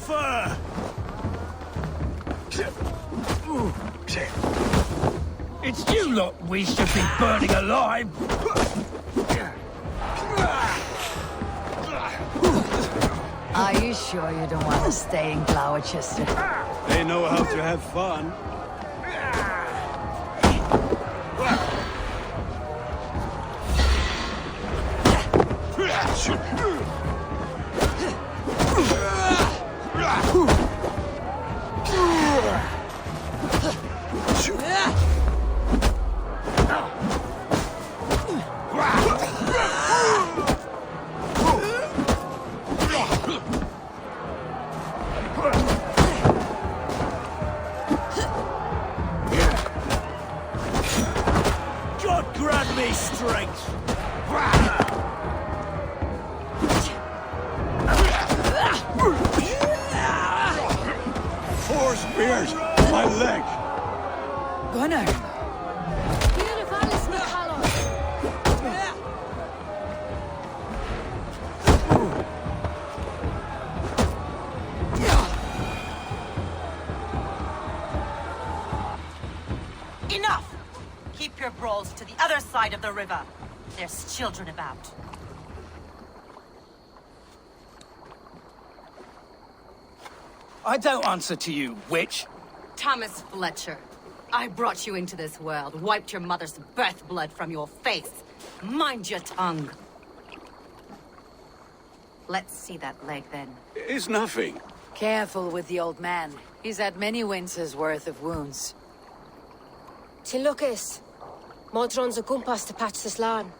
tougher! It's you lot we should be burning alive! Are you sure you don't want to stay in Gloucester? They know how to have fun. God grant me strength! Four spears! My leg! Gunnar! Enough! Keep your brawls to the other side of the river. There's children about. I don't answer to you, witch. Thomas Fletcher, I brought you into this world, wiped your mother's birth blood from your face. Mind your tongue. Let's see that leg, then. It's nothing. Careful with the old man. He's had many winters' worth of wounds. Till Lucas. Modron's a gumpas to patch this land.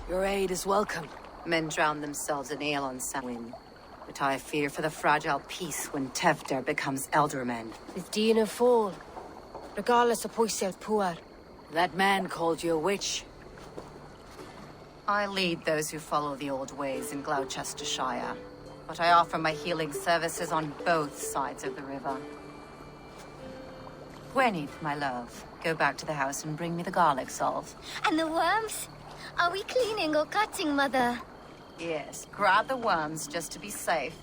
Your aid is welcome. Men drown themselves in ale on Samhain. But I fear for the fragile peace when Tevder becomes eldermen. With Dean and fall. Regardless of Poisel Puar. That man called you a witch. I lead those who follow the old ways in Gloucestershire. But I offer my healing services on both sides of the river. Gwyneth, my love, go back to the house and bring me the garlic salve. And the worms? Are we cleaning or cutting, Mother? Yes, grab the worms just to be safe.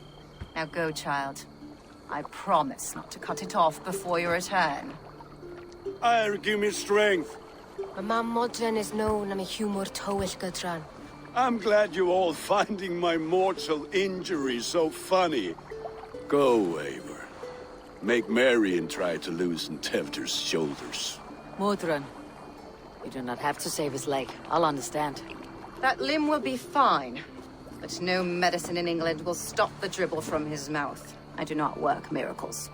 Now go, child. I promise not to cut it off before your return. Give me strength. My mam Modron is known I'm a humor towish Gudran. I'm glad you all finding my mortal injury so funny. Go, Eivor. Make merry and try to loosen Tevder's shoulders. Modron. You do not have to save his leg. I'll understand. That limb will be fine. But no medicine in England will stop the dribble from his mouth. I do not work miracles.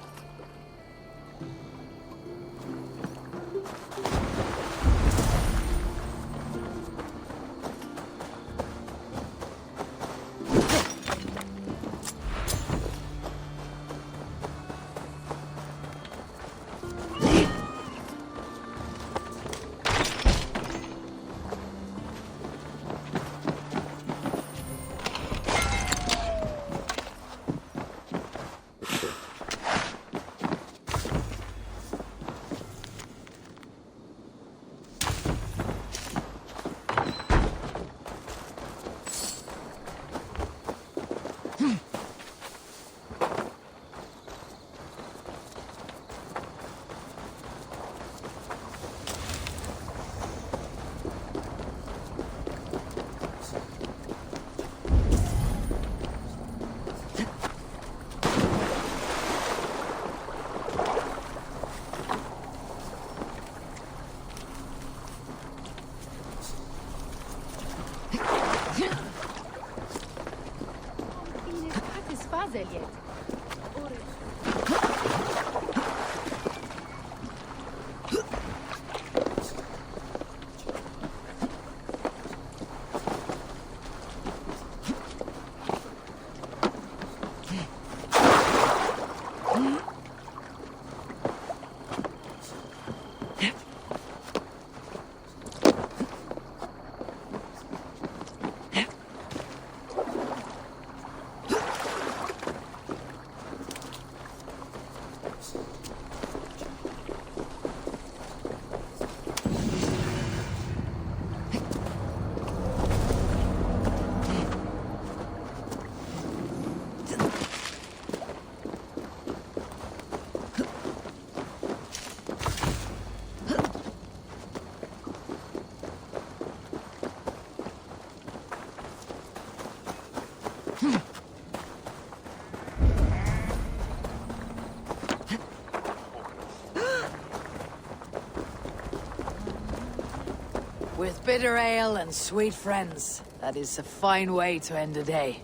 With bitter ale and sweet friends, that is a fine way to end a day.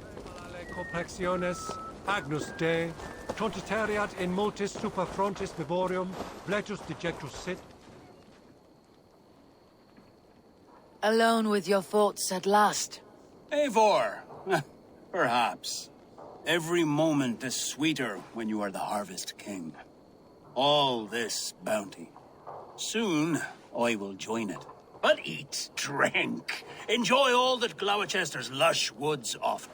Complexiones, Agnus Dei, Tontitariat in multis super frontis vivorium, bletus dejectus sit. Alone with your thoughts at last. Eivor! Perhaps. Every moment is sweeter when you are the Harvest King. All this bounty. Soon, I will join it. But eat, drink, enjoy all that Gloucester's lush woods offer.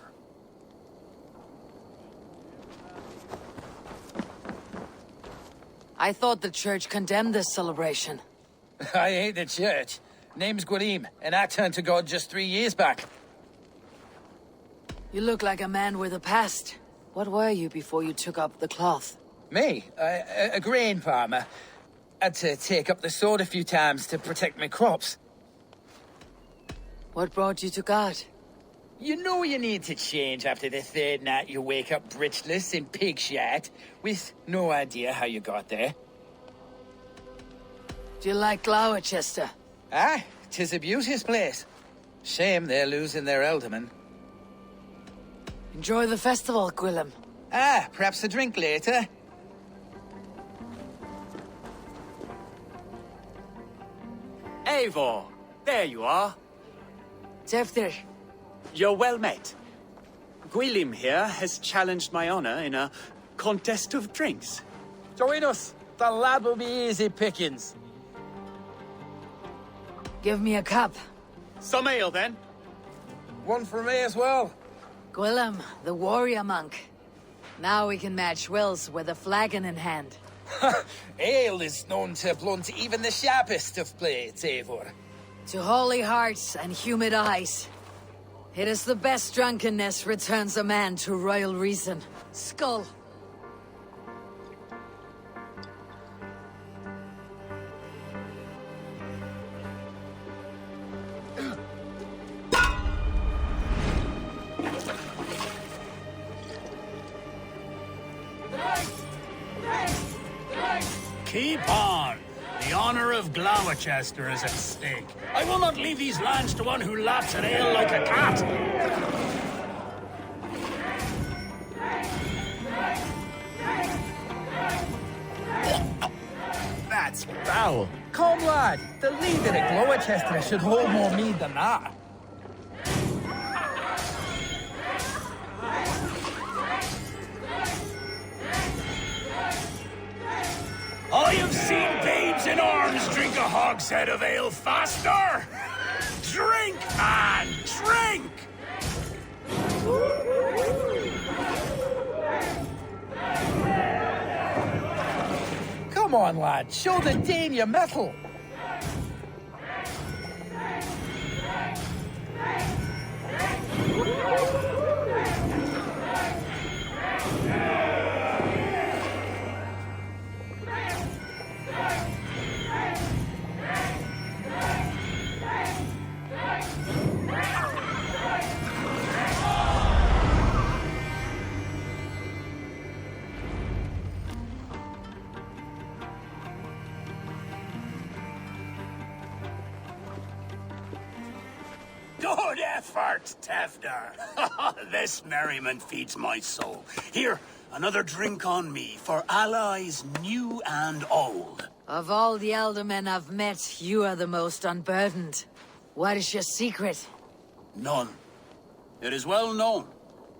I thought the church condemned this celebration. I hate the church. Name's Gwarim, and I turned to God just 3 years back. You look like a man with a past. What were you before you took up the cloth? Me? A grain farmer. Had to take up the sword a few times to protect my crops. What brought you to God? You know you need to change after the third night you wake up britchless in pig shit, with no idea how you got there. Do you like Gloucester? Ah, 'tis a beauteous place. Shame they're losing their alderman. Enjoy the festival, Gwillem. Ah, perhaps a drink later. Eivor, there you are. Teftir, You're well met. Gwilym here has challenged my honor in a contest of drinks. Join us. The lad will be easy pickings. give me a cup. Some ale, then. One for me as well. Gwillem, the warrior monk. Now we can match wills with a flagon in hand. Ale is known to blunt even the sharpest of blades, Eivor. To holy hearts and humid eyes. It is the best drunkenness returns a man to royal reason. Skull. Keep on! The honor of Gloucester is at stake. I will not leave these lands to one who laps at ale like a cat. That's foul. Come, lad. The leader at Gloucester should hold more mead than that. I have seen babes in arms drink a hogshead of ale faster! Drink, man, drink! Come on, lad. Show the Dane your mettle. Good effort, Tefder. This merriment feeds my soul. Here, another drink on me for allies new and old. Of all the elder men I've met, you are the most unburdened. What is your secret? None. It is well known.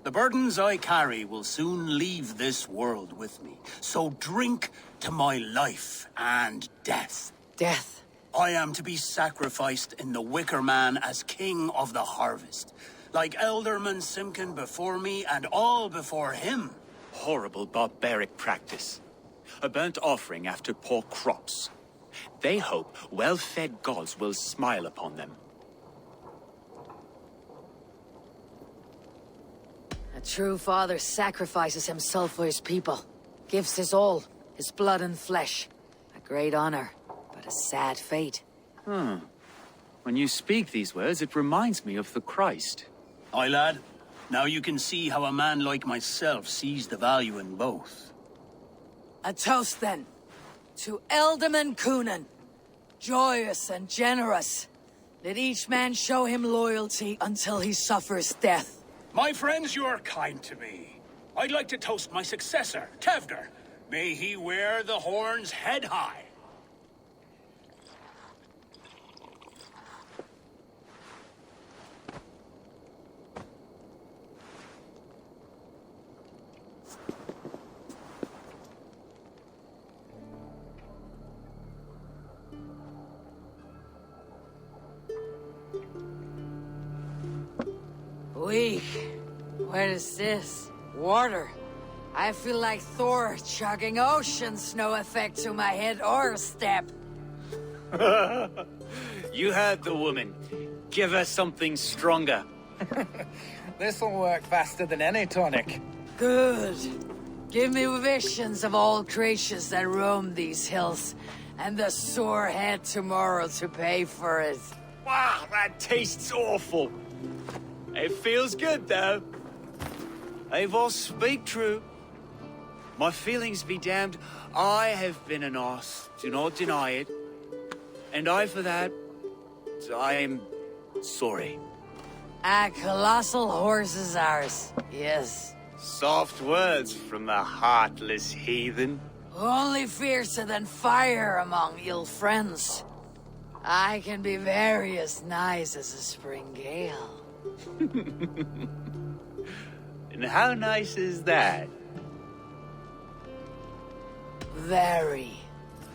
The burdens I carry will soon leave this world with me. So drink to my life and death. Death. I am to be sacrificed in the Wicker Man as king of the harvest. Like Elderman Simkin before me and all before him. Horrible barbaric practice. A burnt offering after poor crops. They hope well-fed gods will smile upon them. A true father sacrifices himself for his people. Gives his all, his blood and flesh. A great honor, but a sad fate. When you speak these words, it reminds me of the Christ. Aye, lad. Now you can see how a man like myself sees the value in both. A toast, then. To Ealdorman Coonan. Joyous and generous. Let each man show him loyalty until he suffers death. My friends, you are kind to me. I'd like to toast my successor, Tevder. May he wear the horns head high. Weak. What is this? Water. I feel like Thor chugging oceans, no effect to my head or step. You heard the woman. Give her something stronger. This'll work faster than any tonic. Good. Give me visions of all creatures that roam these hills, and the sore head tomorrow to pay for it. Wow, that tastes awful. It feels good, though. Eivor, speak true. My feelings be damned. I have been an arse. Do not deny it. And I, for that, I am sorry. A colossal horse is ours, yes. Soft words from the heartless heathen. Only fiercer than fire among ill friends. I can be very as nice as a spring gale. And how nice is that? Very,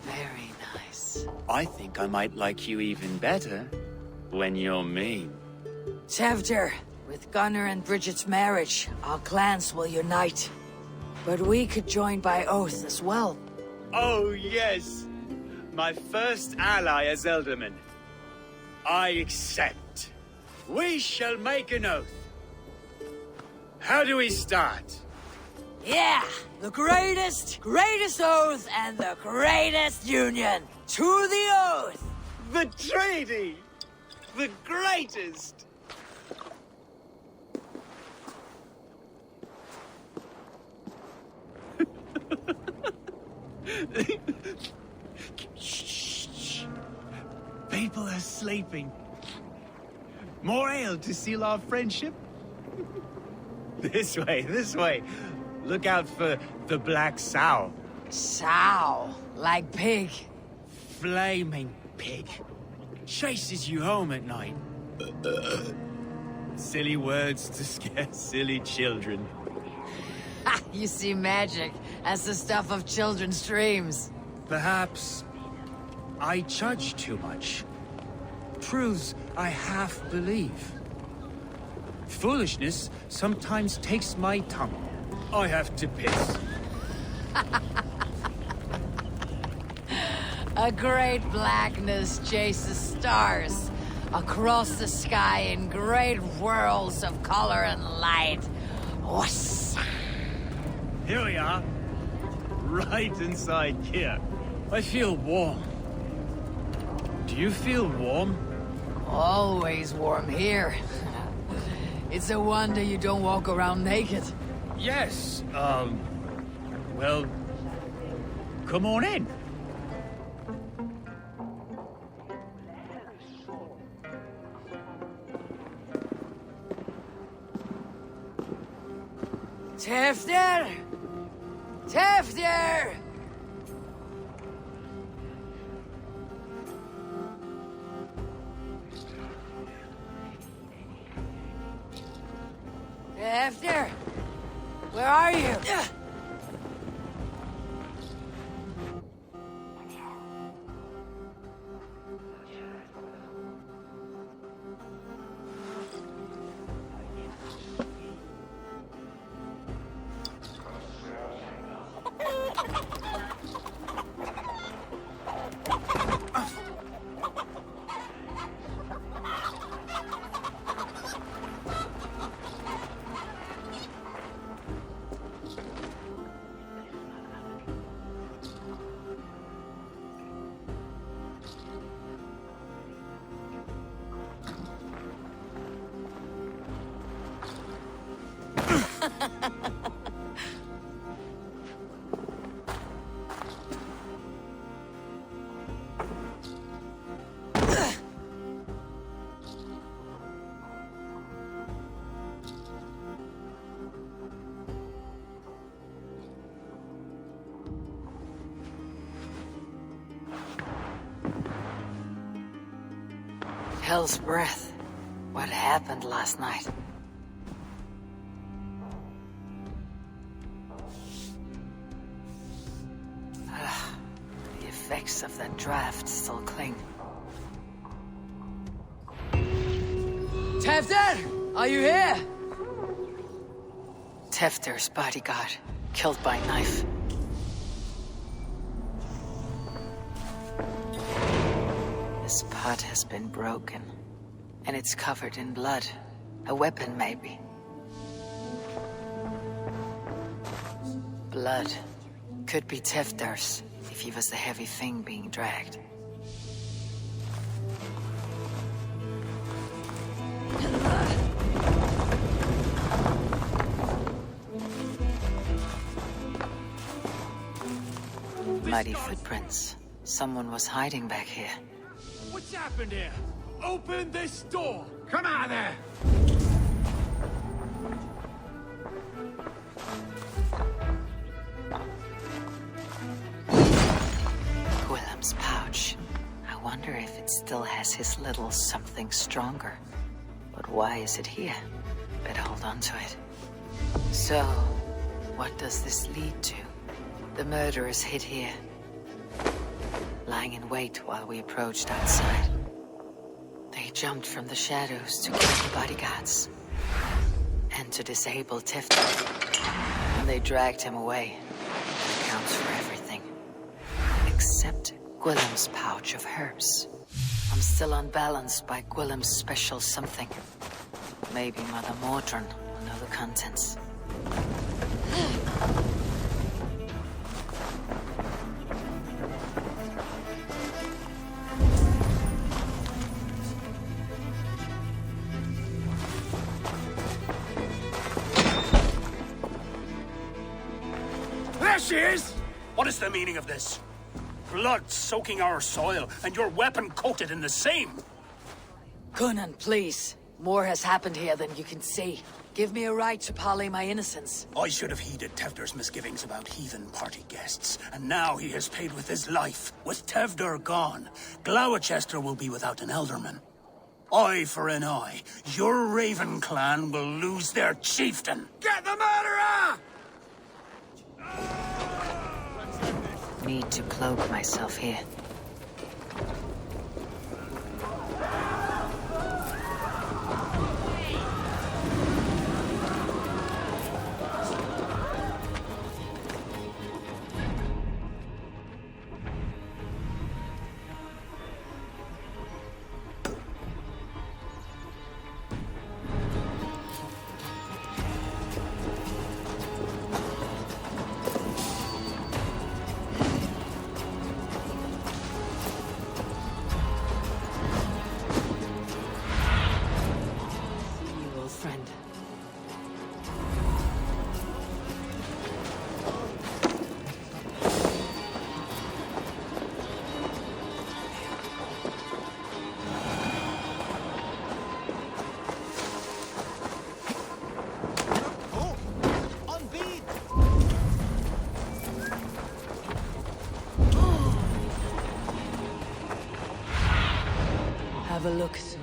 very nice. I think I might like you even better when you're mean. Tevder, with Gunnar and Bridget's marriage, our clans will unite. But we could join by oath as well. Oh, yes. My first ally as Ealdorman. I accept. We shall make an oath. How do we start? Yeah, the greatest oath and the greatest union. To the oath! The treaty! The greatest! Shh. People are sleeping. More ale to seal our friendship? This way. Look out for the black sow. Sow, like pig. Flaming pig. Chases you home at night. Silly words to scare silly children. Ha! You see magic as the stuff of children's dreams. Perhaps I judge too much. Truths I half believe. Foolishness sometimes takes my tongue. I have to piss. A great blackness chases stars across the sky in great whirls of color and light. Whoosh. Here we are. Right inside here. I feel warm. Do you feel warm? Always warm here. It's a wonder you don't walk around naked. Yes, well, come on in. Tevder! Tevder! Tevder! Where are you? Hell's breath. What happened last night? The effects of that draft still cling. Tefter! Are you here? Tefter's bodyguard, killed by knife. This pot has been broken, and it's covered in blood. A weapon, maybe. Blood. Could be Tefter's, if he was the heavy thing being dragged. Muddy footprints. Someone was hiding back here. What's happened here? Open this door! Come out of there! Willem's pouch. I wonder if it still has his little something stronger. But why is it here? Better hold on to it. So, what does this lead to? The murderers hid here, lying in wait while we approached outside. They jumped from the shadows to kill the bodyguards and to disable Tifton. And they dragged him away. That accounts for everything. Except Gwillem's pouch of herbs. I'm still unbalanced by Gwillem's special something. Maybe Mother Mordron will know the contents. There she is! What is the meaning of this? Blood soaking our soil, and your weapon coated in the same! Conan, please. More has happened here than you can see. Give me a right to parley my innocence. I should have heeded Tevder's misgivings about heathen party guests, and now he has paid with his life. With Tevder gone, Gloucester will be without an elderman. Eye for an eye, your Raven clan will lose their chieftain. Get the murderer! Need to cloak myself here. Have a look soon.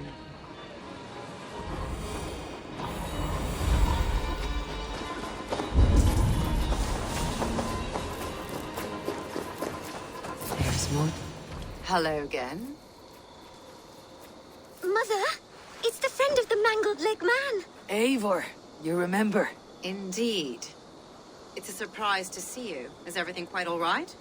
There's more. Hello again. Mother, it's the friend of the mangled leg man. Eivor, you remember? Indeed. It's a surprise to see you. Is everything quite all right?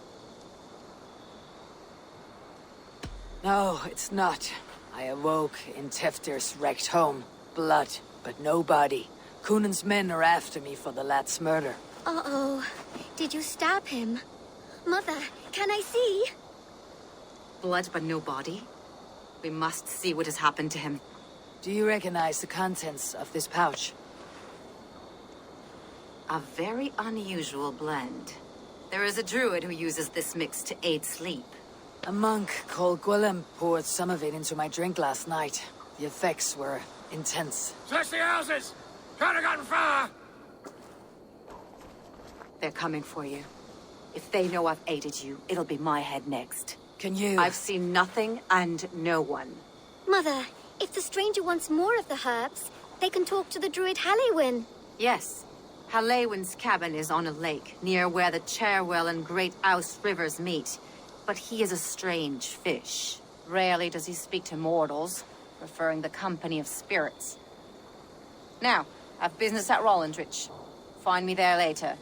No, it's not. I awoke in Tefter's wrecked home. Blood, but no body. Cunan's men are after me for the lad's murder. Uh-oh. Did you stab him? Mother, can I see? Blood but no body? We must see what has happened to him. Do you recognize the contents of this pouch? A very unusual blend. There is a druid who uses this mix to aid sleep. A monk called Gwillem poured some of it into my drink last night. The effects were intense. Search the houses! Could have gotten far! They're coming for you. If they know I've aided you, it'll be my head next. Can you... I've seen nothing and no one. Mother, If the stranger wants more of the herbs, they can talk to the druid Halewyn. Yes. Halewyn's cabin is on a lake, near where the Cherwell and Great Ouse rivers meet. But he is a strange fish. Rarely does he speak to mortals, preferring the company of spirits. Now, I've business at Rollindrich. Find me there later.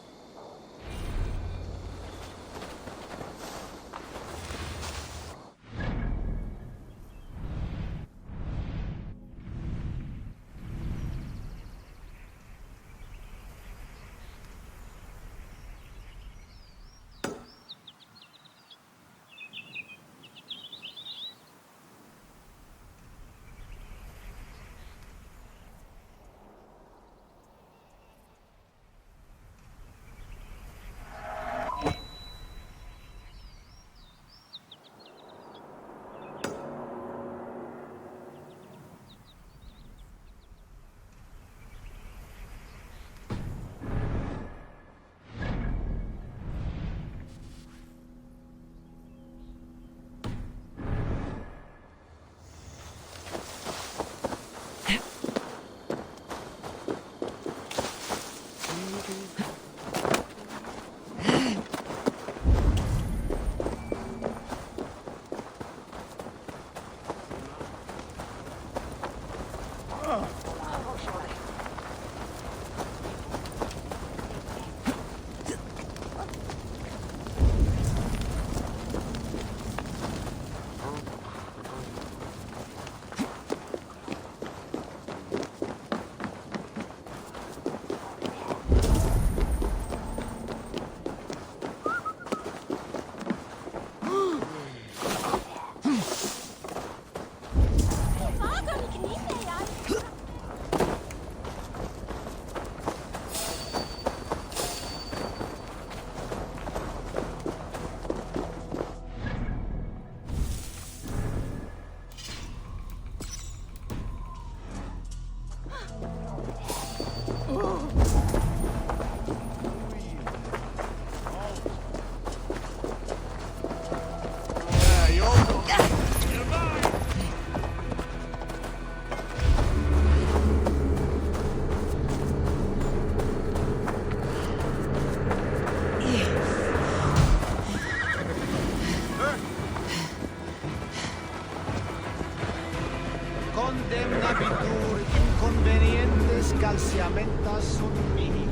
Condemnabitur inconvenientes calciamentas sunt mihi.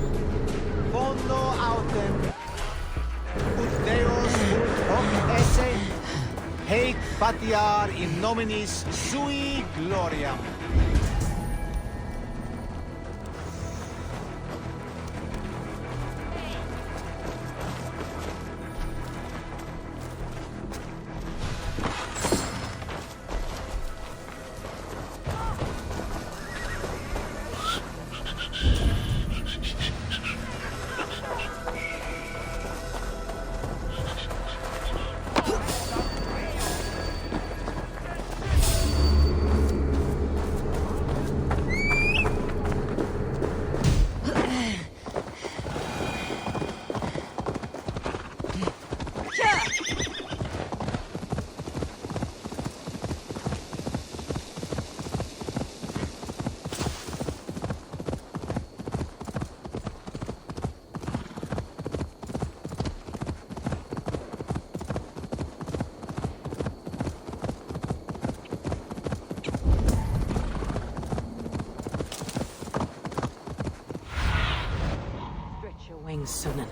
Fondo autem. Ut Deus vult hoc esse, heic patiar in nominis sui gloriam. Wings, Sunan.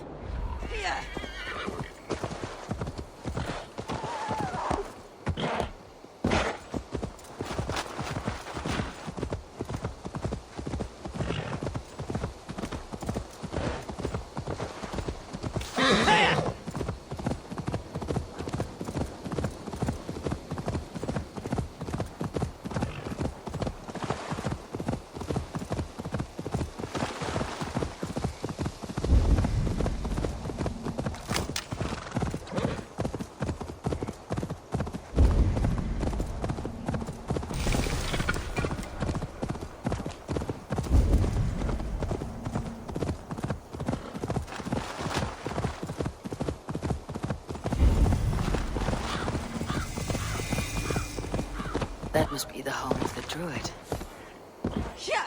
must be the home of the druid. Yeah.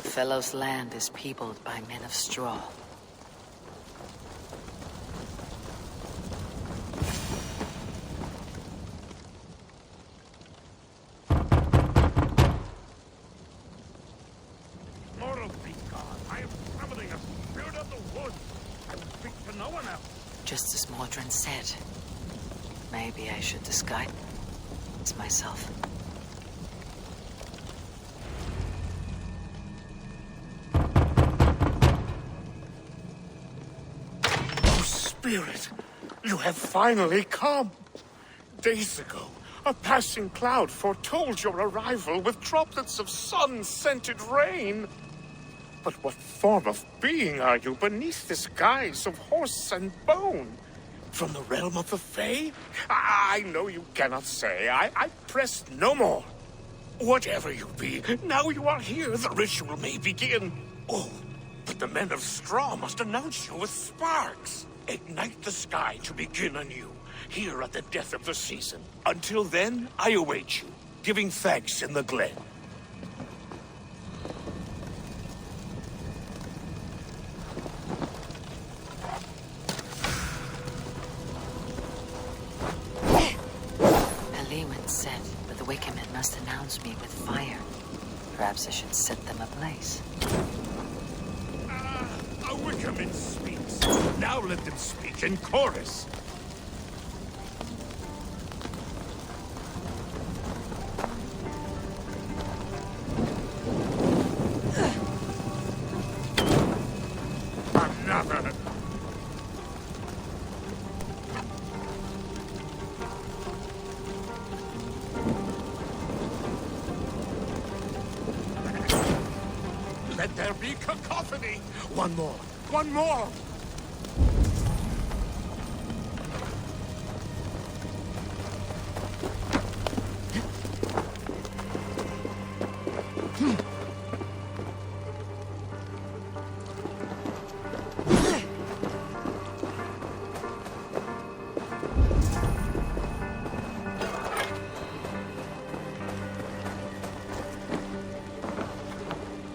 Fellow's land is peopled by men of straw. Laurel be God, I am summoning a spirit of the woods. I will speak to no one else. Just as Mordrin said. Maybe I should disguise myself. Spirit, you have finally come. Days ago, a passing cloud foretold your arrival with droplets of sun-scented rain. But what form of being are you beneath this guise of horse and bone? From the realm of the Fae? I know you cannot say. I press no more. Whatever you be, now you are here, the ritual may begin. Oh, but the men of straw must announce you with sparks. Ignite the sky to begin anew, here at the death of the season. Until then, I await you, giving thanks in the glen. Lewin said that the Wickermen must announce me with fire. Perhaps I should set them ablaze. A Wickerman speaks. Now let them speak in chorus. Another. Let there be cacophony. One more. One more.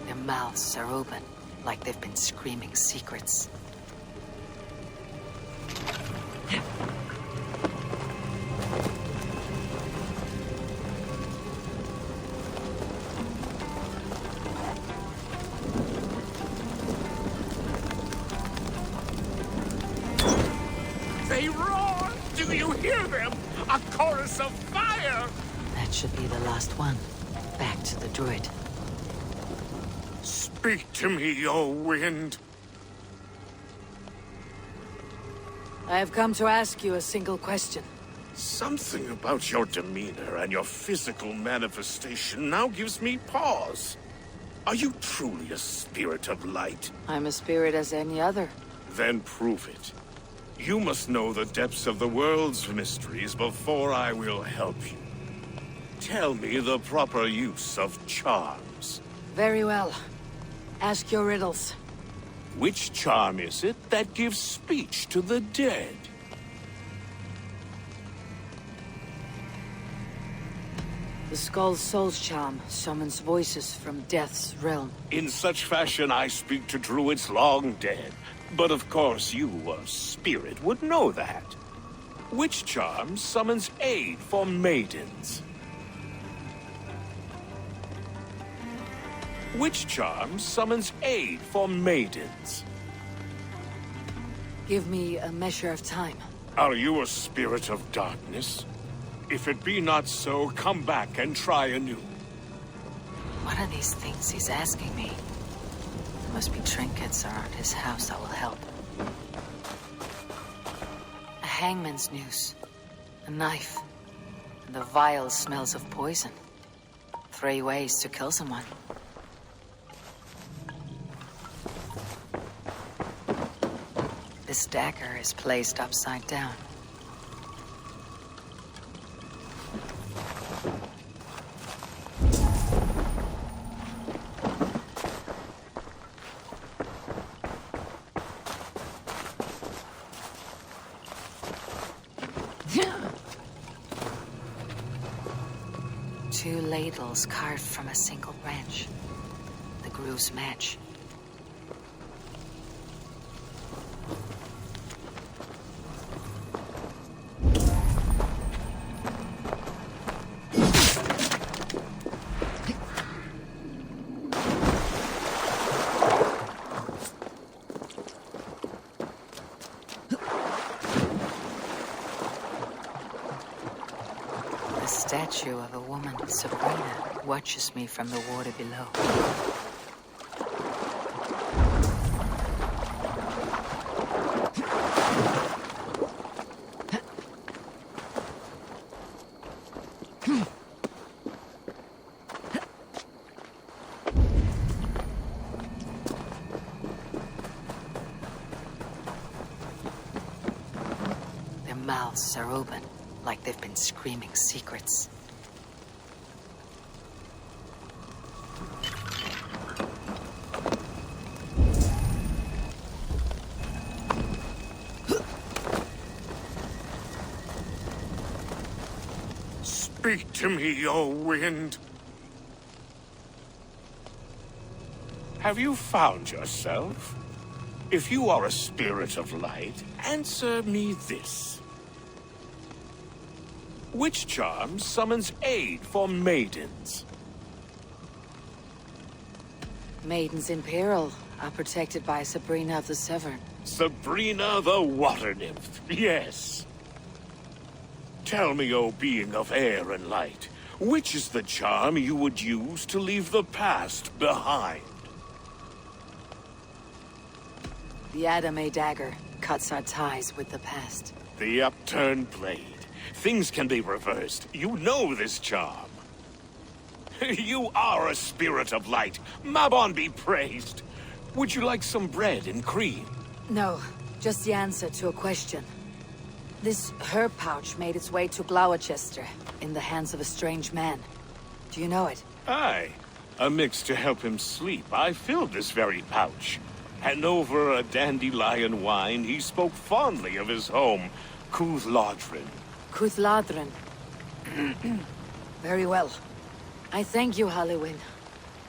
Their mouths are open, like they've been screaming secrets. They roar! Do you hear them? A chorus of fire! That should be the last one. Back to the druid. Speak to me, O wind. I have come to ask you a single question. Something about your demeanor and your physical manifestation now gives me pause. Are you truly a spirit of light? I'm a spirit as any other. Then prove it. You must know the depths of the world's mysteries before I will help you. Tell me the proper use of charms. Very well. Ask your riddles. Which charm is it that gives speech to the dead? The Skull's Soul's charm summons voices from Death's realm. In such fashion I speak to druids long dead. But of course you, a spirit, would know that. Which charm summons aid for maidens? Which charm summons aid for maidens? Give me a measure of time. Are you a spirit of darkness? If it be not so, come back and try anew. What are these things he's asking me? There must be trinkets around his house that will help. A hangman's noose, a knife, and the vile smells of poison. 3 ways to kill someone. This dagger is placed upside down. Two ladles carved from a single branch. The grooves match. The statue of a woman, Sabrina, watches me from the water below. Their mouths are open, like they've been screaming secrets. Speak to me, O wind. Have you found yourself? If you are a spirit of light, answer me this. Which charm summons aid for maidens? Maidens in peril are protected by Sabrina of the Severn. Sabrina the water nymph, yes. Tell me, O being of air and light, which is the charm you would use to leave the past behind? The Adame dagger cuts our ties with the past. The upturned blade. Things can be reversed. You know this charm. You are a spirit of light. Mabon be praised. Would you like some bread and cream? No, just the answer to a question. This herb pouch made its way to Gloucester in the hands of a strange man. Do you know it? Aye. A mix to help him sleep. I filled this very pouch. And over a dandelion wine, he spoke fondly of his home, Cuthladrin. Cuthladrin. Very well. I thank you, Halliwyn.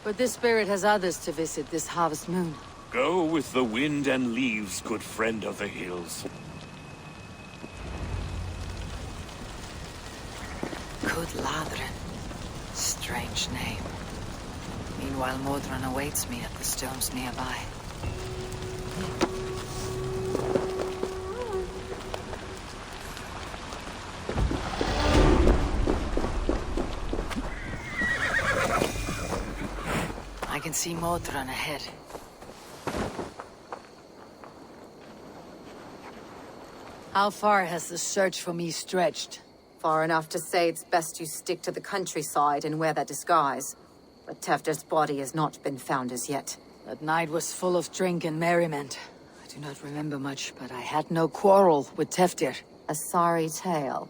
But this spirit has others to visit this harvest moon. Go with the wind and leaves, good friend of the hills. Cuthladrin. Strange name. Meanwhile, Modron awaits me at the stones nearby. I can see Modron ahead. How far has the search for me stretched? Far enough to say it's best you stick to the countryside and wear that disguise. But Tefder's body has not been found as yet. That night was full of drink and merriment. I do not remember much, but I had no quarrel with Tefdir. A sorry tale.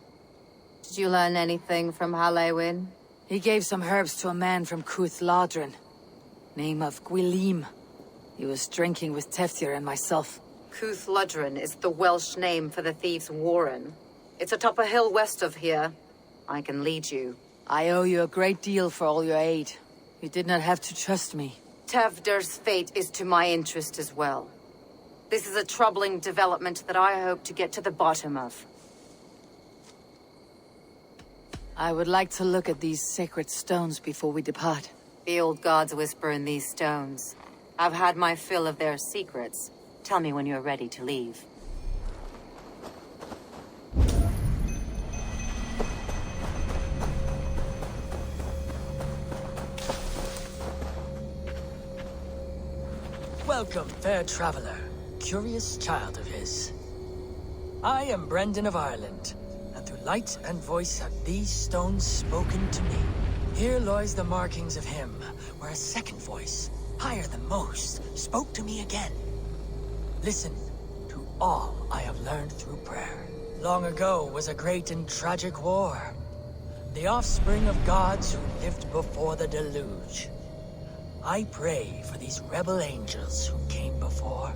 Did you learn anything from Halliwyn? He gave some herbs to a man from Cuth Ladrin. Name of Gwilim. He was drinking with Teftir and myself. Cuth Ludrin is the Welsh name for the thieves' warren. It's atop a hill west of here. I can lead you. I owe you a great deal for all your aid. You did not have to trust me. Tevder's fate is to my interest as well. This is a troubling development that I hope to get to the bottom of. I would like to look at these sacred stones before we depart. The old gods whisper in these stones. I've had my fill of their secrets. Tell me when you're ready to leave. Welcome, fair traveler, curious child of his. I am Brendan of Ireland, and through light and voice have these stones spoken to me. Here lies the markings of him, where a second voice, higher than most, spoke to me again. Listen to all I have learned through prayer. Long ago was a great and tragic war. The offspring of gods who lived before the deluge. I pray for these rebel angels who came before.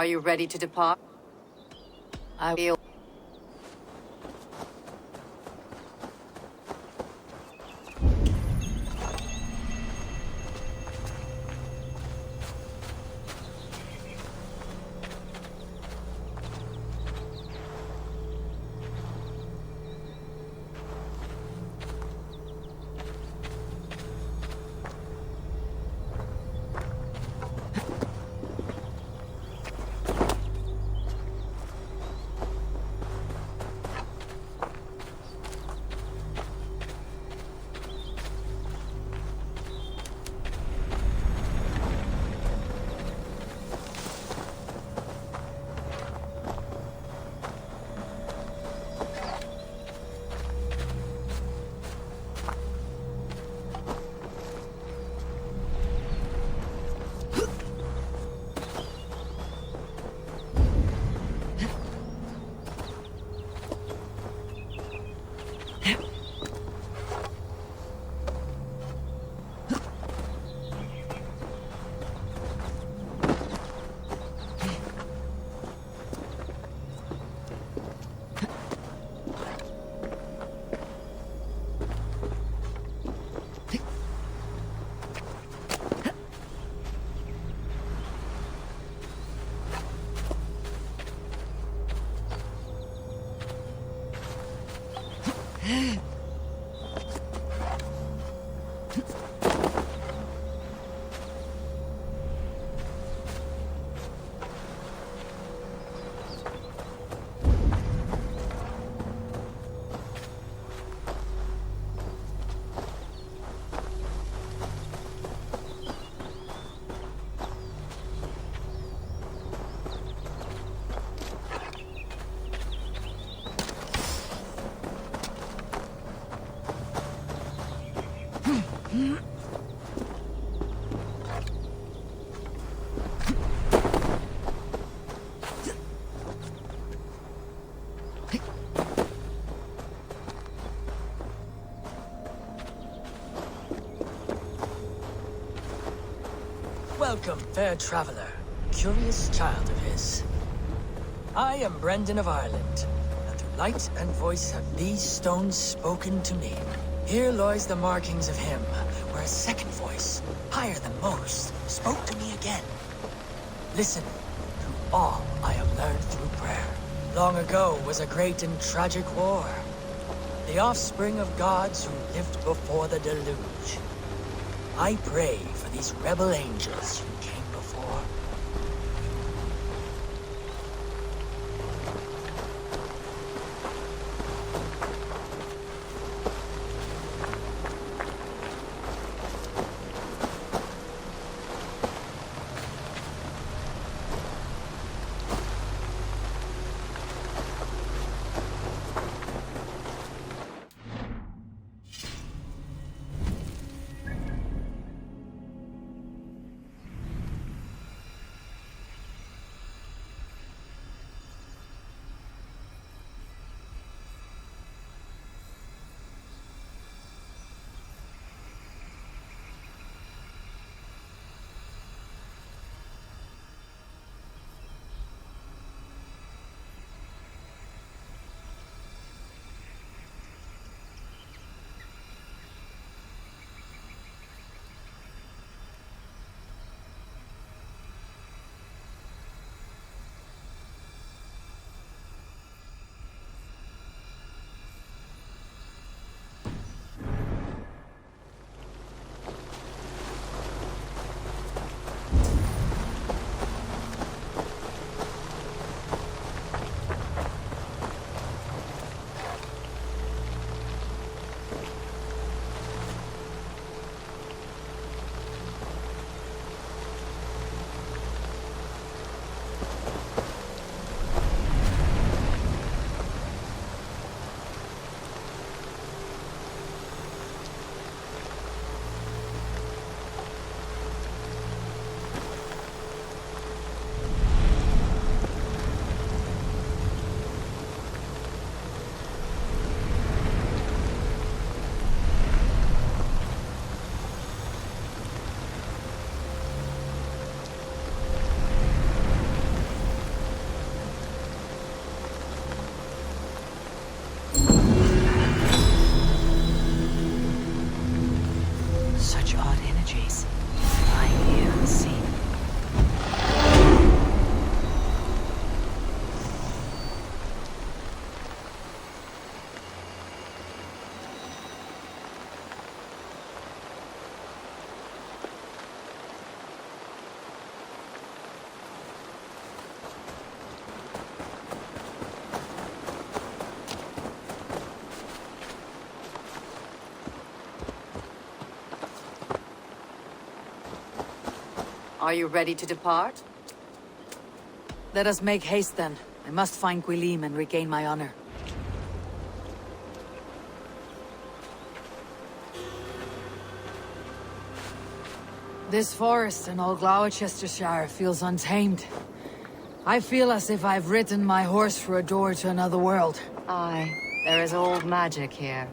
Are you ready to depart? I will. Welcome, fair traveler, curious child of his. I am Brendan of Ireland, and through light and voice have these stones spoken to me. Here lies the markings of him, where a second voice, higher than most, spoke to me again. Listen, through all I have learned through prayer. Long ago was a great and tragic war. The offspring of gods who lived before the deluge. I pray for these rebel angels who came before. Are you ready to depart? Let us make haste then. I must find Guilim and regain my honor. This forest in all Gloucestershire feels untamed. I feel as if I've ridden my horse through a door to another world. Aye, there is old magic here.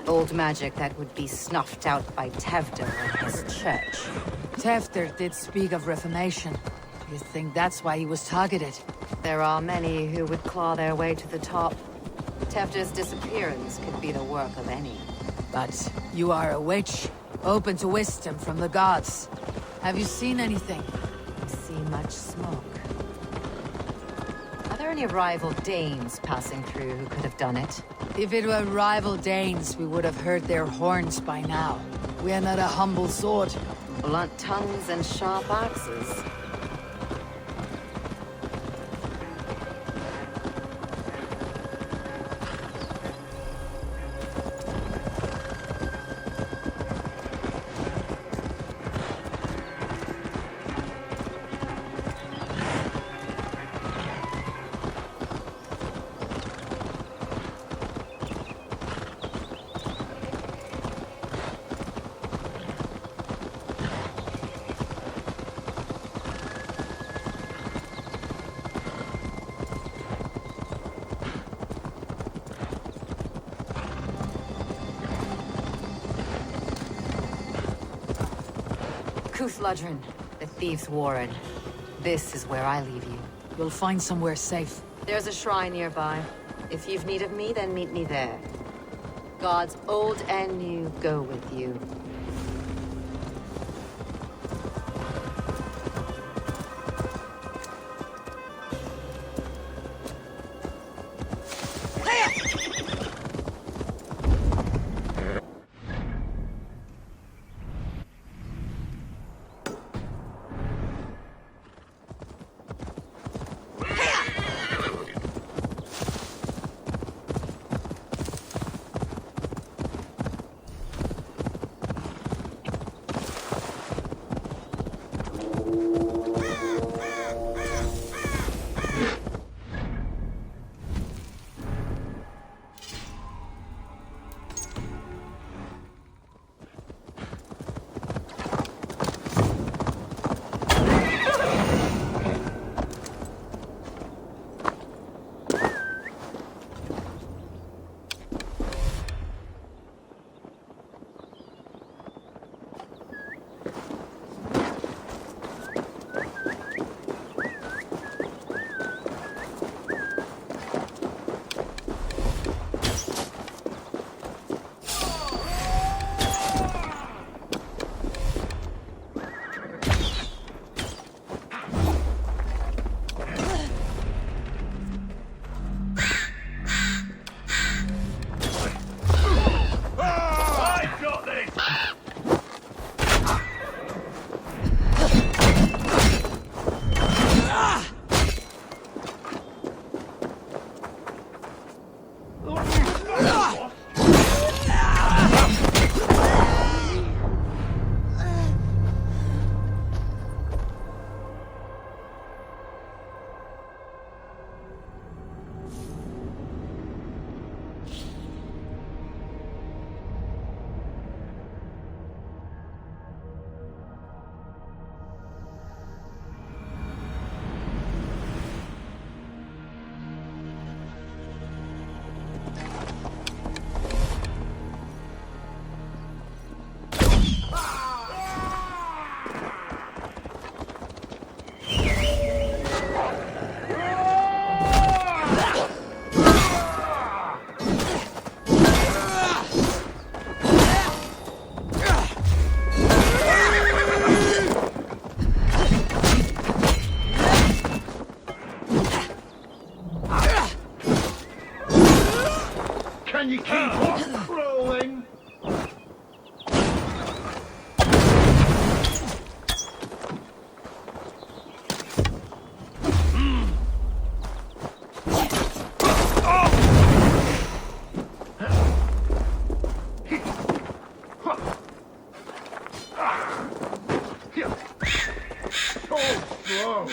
Old magic that would be snuffed out by Tevder and his church. Tefter did speak of reformation. You think that's why he was targeted? There are many who would claw their way to the top. Tefder's disappearance could be the work of any. But you are a witch, open to wisdom from the gods. Have you seen anything? I see much smoke. Are there any rival Danes passing through who could have done it? If it were rival Danes, we would have heard their horns by now. We are not a humble sword. Blunt tongues and sharp axes. Kuthludren, the Thieves' Warren. This is where I leave you. You'll find somewhere safe. There's a shrine nearby. If you've need of me, then meet me there. Gods old and new go with you. Can you keep on crawling? Whoa!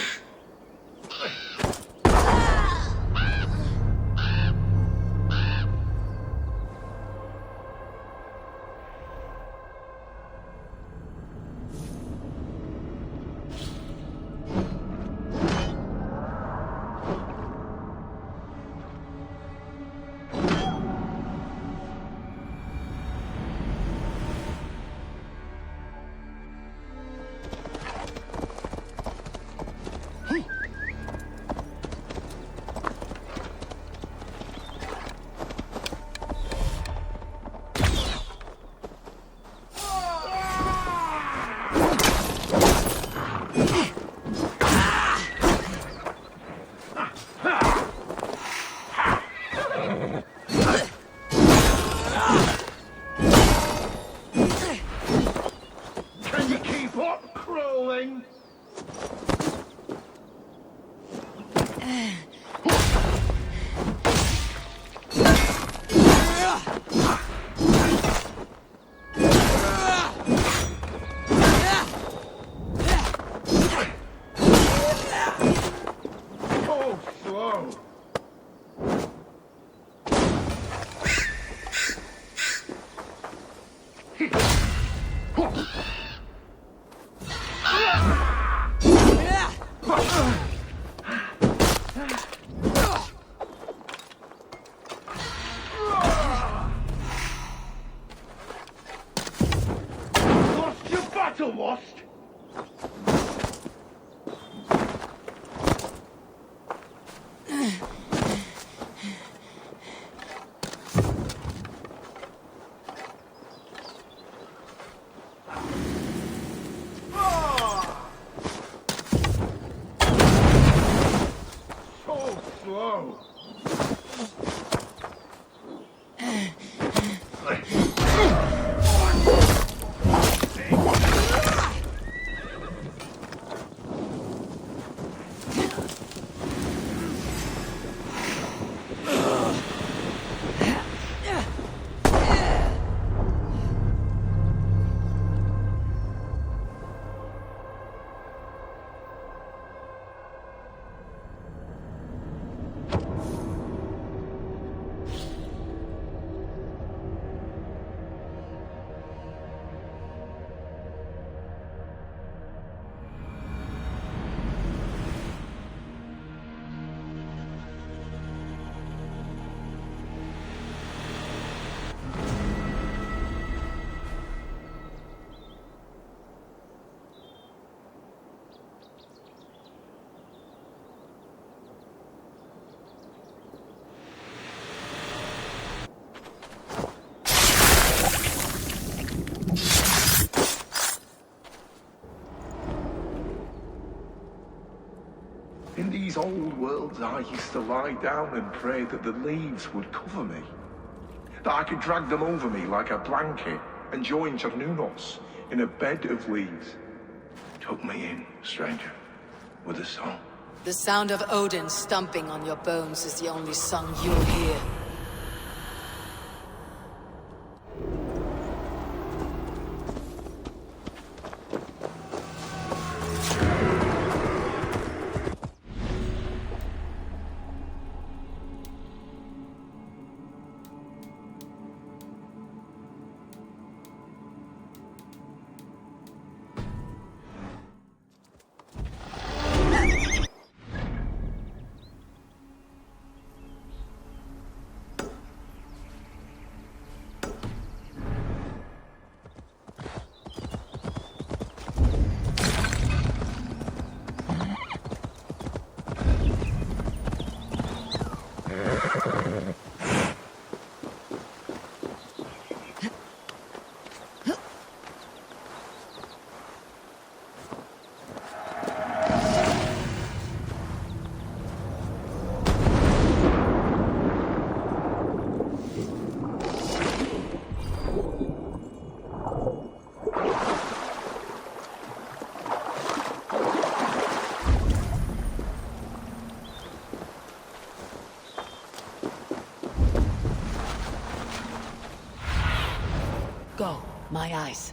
In these old worlds, I used to lie down and pray that the leaves would cover me. That I could drag them over me like a blanket and join Cernunos in a bed of leaves. Tuck me in, stranger, with a song. The sound of Odin stomping on your bones is the only song you'll hear. Go, my eyes.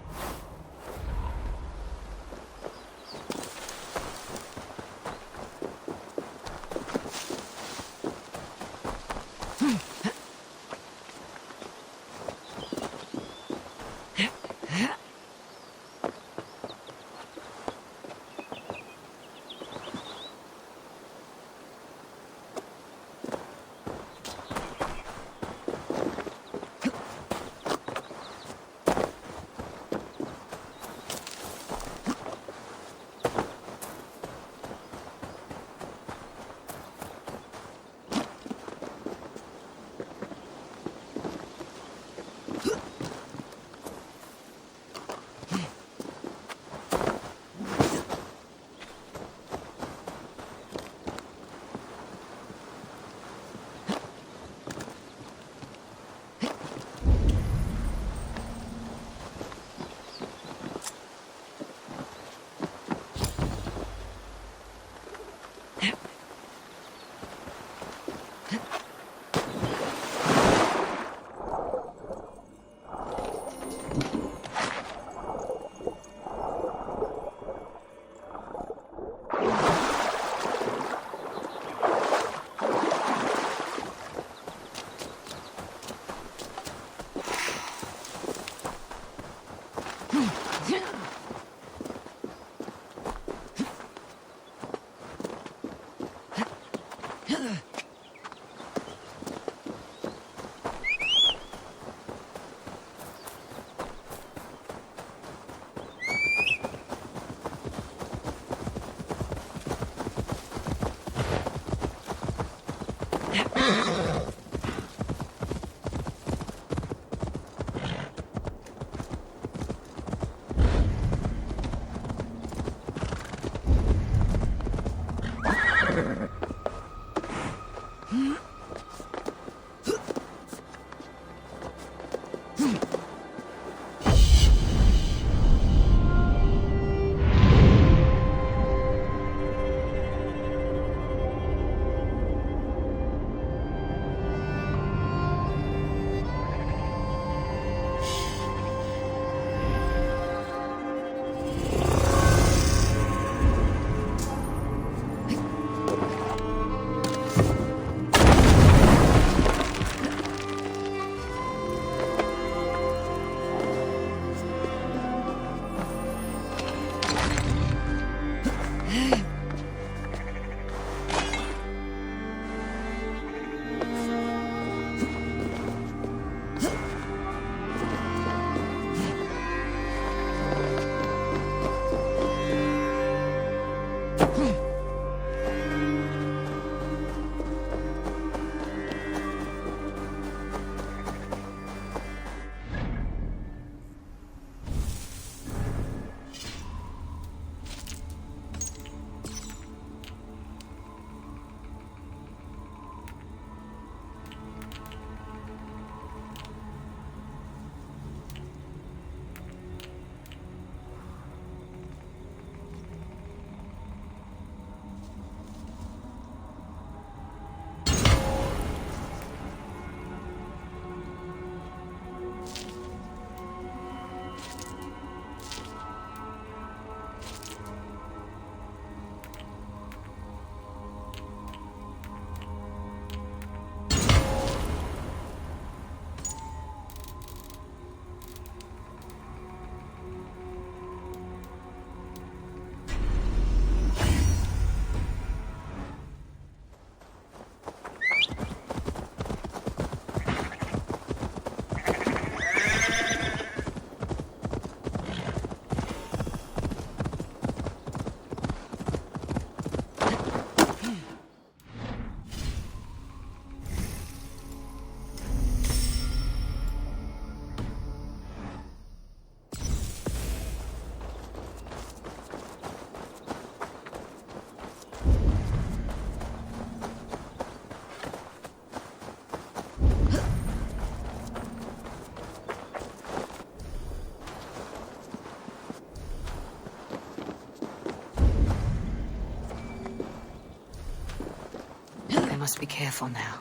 I must be careful now.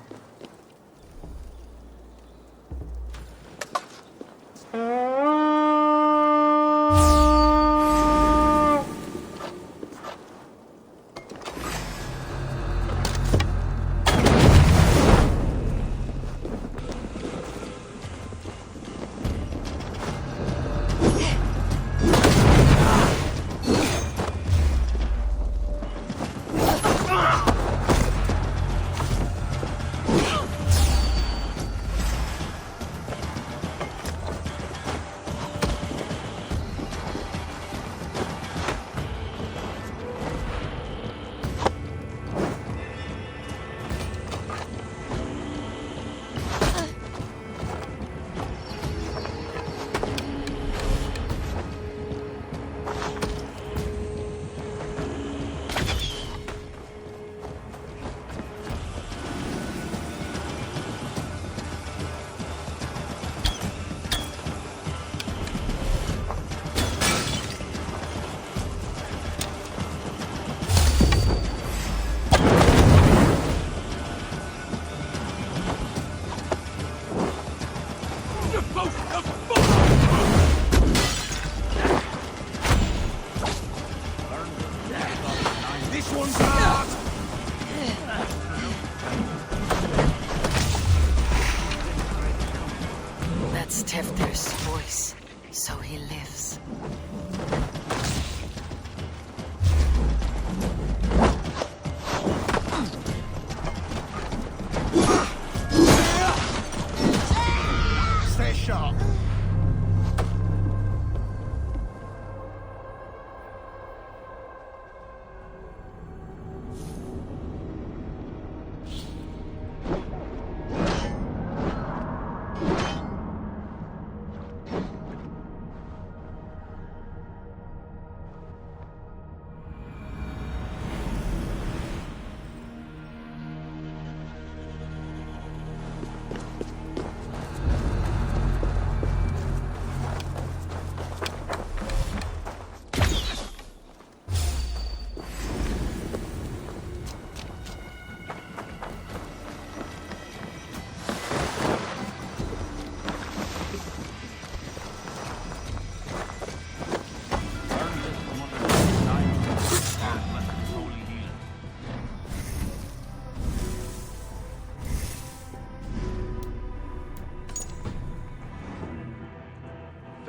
That's Tefter's voice, so he lives.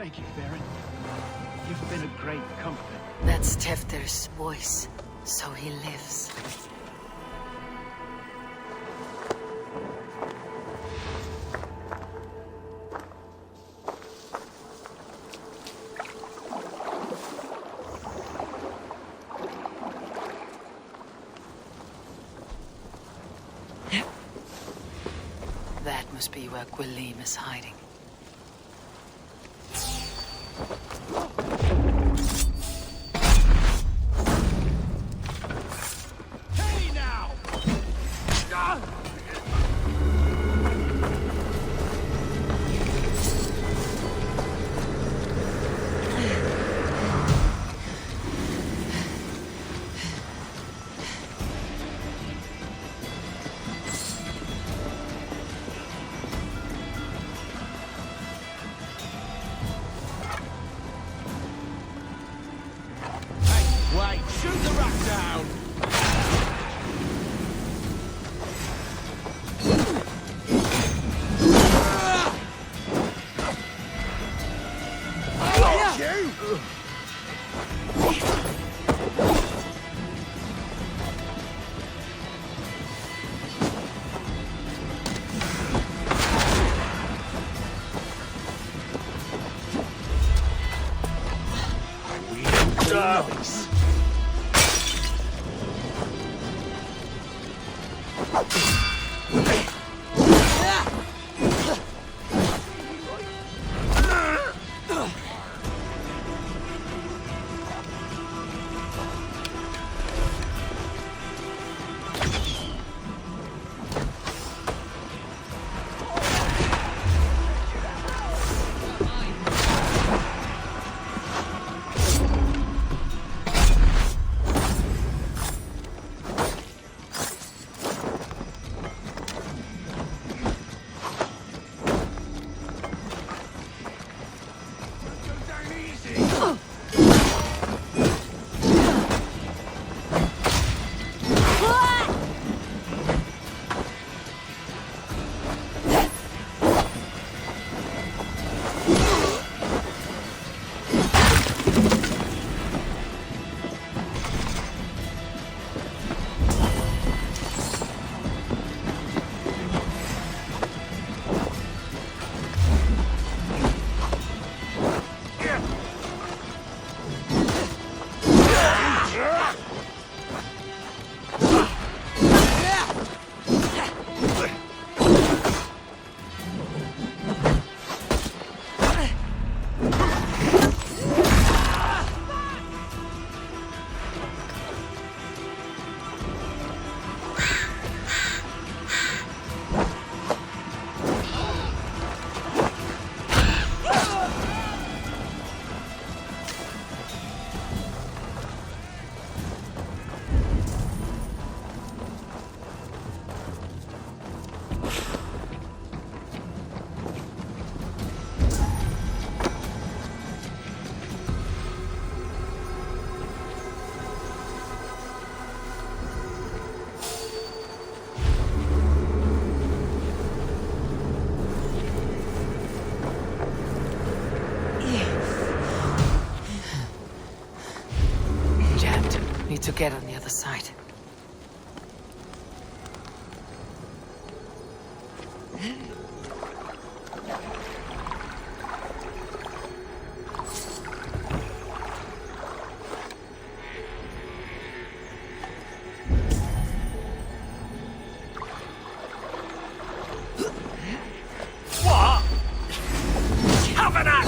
Thank you, Baron. You've been a great comfort. That's Tefter's voice, so he lives. That must be where Gwilym is hiding. Hey now! Wait, shoot the rat down! Nice. Need to get on the other side. What? Covenant!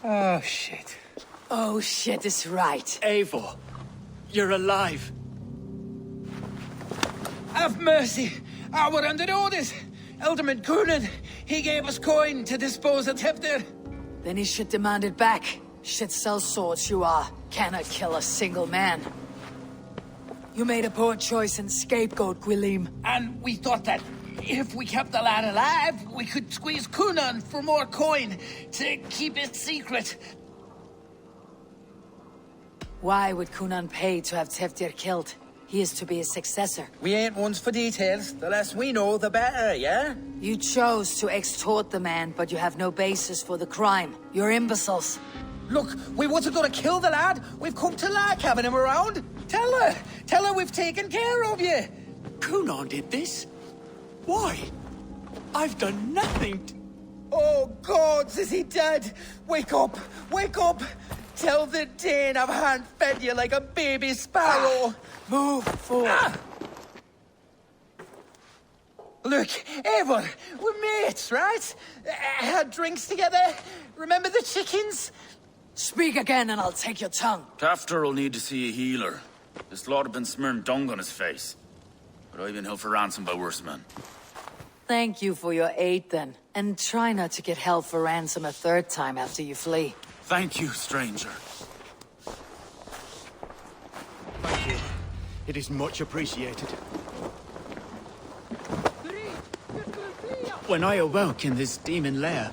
Oh, shit. Oh, shit is right. Eivor, you're alive. Have mercy! We're under orders! Elderman Coonan, he gave us coin to dispose of Tefter. Then he should demand it back. Should sell swords you are. Cannot kill a single man. You made a poor choice in scapegoat, Gwilym. And we thought that if we kept the lad alive, we could squeeze Coonan for more coin to keep it secret. Why would Coonan pay to have Teftir killed? He is to be his successor. We ain't ones for details. The less we know, the better, yeah? You chose to extort the man, but you have no basis for the crime. You're imbeciles. Look, we wasn't gonna kill the lad. We've come to like having him around. Tell her we've taken care of you. Coonan did this? Why? I've done nothing. Oh, gods, is he dead? Wake up! Wake up! Tell the Dane I've hand-fed you like a baby sparrow. Move forward. Look, Eivor, we're mates, right? Had drinks together. Remember the chickens? Speak again and I'll take your tongue. Tafter will need to see a healer. This lord have been smearing dung on his face. But I've been held for ransom by worse men. Thank you for your aid then. And try not to get held for ransom a third time after you flee. Thank you, stranger. Thank you. It is much appreciated. When I awoke in this demon lair,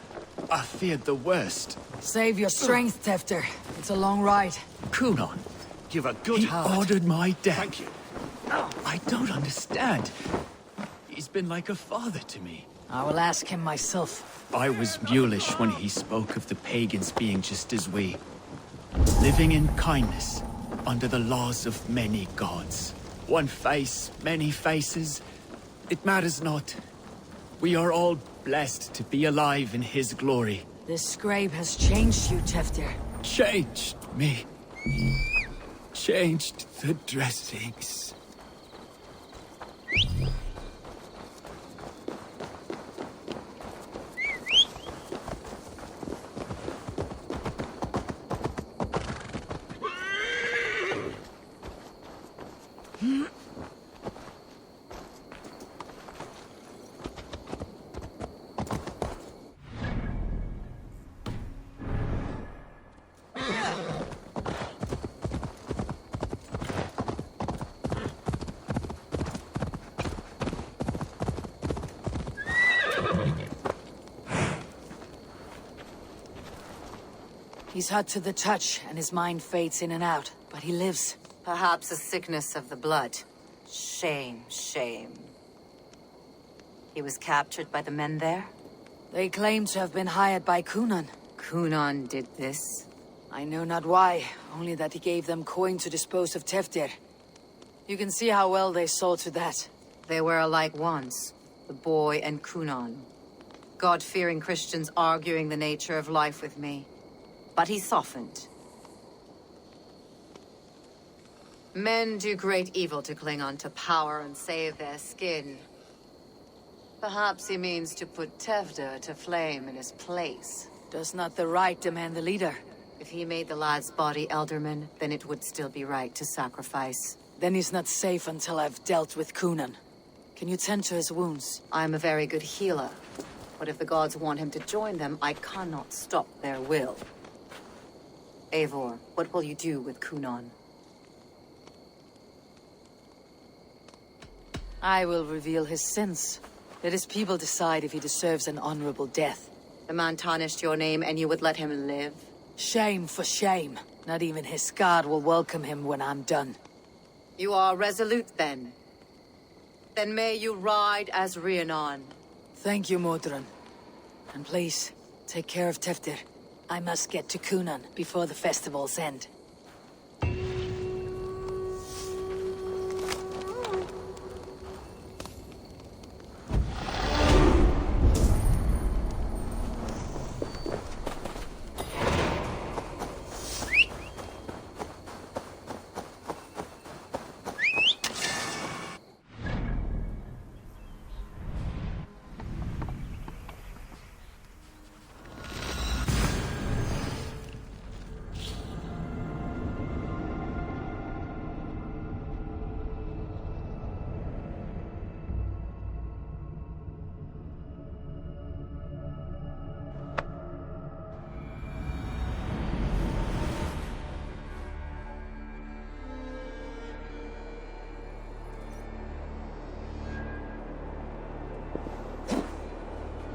I feared the worst. Save your strength, Tefter. It's a long ride. Coonan, You've a good heart. he ordered my death. Thank you. I don't understand. He's been like a father to me. I will ask him myself. I was mulish when he spoke of the pagans being just as we. Living in kindness, under the laws of many gods. One face, many faces. It matters not. We are all blessed to be alive in his glory. This scrape has changed you, Tefter. Changed me. Changed the dressings. He's hot to the touch, and his mind fades in and out. But he lives. Perhaps a sickness of the blood. Shame, shame. He was captured by the men there? They claim to have been hired by Coonan. Coonan did this? I know not why, only that he gave them coin to dispose of Teftir. You can see how well they saw to that. They were alike once, the boy and Coonan. God-fearing Christians arguing the nature of life with me. But he softened. Men do great evil to cling on to power and save their skin. Perhaps he means to put Tevder to flame in his place. Does not the right demand the leader? If he made the lad's body Elderman, then it would still be right to sacrifice. Then he's not safe until I've dealt with Coonan. Can you tend to his wounds? I'm a very good healer. But if the gods want him to join them, I cannot stop their will. Eivor, what will you do with Cunon? I will reveal his sins. Let his people decide if he deserves an honorable death. The man tarnished your name and you would let him live? Shame for shame. Not even his god will welcome him when I'm done. You are resolute, then. Then may you ride as Rhiannon. Thank you, Modron. And please, take care of Teftir. I must get to Cunon before the festival's end.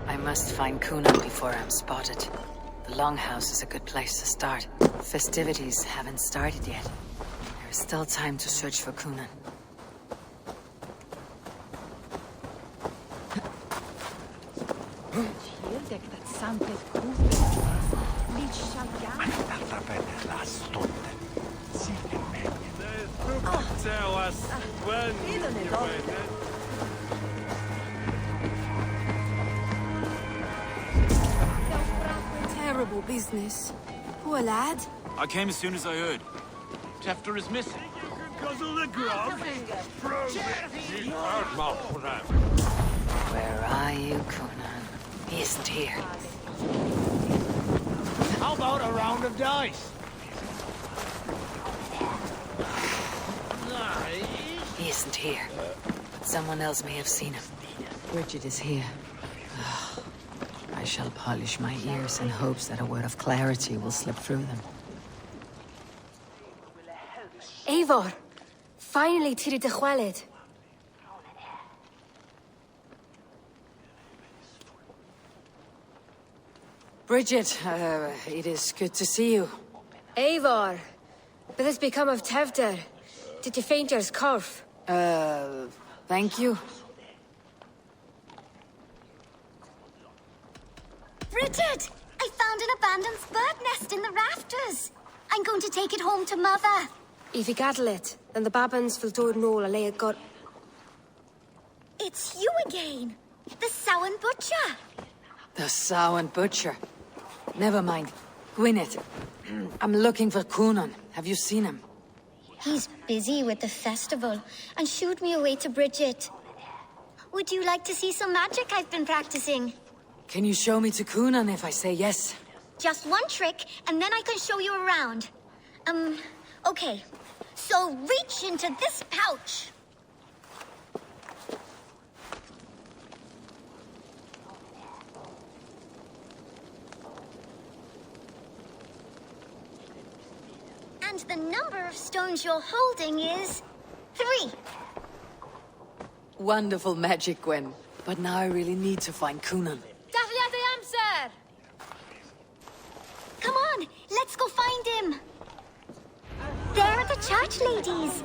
I must find Cunon before I'm spotted. The Longhouse is a good place to start. Festivities haven't started yet. There is still time to search for Cunon. Terrible business. Poor lad. I came as soon as I heard. Tefter is missing. Where are you, Cunon? He isn't here. How about a round of dice? He isn't here. But someone else may have seen him. Bridget is here. I shall polish my ears in hopes that a word of clarity will slip through them. Eivor! Finally tiri de chwaled. Bridget, it is good to see you. Eivor! What has become of Tevder? Did you faint your scarf? Thank you. Bridget! I found an abandoned bird nest in the rafters. I'm going to take it home to Mother. If you gather it, then the Babans will do it all, a got. It's you again. The Sowan Butcher. The Sowan Butcher. Never mind. Gwyneth, I'm looking for Cunon. Have you seen him? He's busy with the festival and shooed me away to Bridget. Would you like to see some magic I've been practicing? Can you show me to Cunon if I say yes? Just one trick, and then I can show you around. Okay. So reach into this pouch. And the number of stones you're holding is 3. Wonderful magic, Gwen. But now I really need to find Cunon. Come on, let's go find him. There are the church ladies.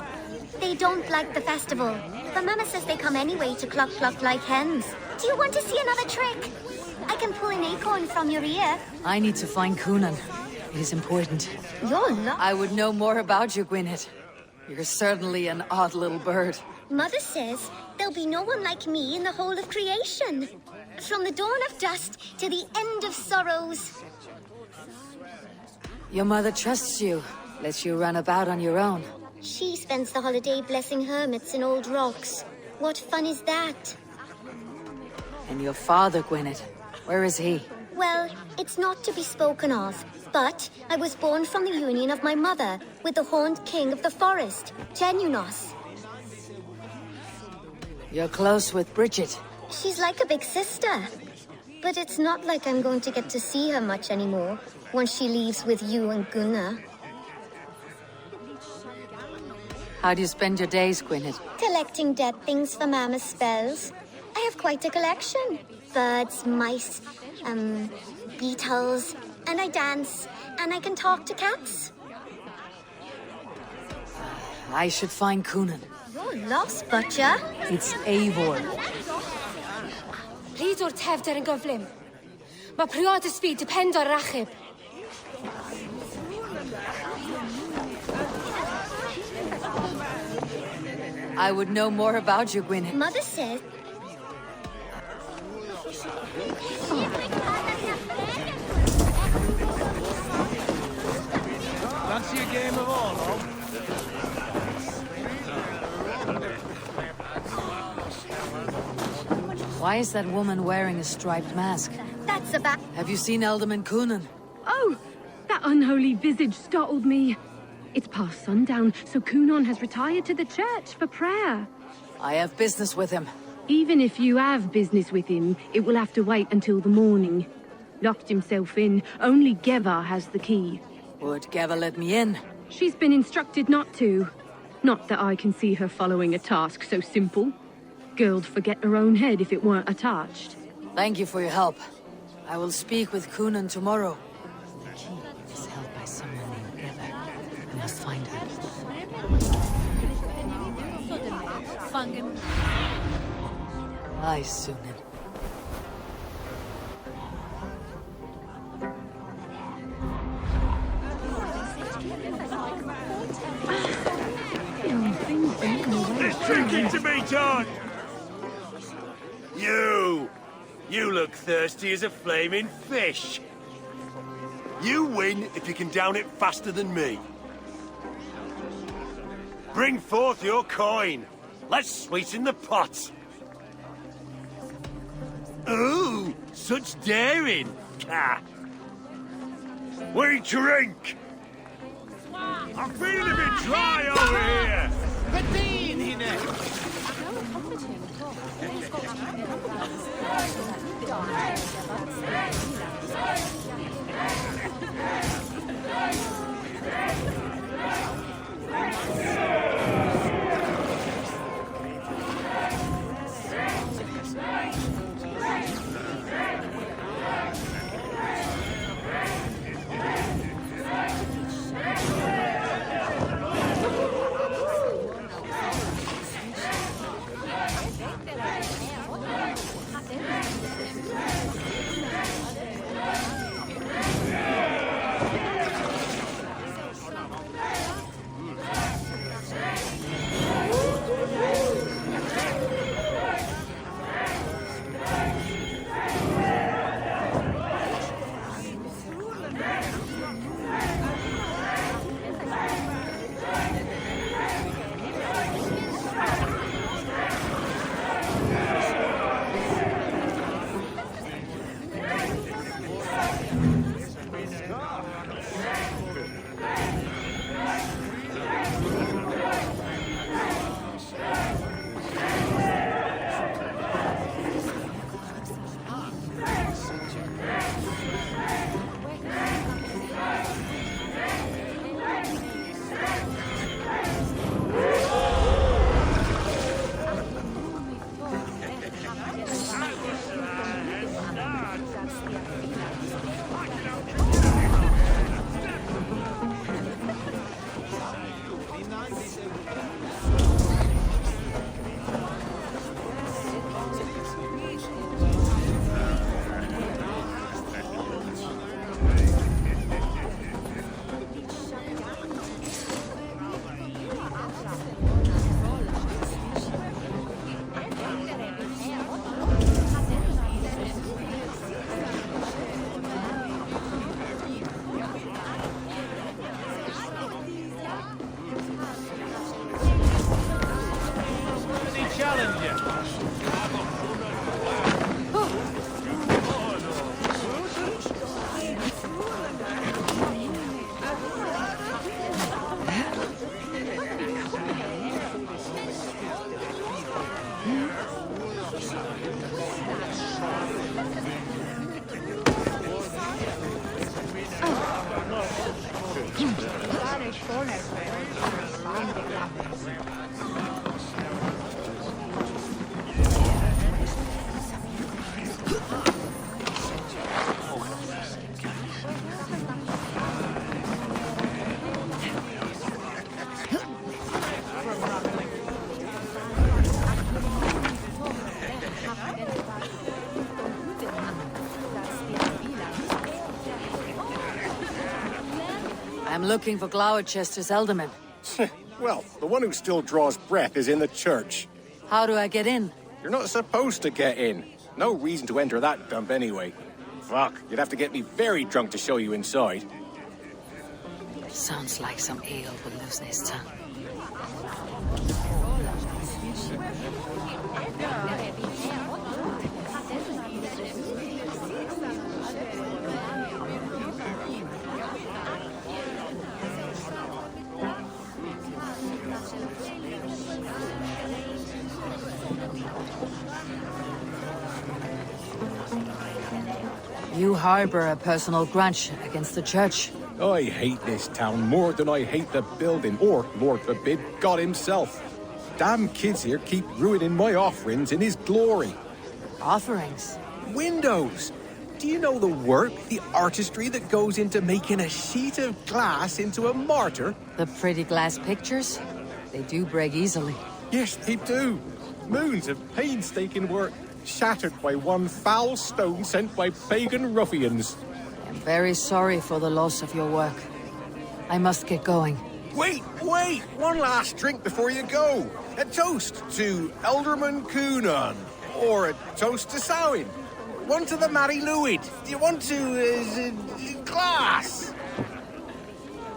They don't like the festival, but Mama says they come anyway to cluck cluck like hens. Do you want to see another trick? I can pull an acorn from your ear. I need to find Cunon. It is important. You're I would know more about you, Gwyneth. You're certainly an odd little bird. Mother says there'll be no one like me in the whole of creation. From the dawn of dust to the end of sorrows. Your mother trusts you, lets you run about on your own. She spends the holiday blessing hermits in old rocks. What fun is that? And your father, Gwyneth, where is he? Well, it's not to be spoken of, but I was born from the union of my mother with the horned king of the forest, Genunos. You're close with Bridget. She's like a big sister. But it's not like I'm going to get to see her much anymore once she leaves with you and Gunnar. How do you spend your days, Gwynedd? Collecting dead things for Mama's spells. I have quite a collection. Birds, mice, beetles, and I dance, and I can talk to cats. I should find Coonan. You're lost, Butcher. It's Eivor. Rhyd o'r tefder yn gyflym. Mae priod y speed depend o'r rachub. I would know more about you, Gwynedd. Mother says... Fancy a game of all, Why is that woman wearing a striped mask? That's a bat. Have you seen Alderman Coonan? Oh, that unholy visage startled me. It's past sundown, so Coonan has retired to the church for prayer. I have business with him. Even if you have business with him, it will have to wait until the morning. Locked himself in. Only Geva has the key. Would Geva let me in? She's been instructed not to. Not that I can see her following a task so simple. Girl'd forget her own head if it weren't attached. Thank you for your help. I will speak with Coonan tomorrow. The key is held by someone named Geva. I must find her. Aye, Sunan. There's drinking to be done! You look thirsty as a flaming fish. You win if you can down it faster than me. Bring forth your coin. Let's sweeten the pot. Ooh, such daring. Cat. We drink. I'm feeling a bit dry over here. Bedin hinne! I'm looking for Gloucester's alderman. Well, the one who still draws breath is in the church. How do I get in? You're not supposed to get in. No reason to enter that dump anyway. Fuck, you'd have to get me very drunk to show you inside. Sounds like some ale will loosen his tongue. You harbor a personal grudge against the church. I hate this town more than I hate the building, or, Lord forbid, God himself. Damn kids here keep ruining my offerings in his glory. Offerings? Windows! Do you know the work, the artistry that goes into making a sheet of glass into a martyr? The pretty glass pictures? They do break easily. Yes, they do. Moons of painstaking work, shattered by one foul stone sent by pagan ruffians. I'm very sorry for the loss of your work. I must get going. Wait! One last drink before you go. A toast to Elderman Coonan. Or a toast to Samhain. One to the Mary Lwyd. Do you want to, glass?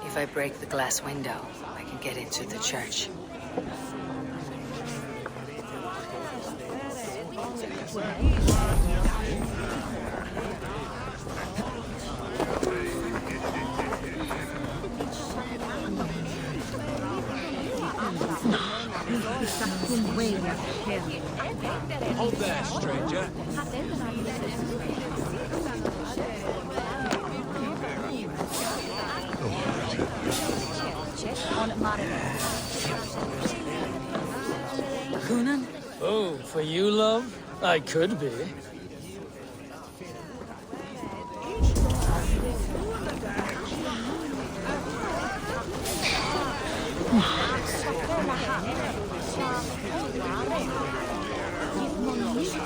If I break the glass window, I can get into the church. Hold there, stranger. Coonan? Oh, for you, love? I could be.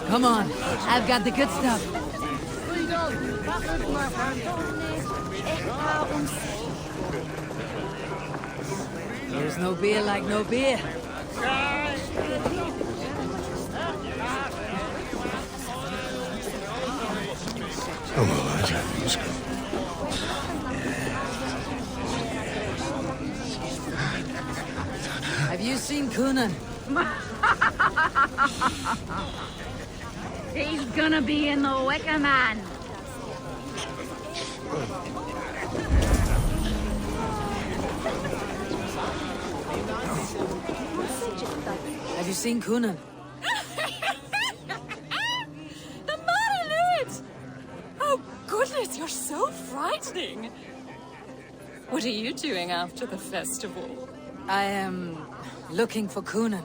Come on, I've got the good stuff. There's no beer like no beer. Have you seen Coonan? He's gonna be in the Wicker Man. Have you seen Coonan? The Marinade! Oh, goodness, you're so frightening. What are you doing after the festival? I am looking for Coonan.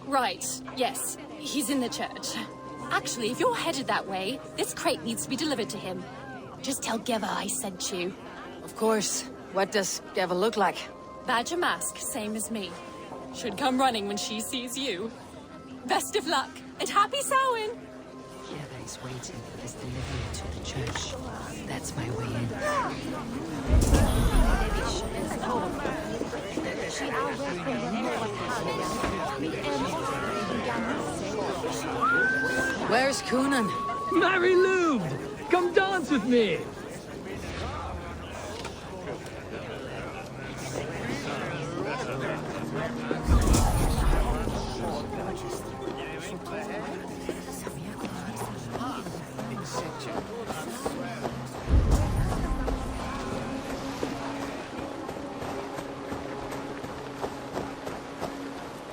Right, yes. He's in the church. Actually, if you're headed that way, this crate needs to be delivered to him. Just tell Geva I sent you. Of course. What does Geva look like? Badger mask, same as me. Should come running when she sees you. Best of luck, and happy Samhain! Geva is waiting for his delivery to the church. That's my way in. Where's Coonan? Mary Lwyd! Come dance with me!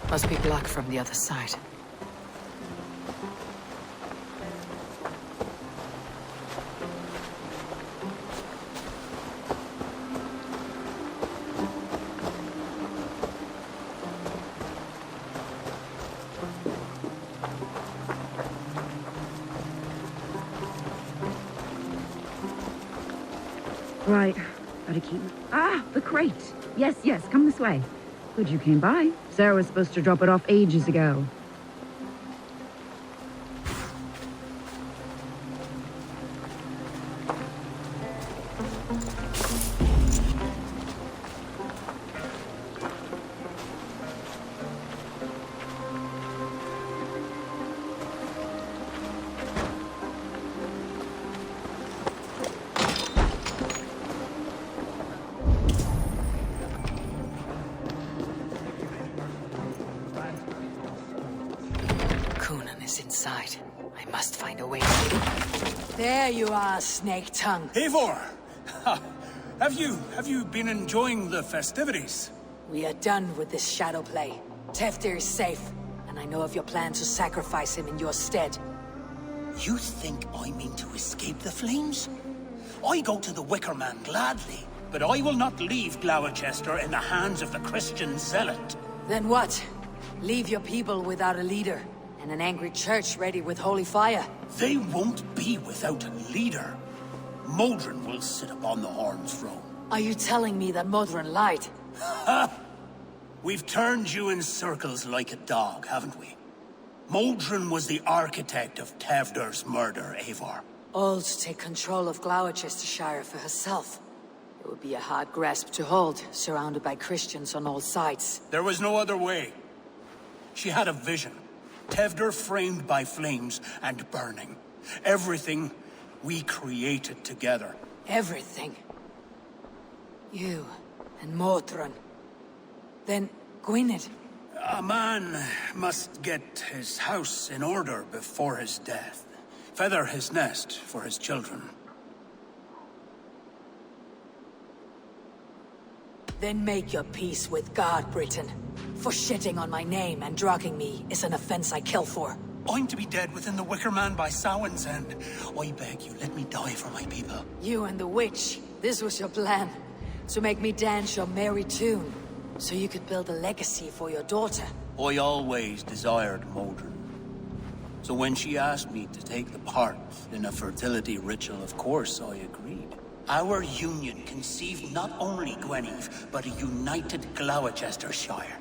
Must be blocked from the other side. Right. Gotta keep... Ah, the crate. Yes, yes, come this way. Good you came by. Sarah was supposed to drop it off ages ago. Inside. I must find a way. There you are, Snake Tongue. Eivor! Have you been enjoying the festivities? We are done with this shadow play. Teftir is safe, and I know of your plan to sacrifice him in your stead. You think I mean to escape the flames? I go to the Wicker Man gladly, but I will not leave Gloucester in the hands of the Christian zealot. Then what? Leave your people without a leader, and an angry church ready with holy fire. They won't be without a leader. Modron will sit upon the Horn's throne. Are you telling me that Modron lied? Ha! We've turned you in circles like a dog, haven't we? Modron was the architect of Tevder's murder, Eivor. All to take control of Gloucestershire for herself. It would be a hard grasp to hold, surrounded by Christians on all sides. There was no other way. She had a vision. Tevder framed by flames and burning. Everything we created together. Everything? You and Modron. Then Gwynedd. A man must get his house in order before his death. Feather his nest for his children. Then make your peace with God, Britain. For shitting on my name and drugging me is an offense I kill for. I'm to be dead within the Wicker Man by Samhain's end. I beg you, let me die for my people. You and the witch, this was your plan. To make me dance your merry tune. So you could build a legacy for your daughter. I always desired Modron. So when she asked me to take the part in a fertility ritual, of course I agreed. Our union conceived not only Gwynedd, but a united Gloucestershire.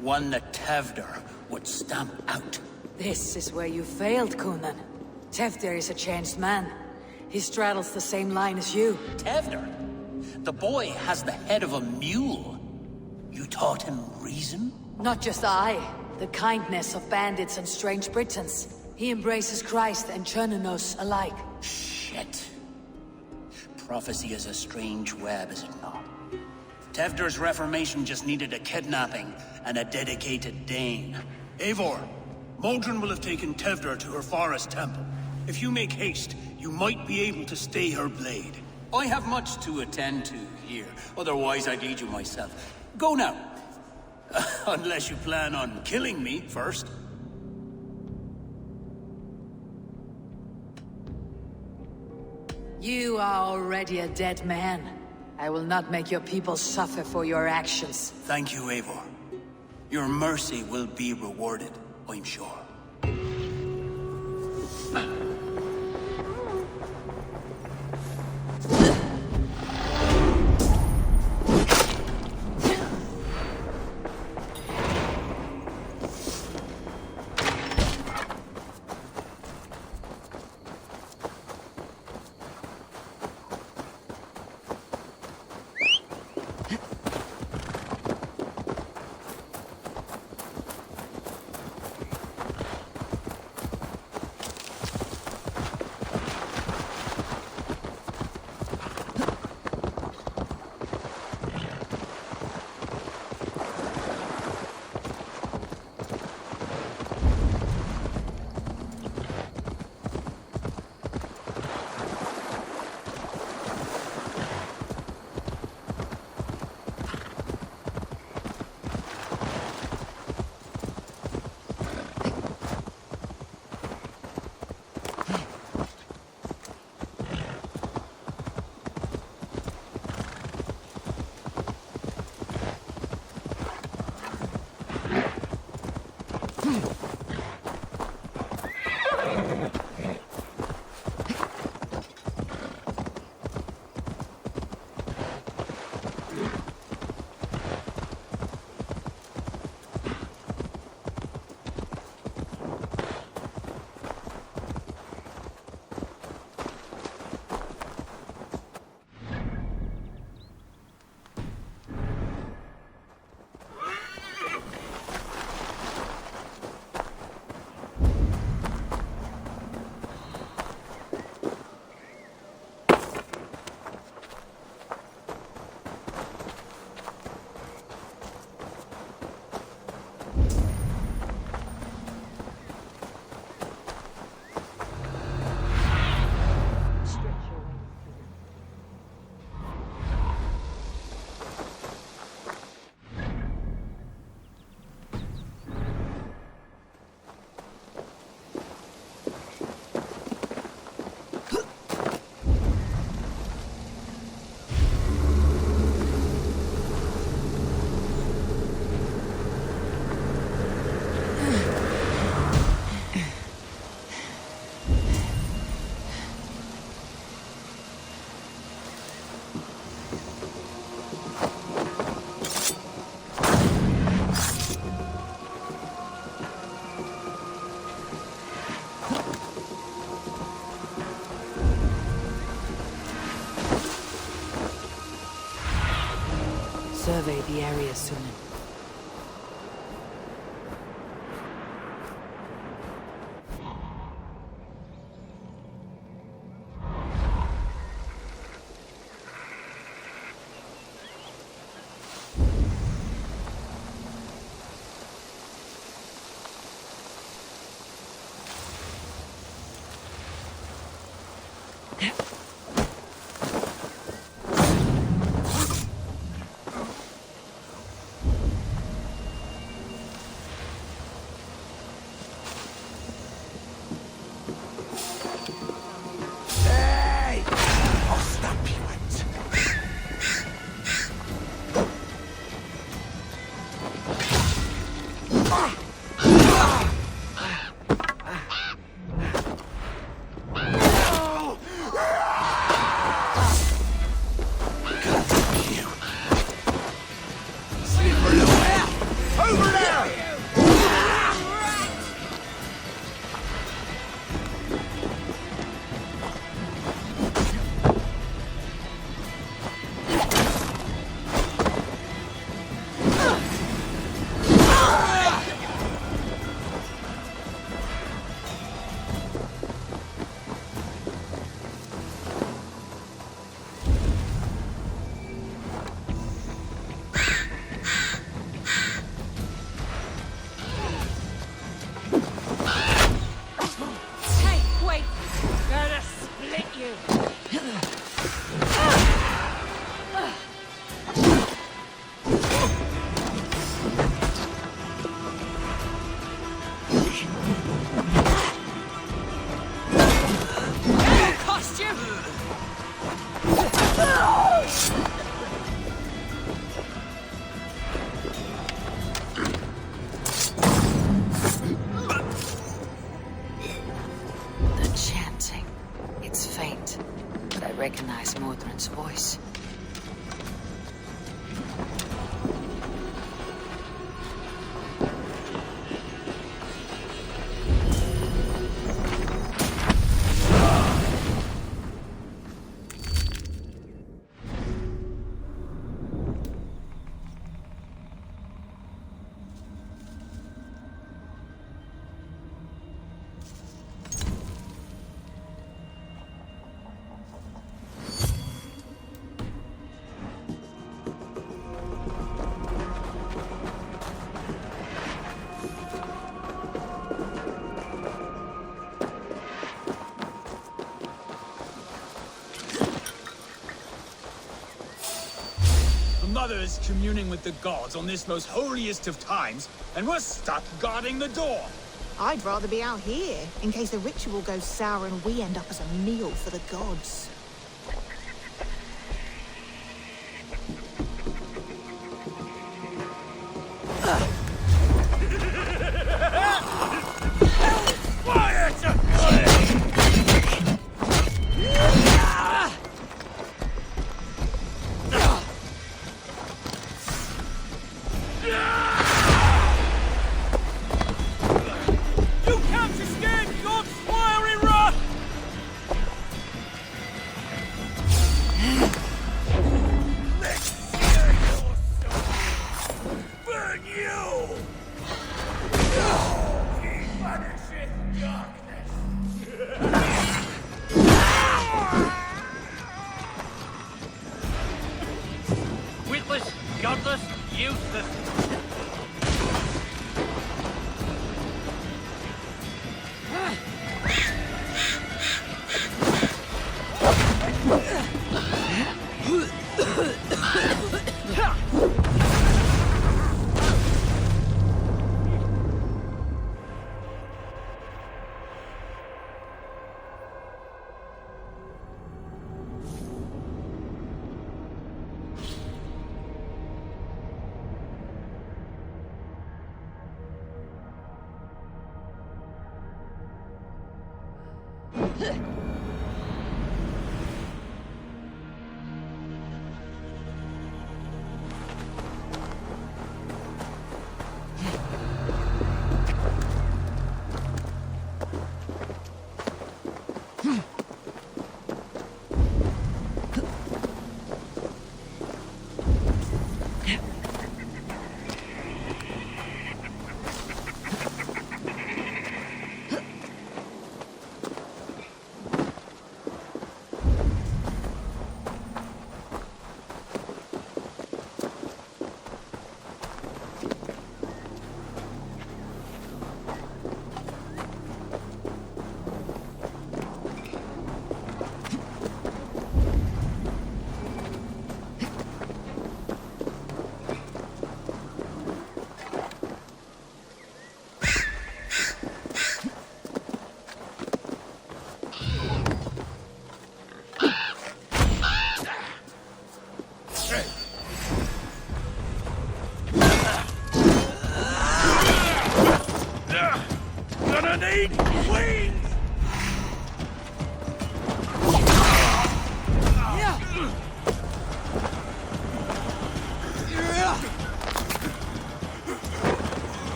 One that Tevder would stamp out. This is where you failed, Coonan. Teftir is a changed man. He straddles the same line as you. Tevder? The boy has the head of a mule. You taught him reason? Not just I. The kindness of bandits and strange Britons. He embraces Christ and Churnanos alike. Shit. Prophecy is a strange web, is it not? Tevder's reformation just needed a kidnapping and a dedicated Dane. Eivor, Modron will have taken Tevder to her forest temple. If you make haste, you might be able to stay her blade. I have much to attend to here, otherwise I'd lead you myself. Go now. Unless you plan on killing me first. You are already a dead man. I will not make your people suffer for your actions. Thank you, Eivor. Your mercy will be rewarded, I'm sure. survey the area soon. Recognize Mordred's voice. Mother's communing with the gods on this most holiest of times, and we're stuck guarding the door. I'd rather be out here, in case the ritual goes sour and we end up as a meal for the gods.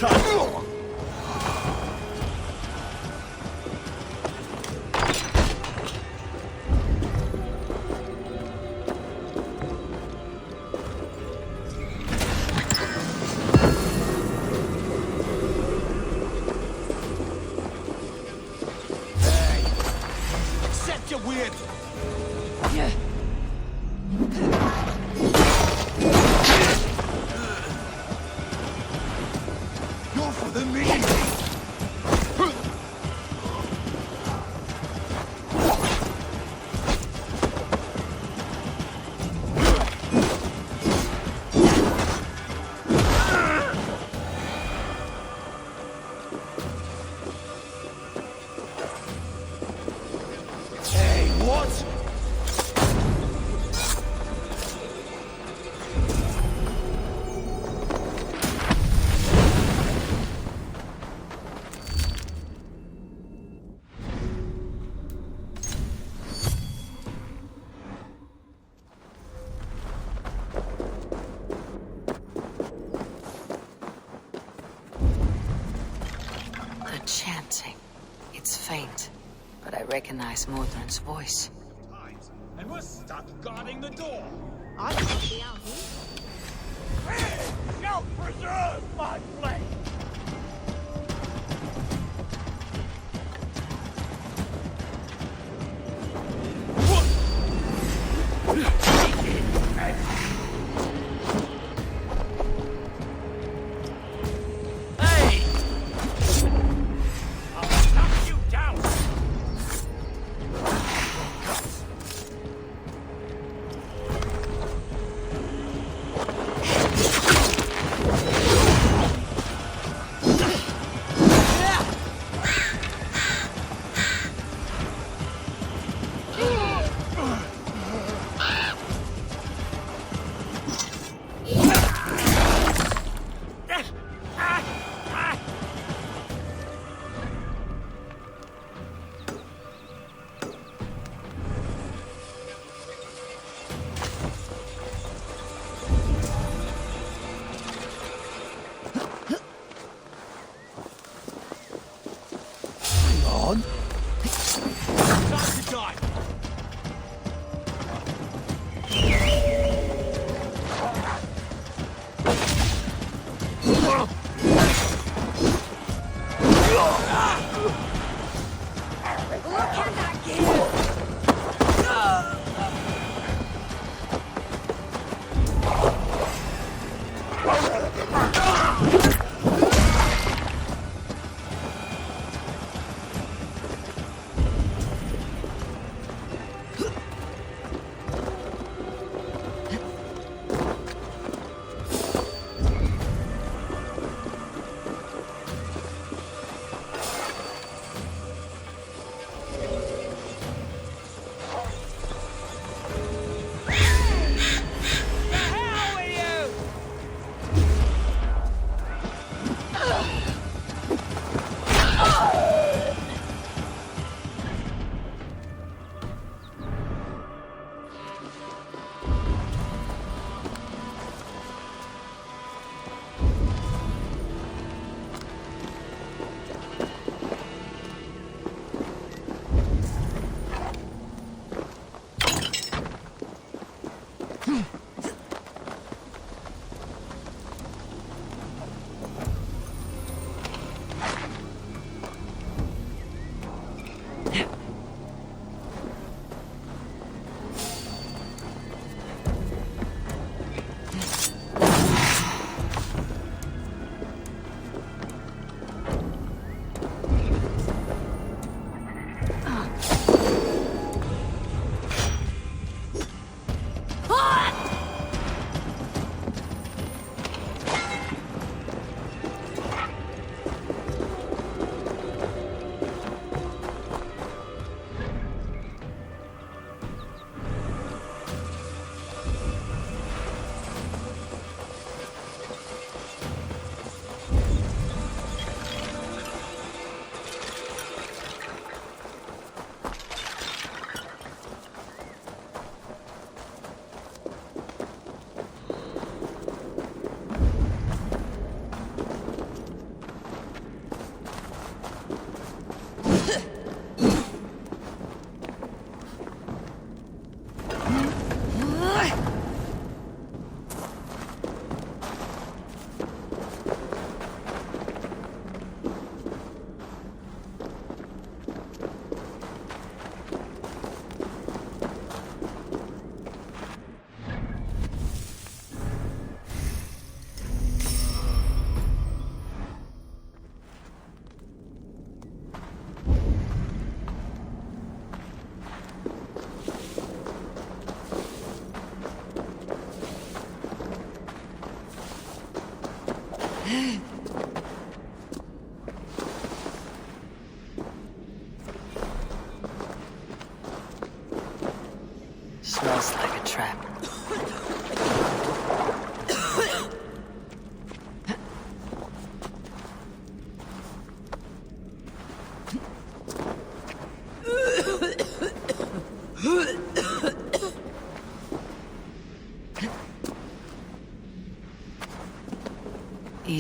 touch! Accept your weird. You're for the mean. Hey, what? The chanting. It's faint, but I recognize Mordrin's voice. And we're stuck guarding the door. I want to be out here. Shall preserve my flame! Hey! I'll knock you down! On. Time to die!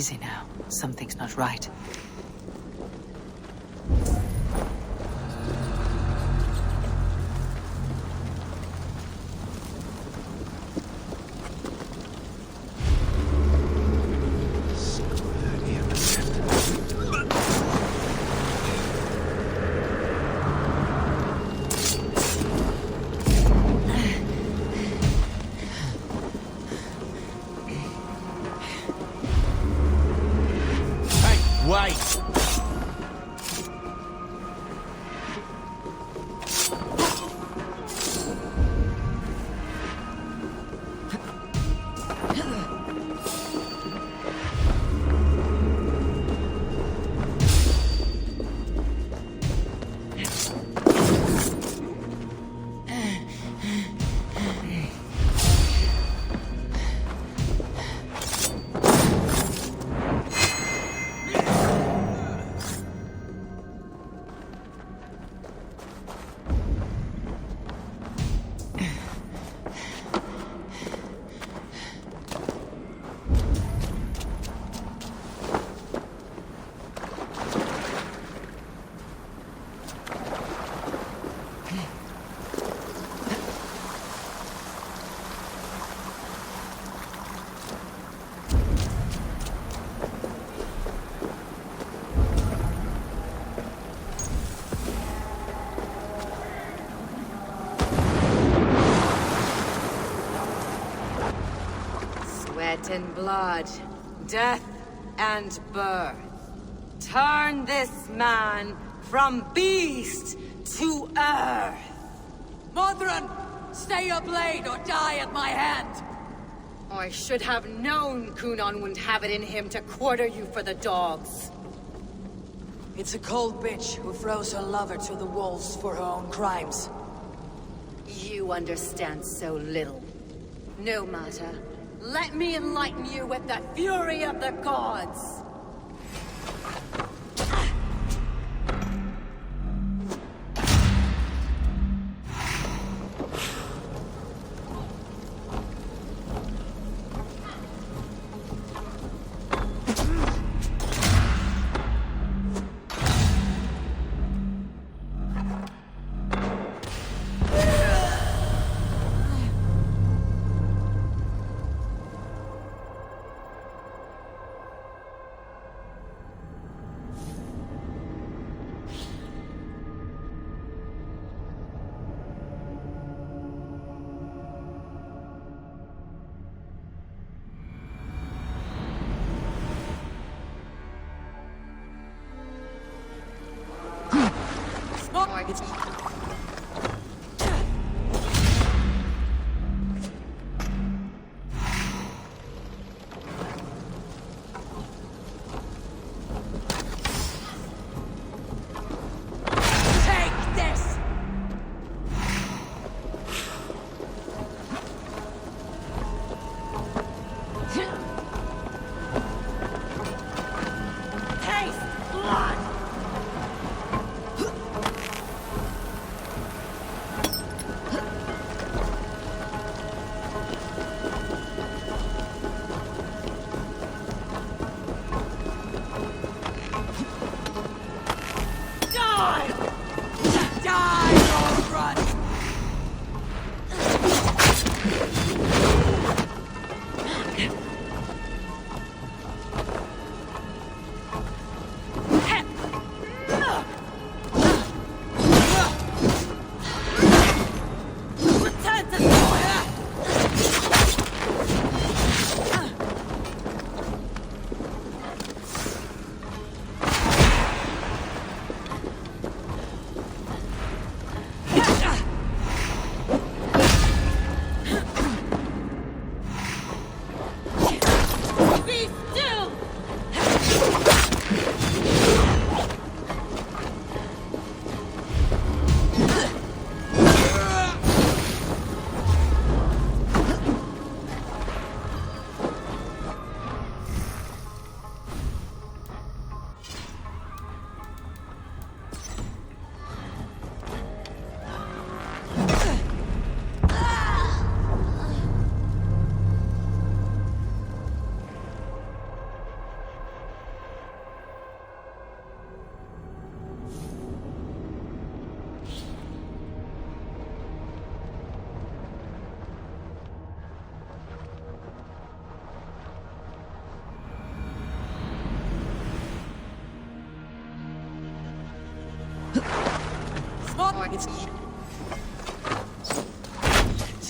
Easy now. Something's not right. Wait! Sweat and blood, death and birth. Turn this man from beast to earth. Modron, stay your blade or die at my hand. I should have known Kunon wouldn't have it in him to quarter you for the dogs. It's a cold bitch who throws her lover to the wolves for her own crimes. You understand so little. No matter. Let me enlighten you with the fury of the gods!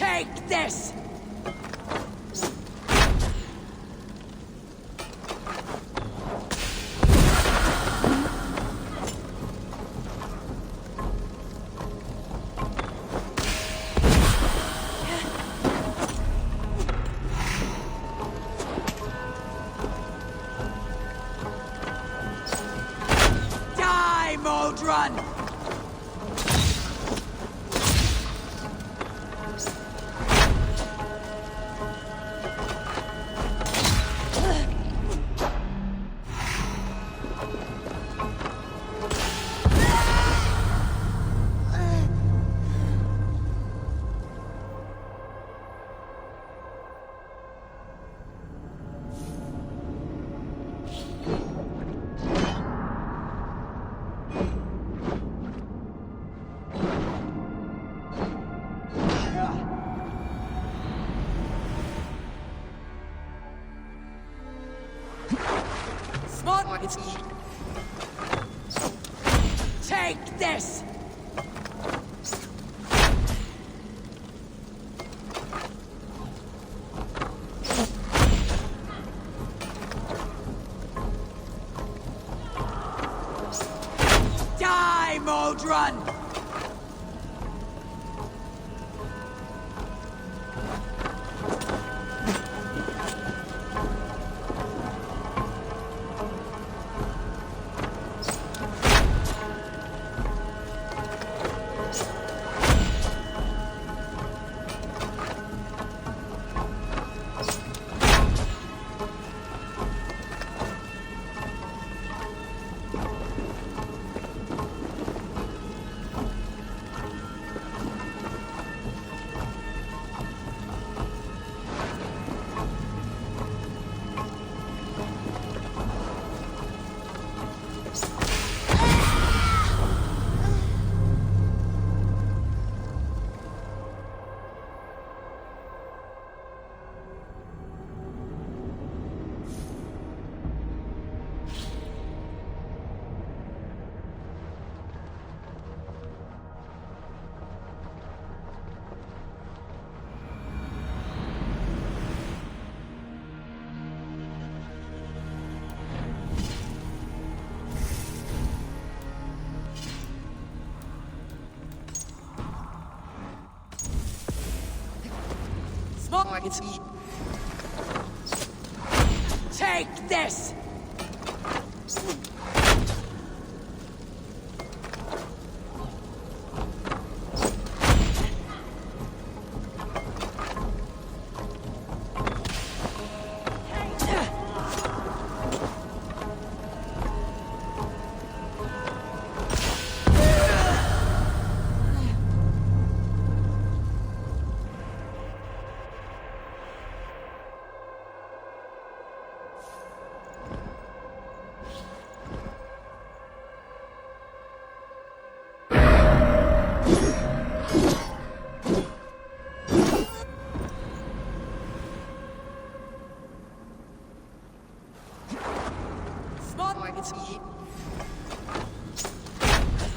Take this! Die, Modron! Take this! Die, Modron! Take this!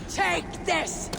Take this!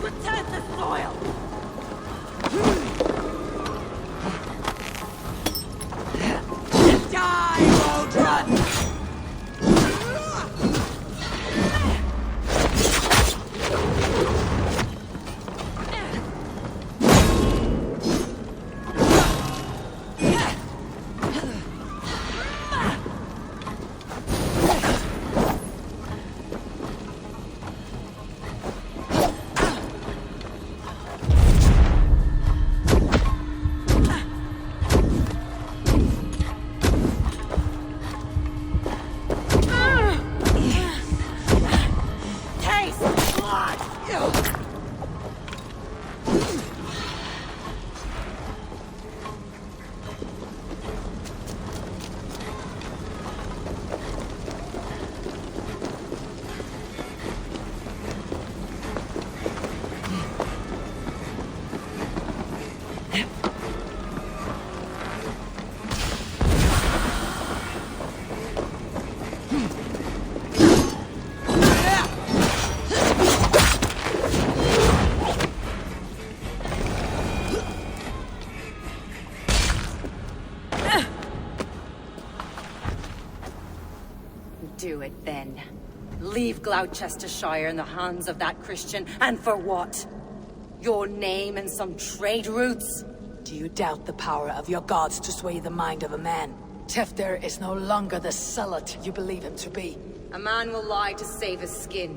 Return to soil! Die, Waldron! Taste blood! Do it then. Leave Gloucestershire in the hands of that Christian, and for what? Your name and some trade routes? Do you doubt the power of your gods to sway the mind of a man? Tefter is no longer the zealot you believe him to be. A man will lie to save his skin.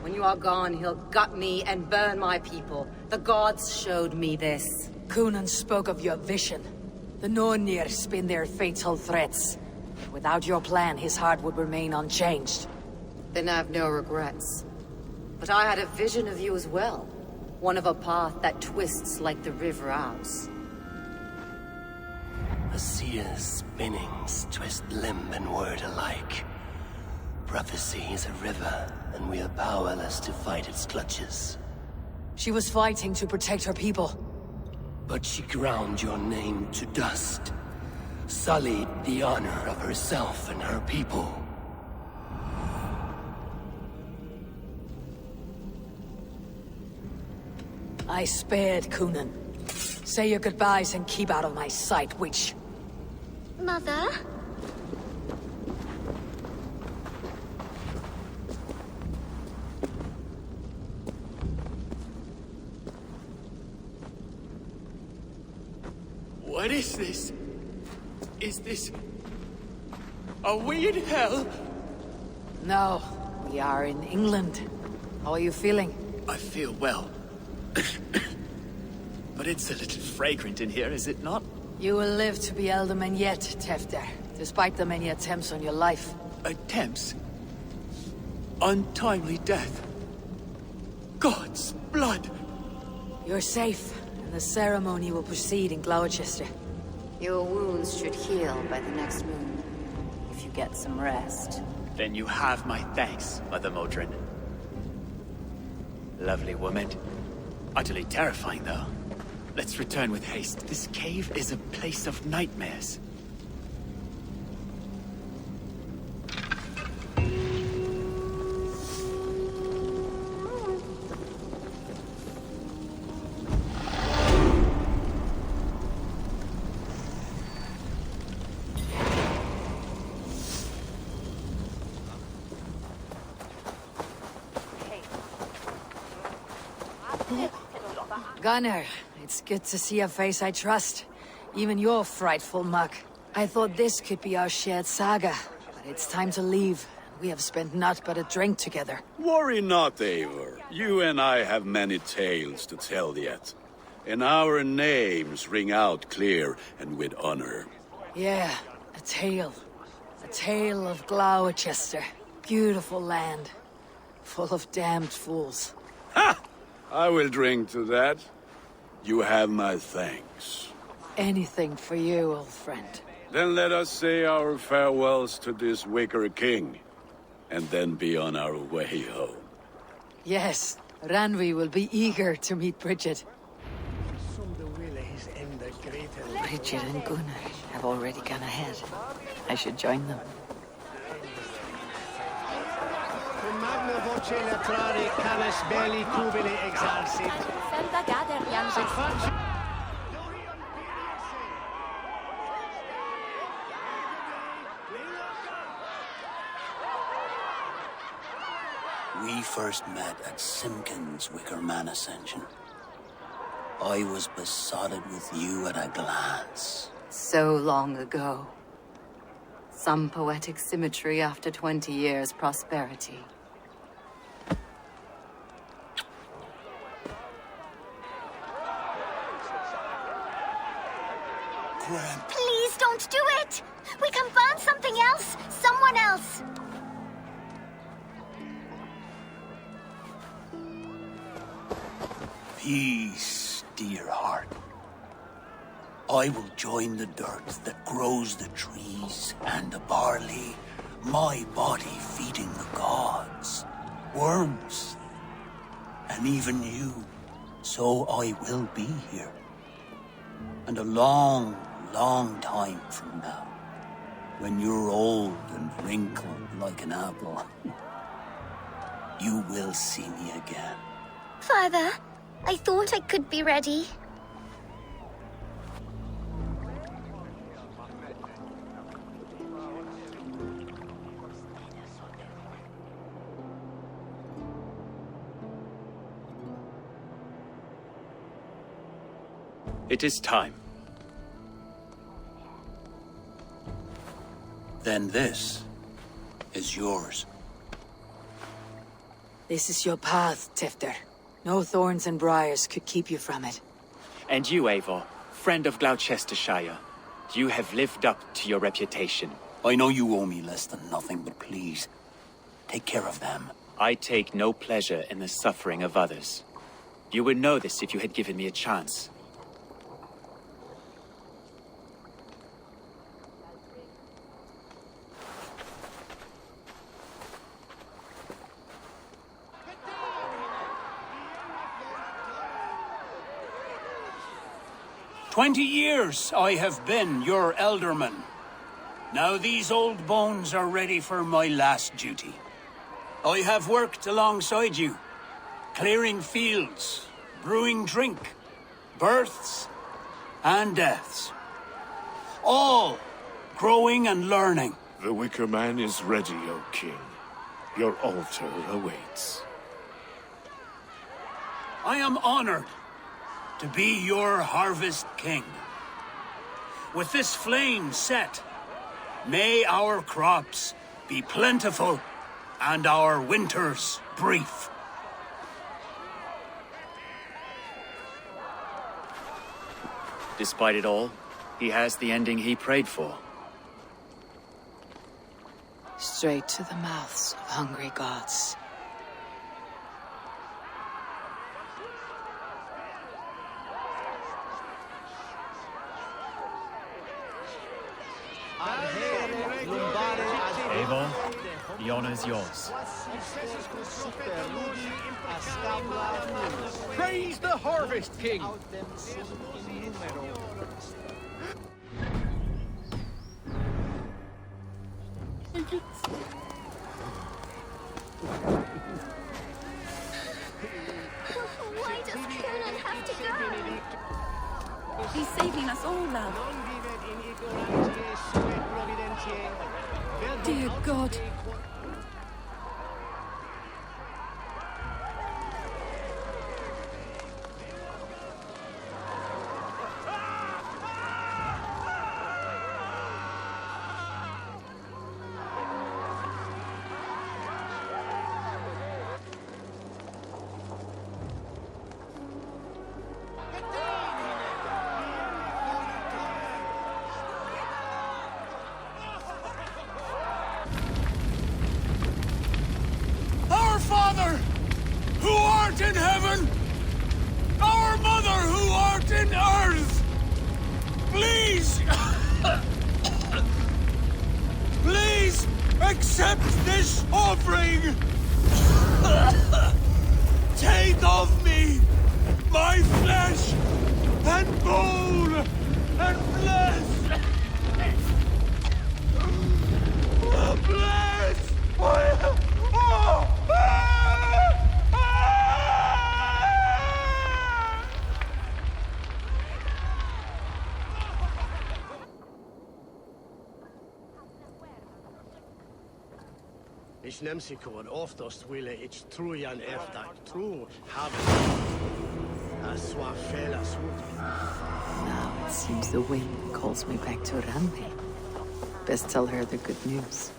When you are gone, he'll gut me and burn my people. The gods showed me this. Cunan spoke of your vision. The Nornir spin their fatal threats. Without your plan, his heart would remain unchanged. Then I have no regrets. But I had a vision of you as well. One of a path that twists like the River Ouse. A seer's spinnings twist limb and word alike. Prophecy is a river, and we are powerless to fight its clutches. She was fighting to protect her people. But she ground your name to dust. Sullied the honor of herself and her people. I spared Cunan. Say your goodbyes and keep out of my sight, witch. Mother? What is this? Is this... Are we in hell? No, we are in England. How are you feeling? I feel well. But it's a little fragrant in here, is it not? You will live to be Elderman yet, Tefter, despite the many attempts on your life. Attempts? Untimely death? God's blood! You're safe, and the ceremony will proceed in Gloucester. Your wounds should heal by the next moon, if you get some rest. Then you have my thanks, Mother Modron. Lovely woman. Utterly terrifying, though. Let's return with haste. This cave is a place of nightmares. Gunnar, it's good to see a face I trust. Even your frightful muck. I thought this could be our shared saga, but it's time to leave. We have spent naught but a drink together. Worry not, Eivor. You and I have many tales to tell yet. And our names ring out clear and with honor. Yeah, a tale. A tale of Gloucester. Beautiful land. Full of damned fools. Ha! I will drink to that. You have my thanks. Anything for you, old friend. Then let us say our farewells to this wicker king, and then be on our way home. Yes, Ranvi will be eager to meet Bridget. Bridget and Gunnar have already gone ahead. I should join them. We first met at Simpkins' Wicker Man Ascension. I was besotted with you at a glance. So long ago. Some poetic symmetry after 20 years' prosperity. Please don't do it! We can find something else! Someone else! Peace, dear heart. I will join the dirt that grows the trees and the barley, my body feeding the gods, worms, and even you. So I will be here. And a long, long time from now, when you're old and wrinkled like an apple, you will see me again. Father, I thought I could be ready. It is time. Then this is yours. This is your path, Tifter. No thorns and briars could keep you from it. And you, Eivor, friend of Gloucestershire, you have lived up to your reputation. I know you owe me less than nothing, but please, take care of them. I take no pleasure in the suffering of others. You would know this if you had given me a chance. "20 years I have been your elderman. Now these old bones are ready for my last duty. I have worked alongside you, clearing fields, brewing drink, births and deaths. All growing and learning. The Wicker Man is ready, O King. Your altar awaits. I am honored to be your harvest king. With this flame set, may our crops be plentiful and our winters brief. Despite it all, he has the ending he prayed for. Straight to the mouths of hungry gods. Eivor, the honor is yours. Praise the Harvest King! Why does Conan have to go? He's saving us all, love. Dear God. Please accept this offering! Take of me my flesh and bone and bless! Bless! Ich nehm sie kod oftast ville ich trujan efter tro have a swafela swut. Now it seems the wind calls me back to Randi. Best tell her the good news.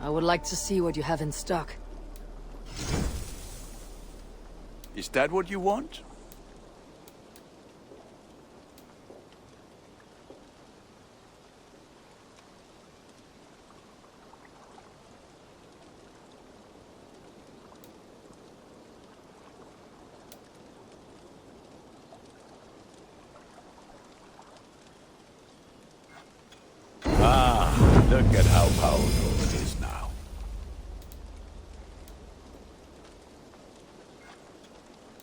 I would like to see what you have in stock. Is that what you want? Ah, look at how powerful it is now.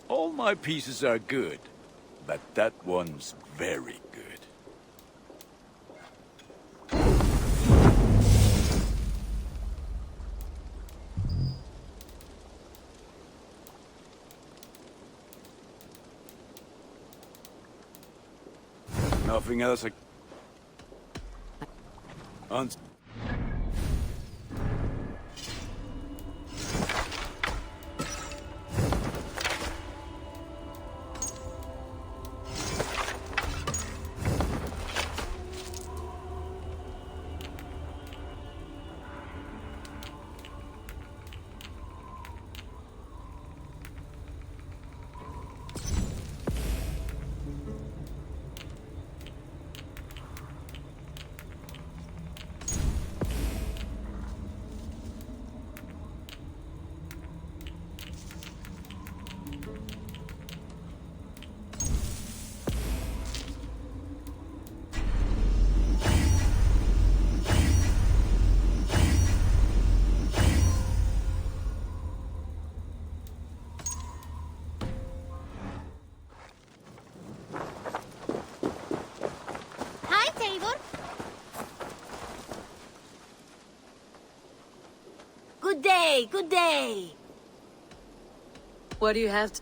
All my pieces are good, but that one's very good. Nothing else Good day, good day. What do you have to...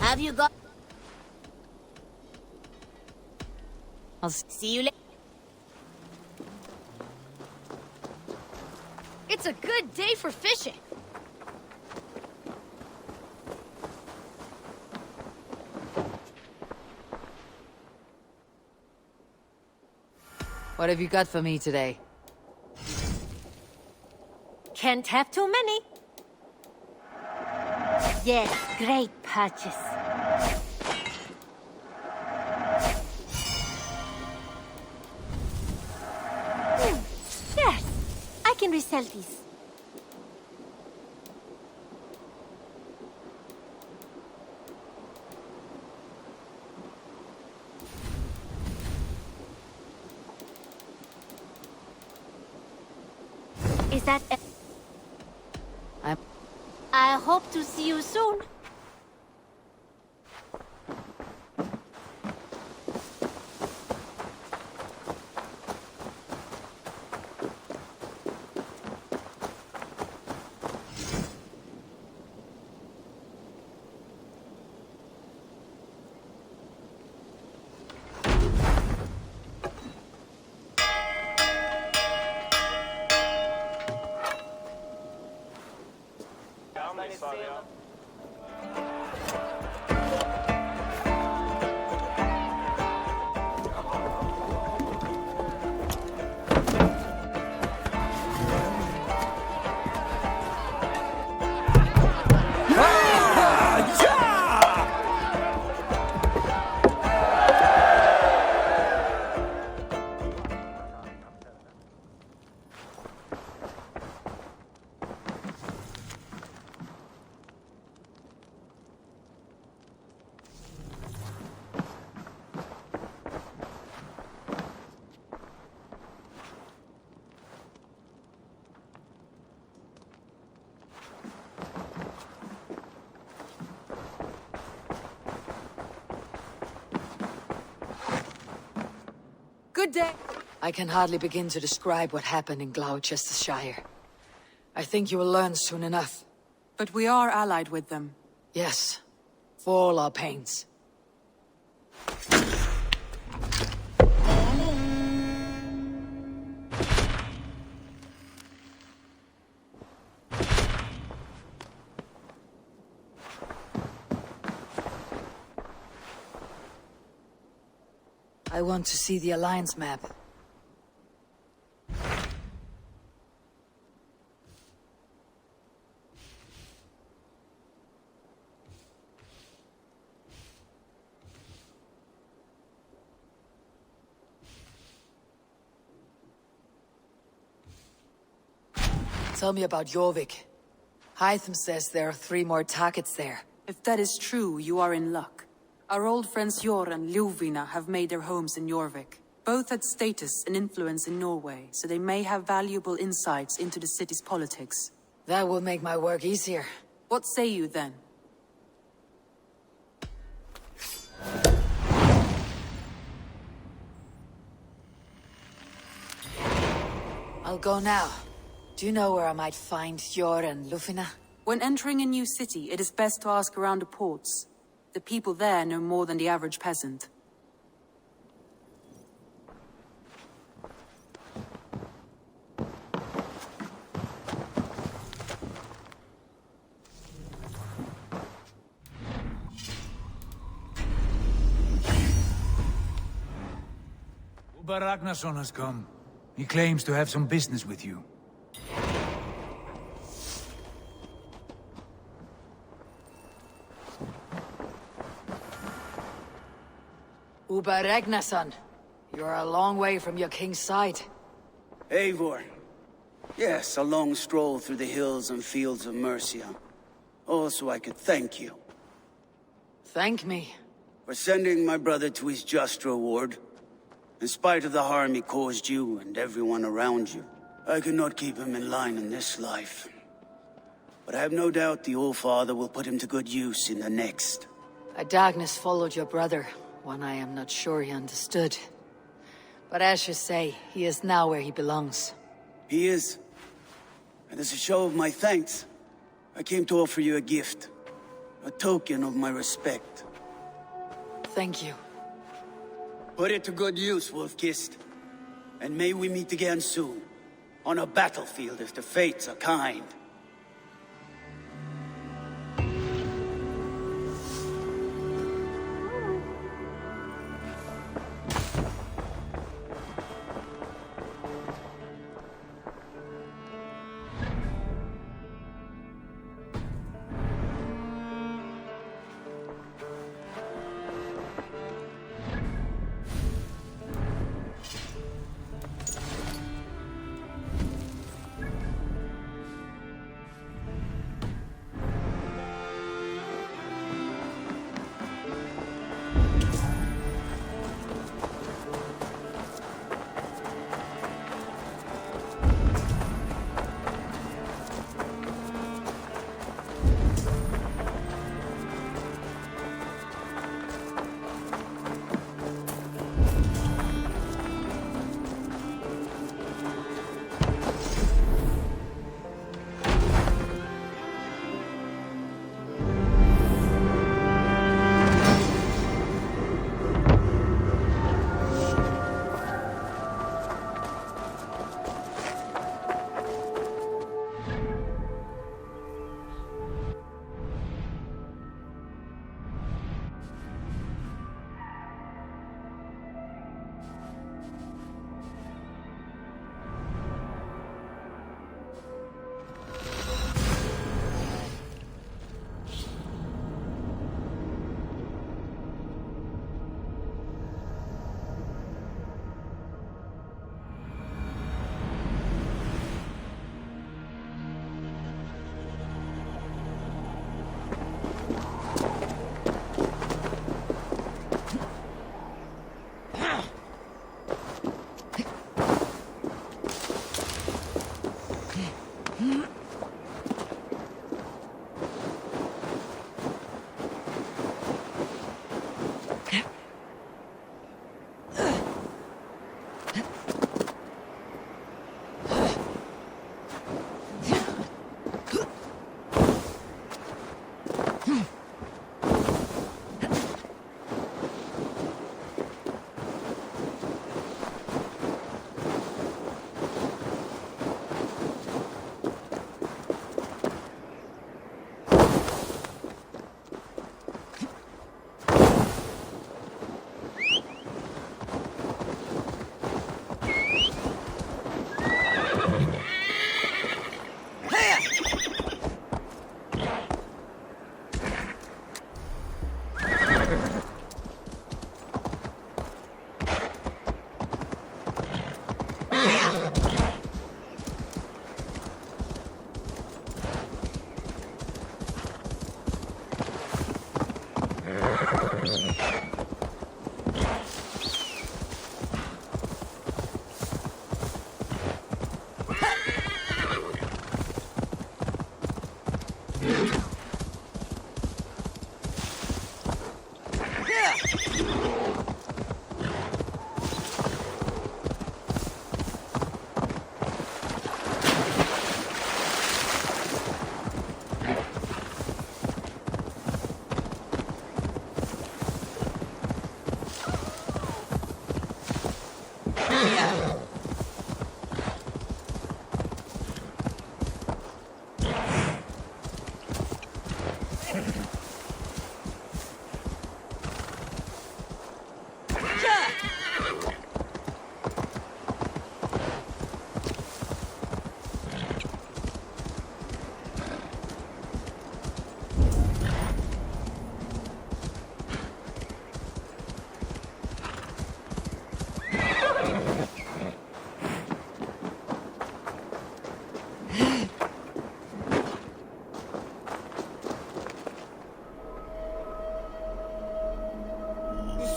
Have you got... I'll see you later. It's a good day for fishing. What have you got for me today? Can't have too many. Yes, great purchase. Yes, I can resell these. Is that... I hope to see you soon. Good day. I can hardly begin to describe what happened in Gloucestershire. I think you will learn soon enough. But we are allied with them. Yes, for all our pains. I want to see the Alliance map. Tell me about Jorvik. Hytham says there are 3 more targets there. If that is true, you are in luck. Our old friends Jor and Ljuvina have made their homes in Jorvik. Both had status and influence in Norway, so they may have valuable insights into the city's politics. That will make my work easier. What say you then? I'll go now. Do you know where I might find Jor and Ljuvina? When entering a new city, it is best to ask around the ports. The people there know more than the average peasant. Uber Ragnarsson has come. He claims to have some business with you. Uber Ragnarsson, you're a long way from your king's side. Eivor. Yes, a long stroll through the hills and fields of Mercia. Also, I could thank you. Thank me? For sending my brother to his just reward. In spite of the harm he caused you and everyone around you, I could not keep him in line in this life. But I have no doubt the All-Father will put him to good use in the next. A darkness followed your brother, one I am not sure he understood. But as you say, he is now where he belongs. He is. And as a show of my thanks, I came to offer you a gift. A token of my respect. Thank you. Put it to good use, Wolf-Kissed. And may we meet again soon. On a battlefield if the fates are kind.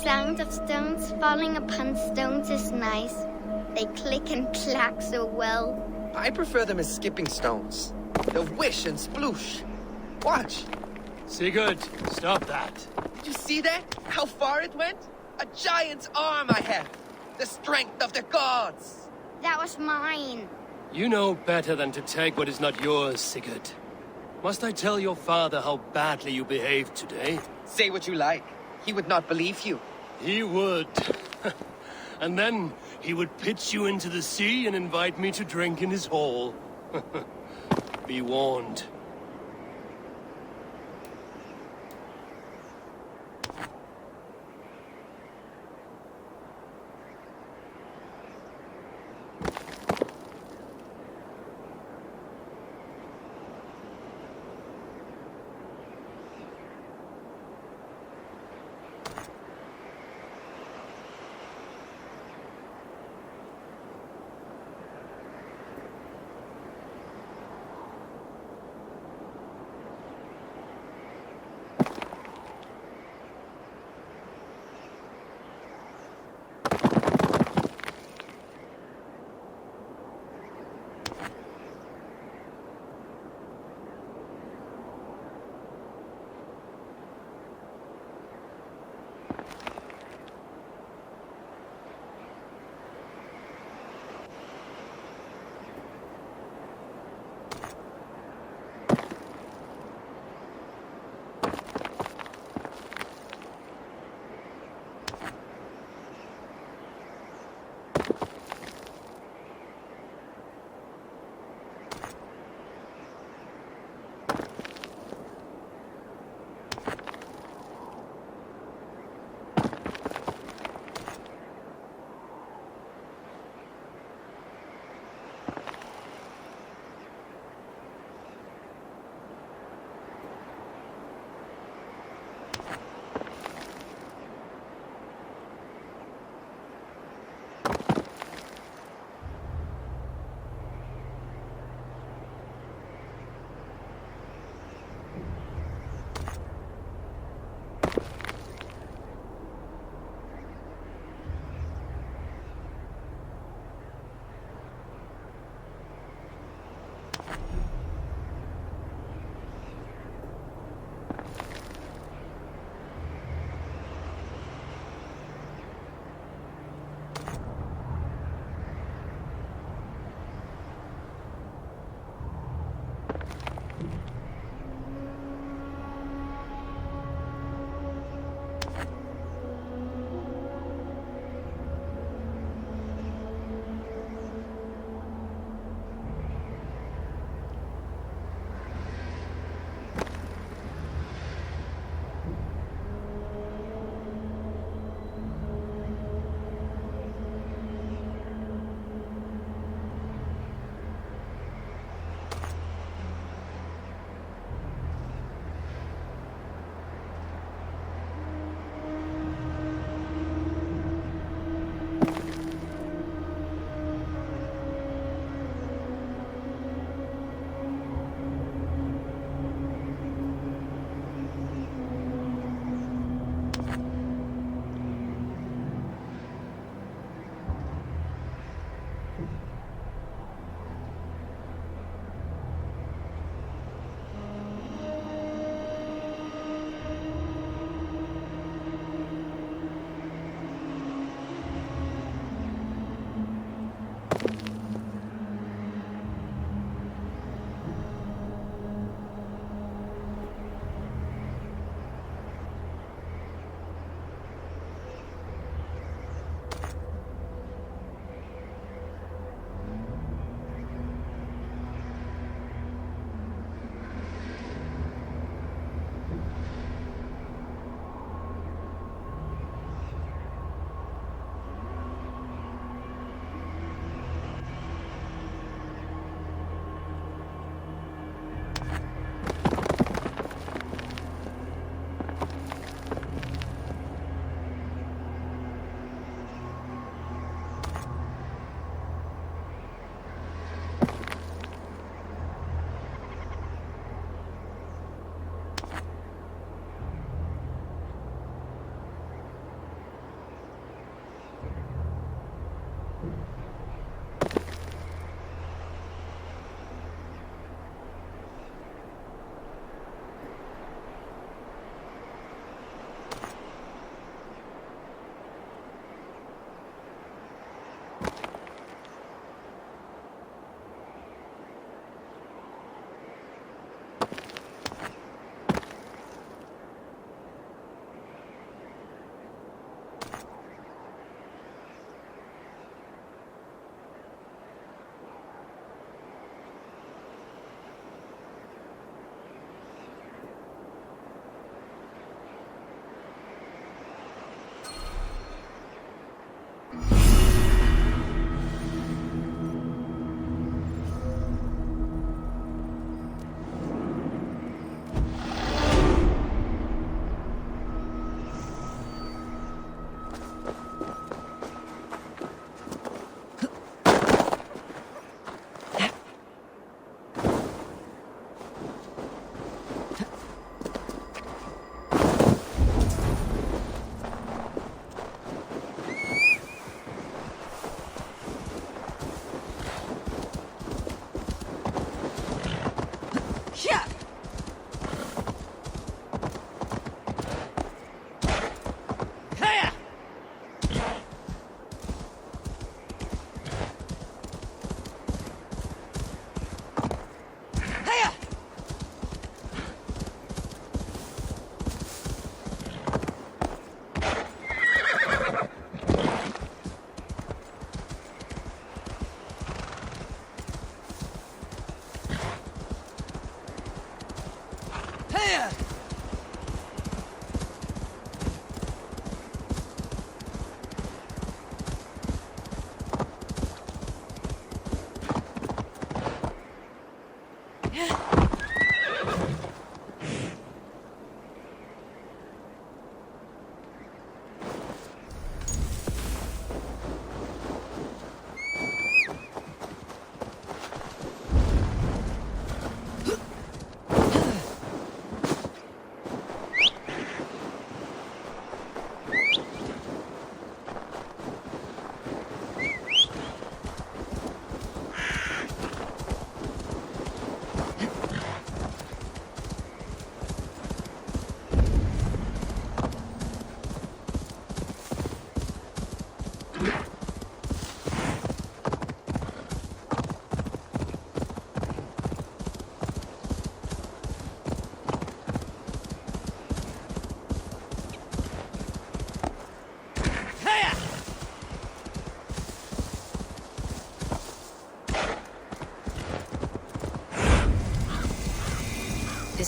Sound of stones falling upon stones is nice. They click and clack so well. I prefer them as skipping stones. They'll whish and sploosh. Watch. Sigurd, stop that. Did you see that? How far it went? A giant's arm I have. The strength of the gods. That was mine. You know better than to take what is not yours, Sigurd. Must I tell your father how badly you behaved today? Say what you like. He would not believe you. He would. And then he would pitch you into the sea and invite me to drink in his hall. Be warned.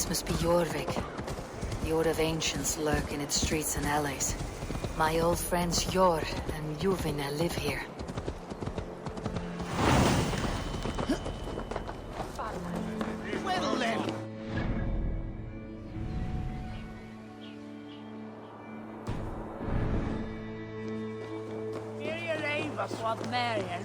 This must be Jorvik. The Order of Ancients lurk in its streets and alleys. My old friends Jor and Juvina live here. Well then. Here you leave us, what Marion.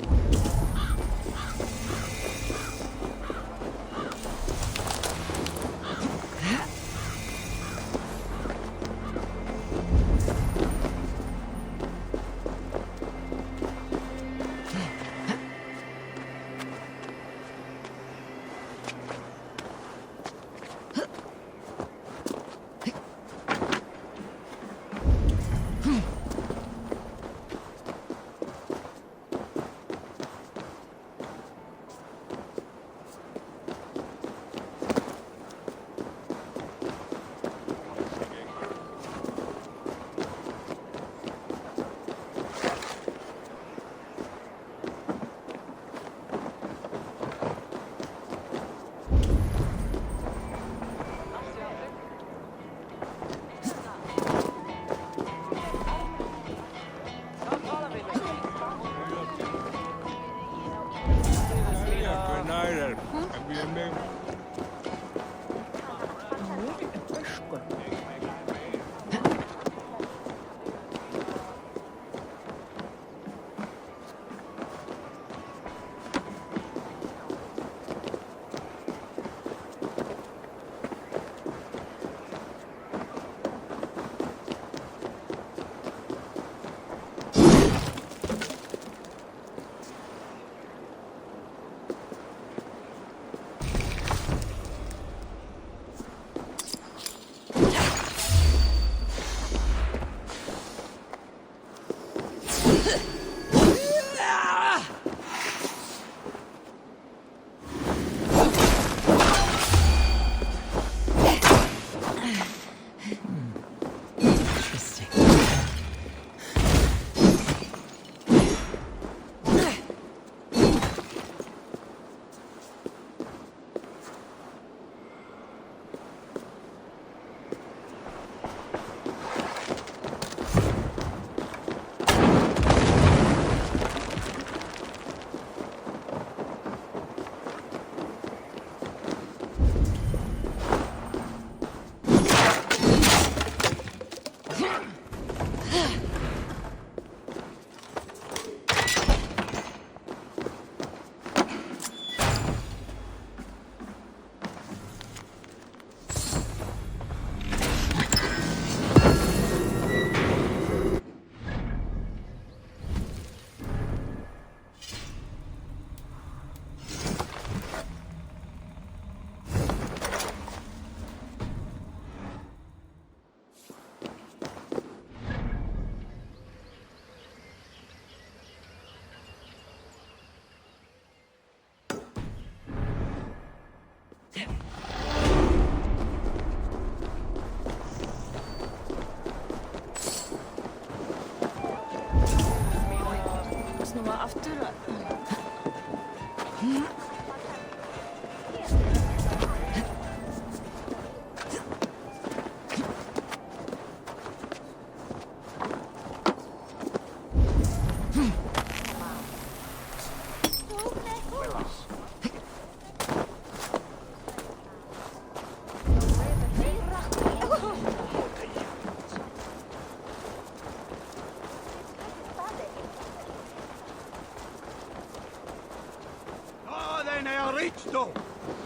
Snurra aftur.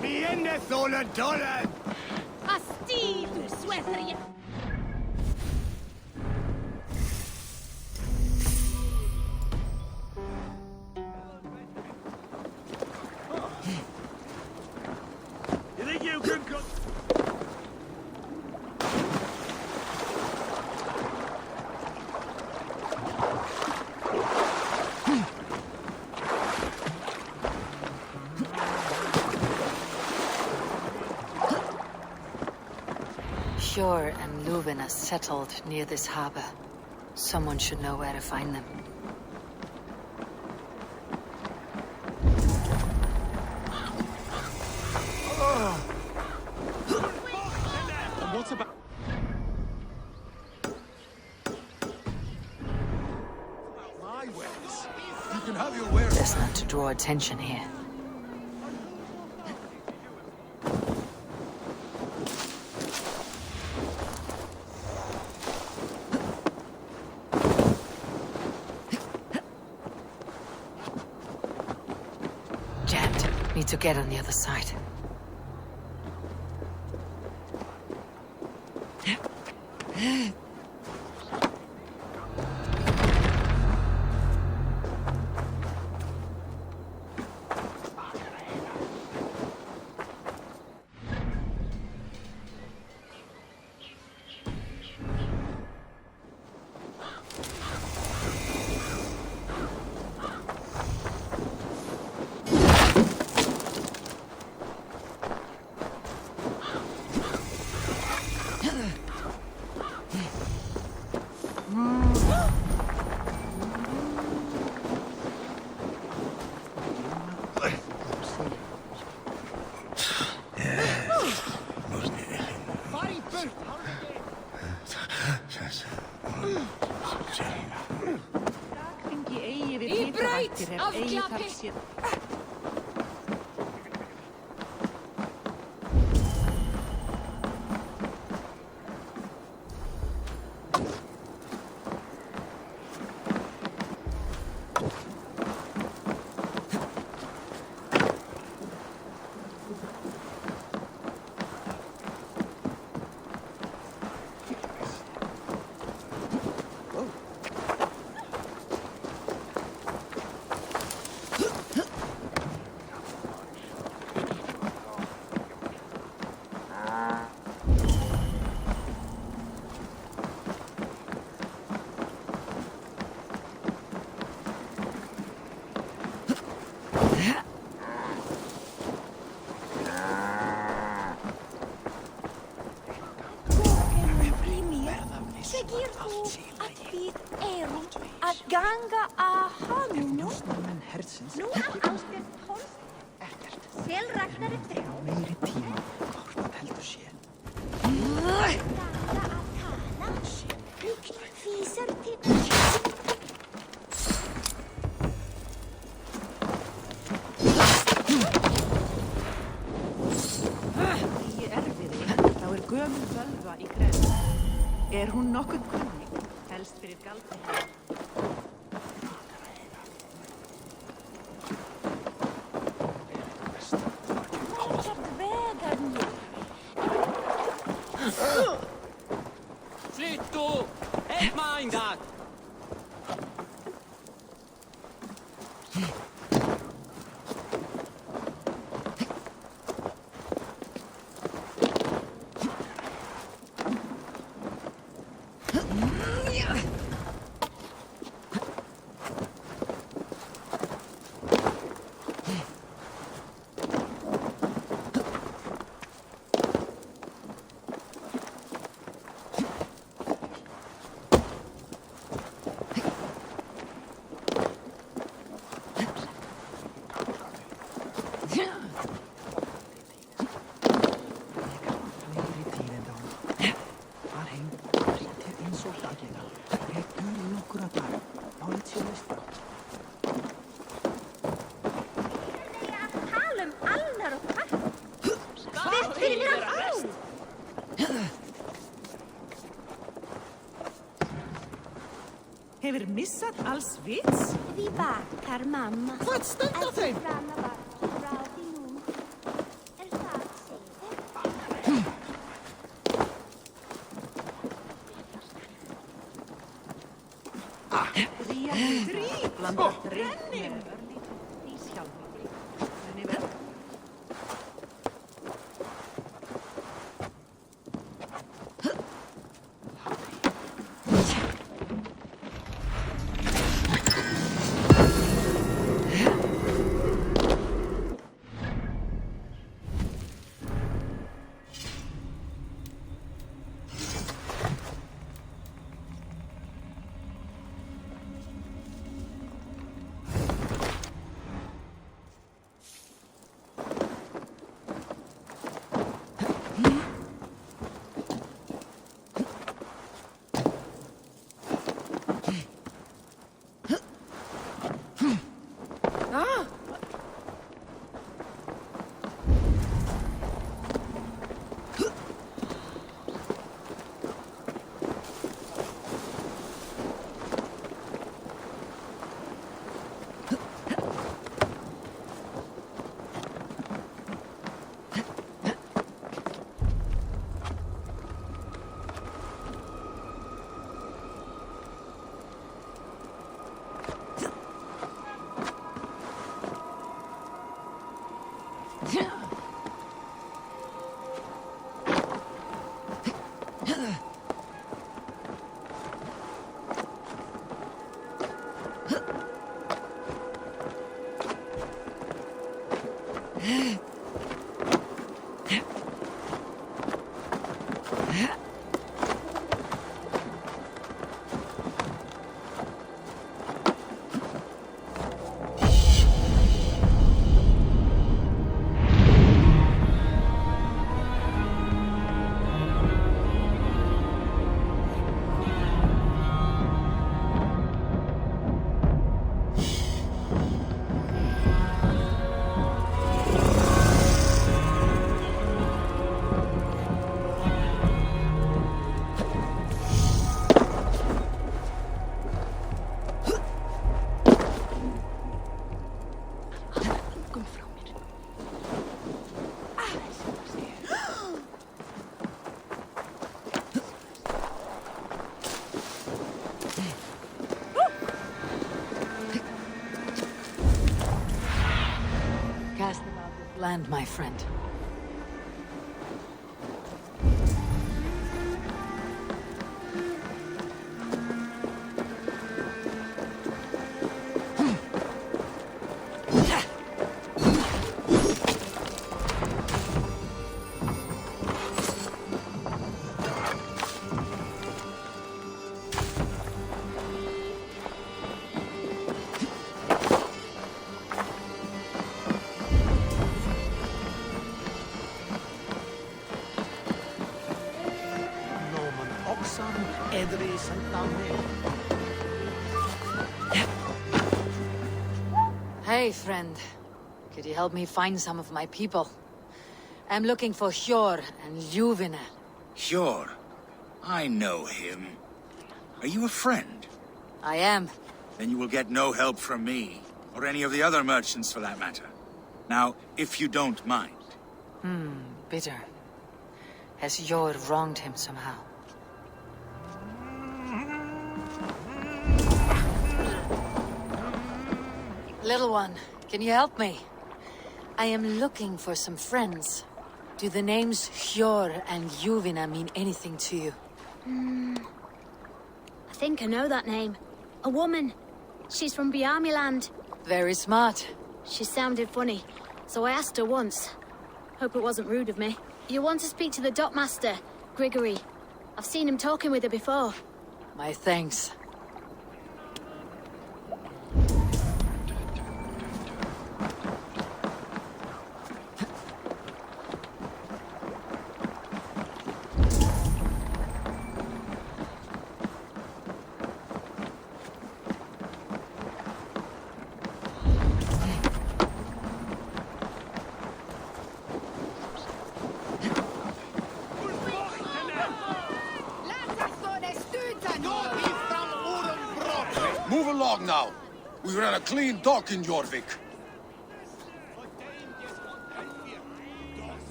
Viene sola dólar. Asti, du sueter. You think you can go? Shore and Luvina settled near this harbor. Someone should know where to find them. what about... my wares? You can have your wares. Best not to draw attention here. Jammed. Need to get on the other side. Í braut af glapi! Ganga að honum nú. Nú ástætt holst. Sel Ragnar þrjá. Meiri tíma. Hvort heldur sé. Ganga að tala. Físar til. Í erfiði, þá gömul völva í grenn. Hún nokkuð kunnig, helst fyrir galdri. Slittu! Ett mindad! Hefur missað alls vits? Því bakar mamma. Hvað standa þeim? planned, my friend. Hey, friend. Could you help me find some of my people? I'm looking for Hjor and Ljuvina. Hjor? I know him. Are you a friend? I am. Then you will get no help from me, or any of the other merchants for that matter. Now, if you don't mind. Bitter. Has Hjor wronged him somehow? Little one, can you help me? I am looking for some friends. Do the names Hjor and Ljuvina mean anything to you? I think I know that name. A woman. She's from Bjarmiland. Very smart. She sounded funny, so I asked her once. Hope it wasn't rude of me. You want to speak to the dockmaster, Grigory. I've seen him talking with her before. My thanks. Move along now. We ran a clean dock in Jorvik.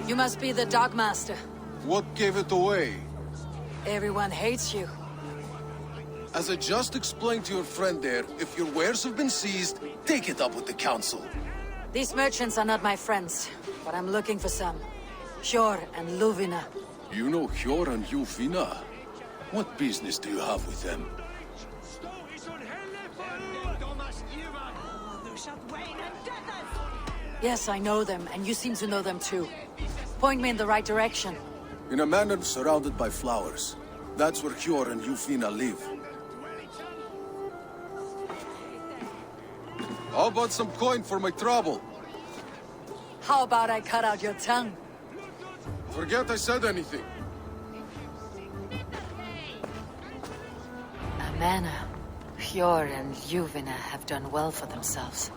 You must be the dockmaster. What gave it away? Everyone hates you. As I just explained to your friend there, if your wares have been seized, take it up with the council. These merchants are not my friends, but I'm looking for some. Hjor and Ljuvina. You know Hjor and Ljuvina? What business do you have with them? Yes, I know them, and you seem to know them too. Point me in the right direction. In a manor surrounded by flowers. That's where Hjor and Ljuvina live. How about some coin for my trouble? How about I cut out your tongue? Forget I said anything. Amana, Hjor and Ljuvina have done well for themselves.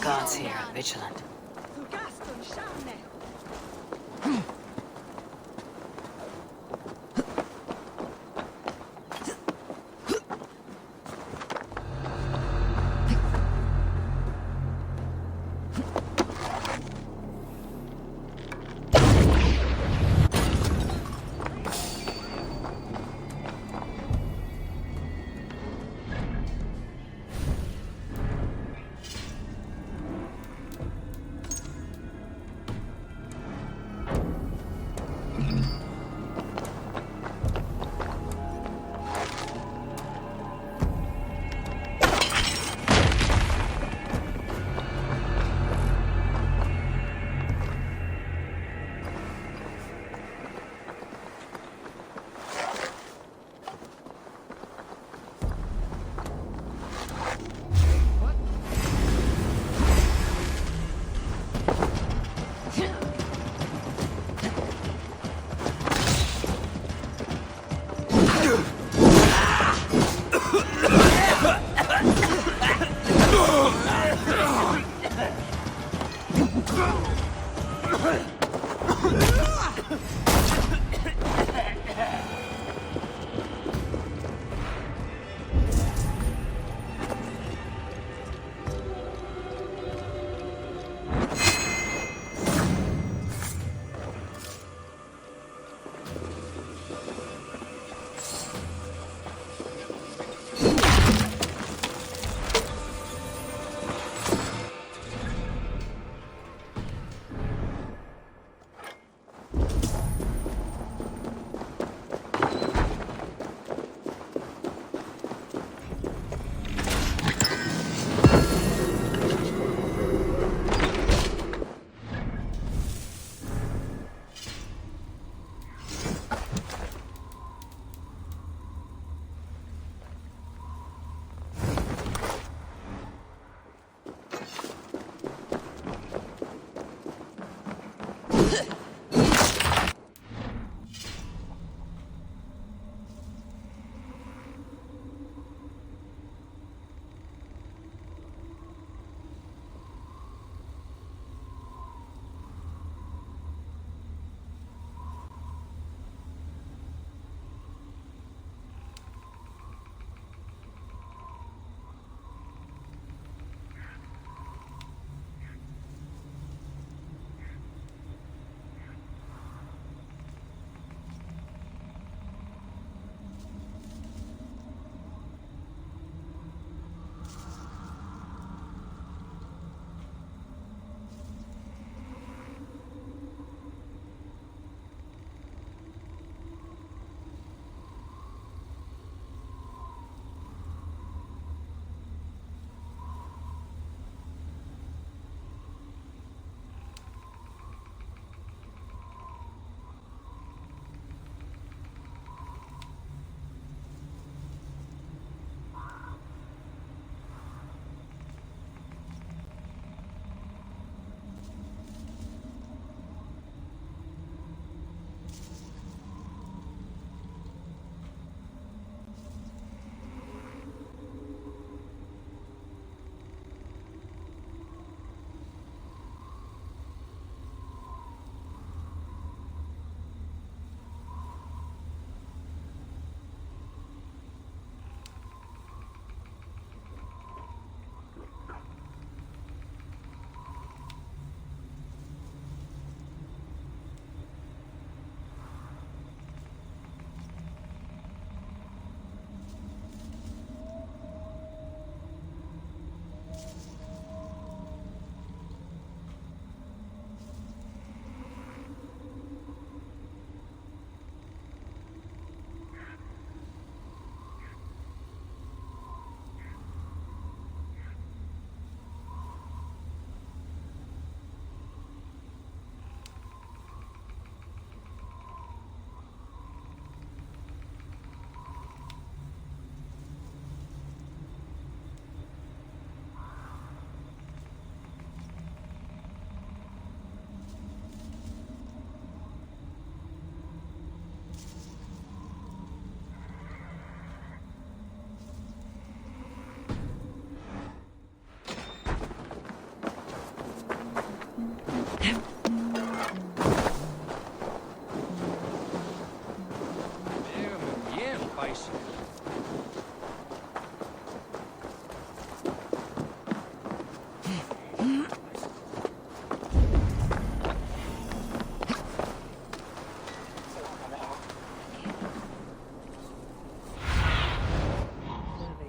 Gods here are vigilant.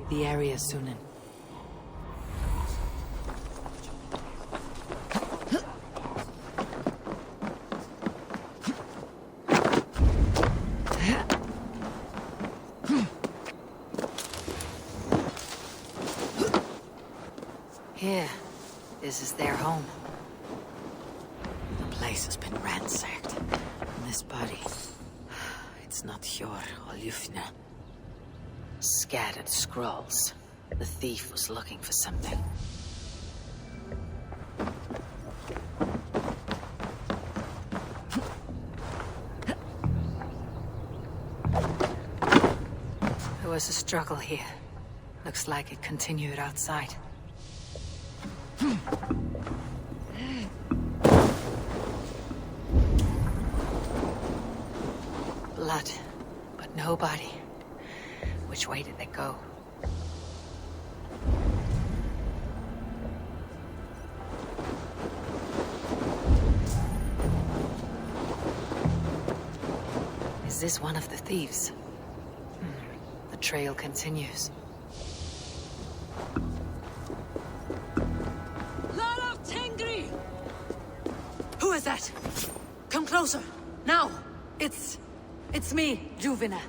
The area, Sunan. Here. This is their home. The place has been ransacked. And this body... It's not Hjor or Ljufna. Scattered scrolls. The thief was looking for something. There was a struggle here. Looks like it continued outside. Blood, but no body. Which way did they go? Is this one of the thieves? The trail continues. Lord of Tengri! Who is that? Come closer, now! It's me, Ljuvina.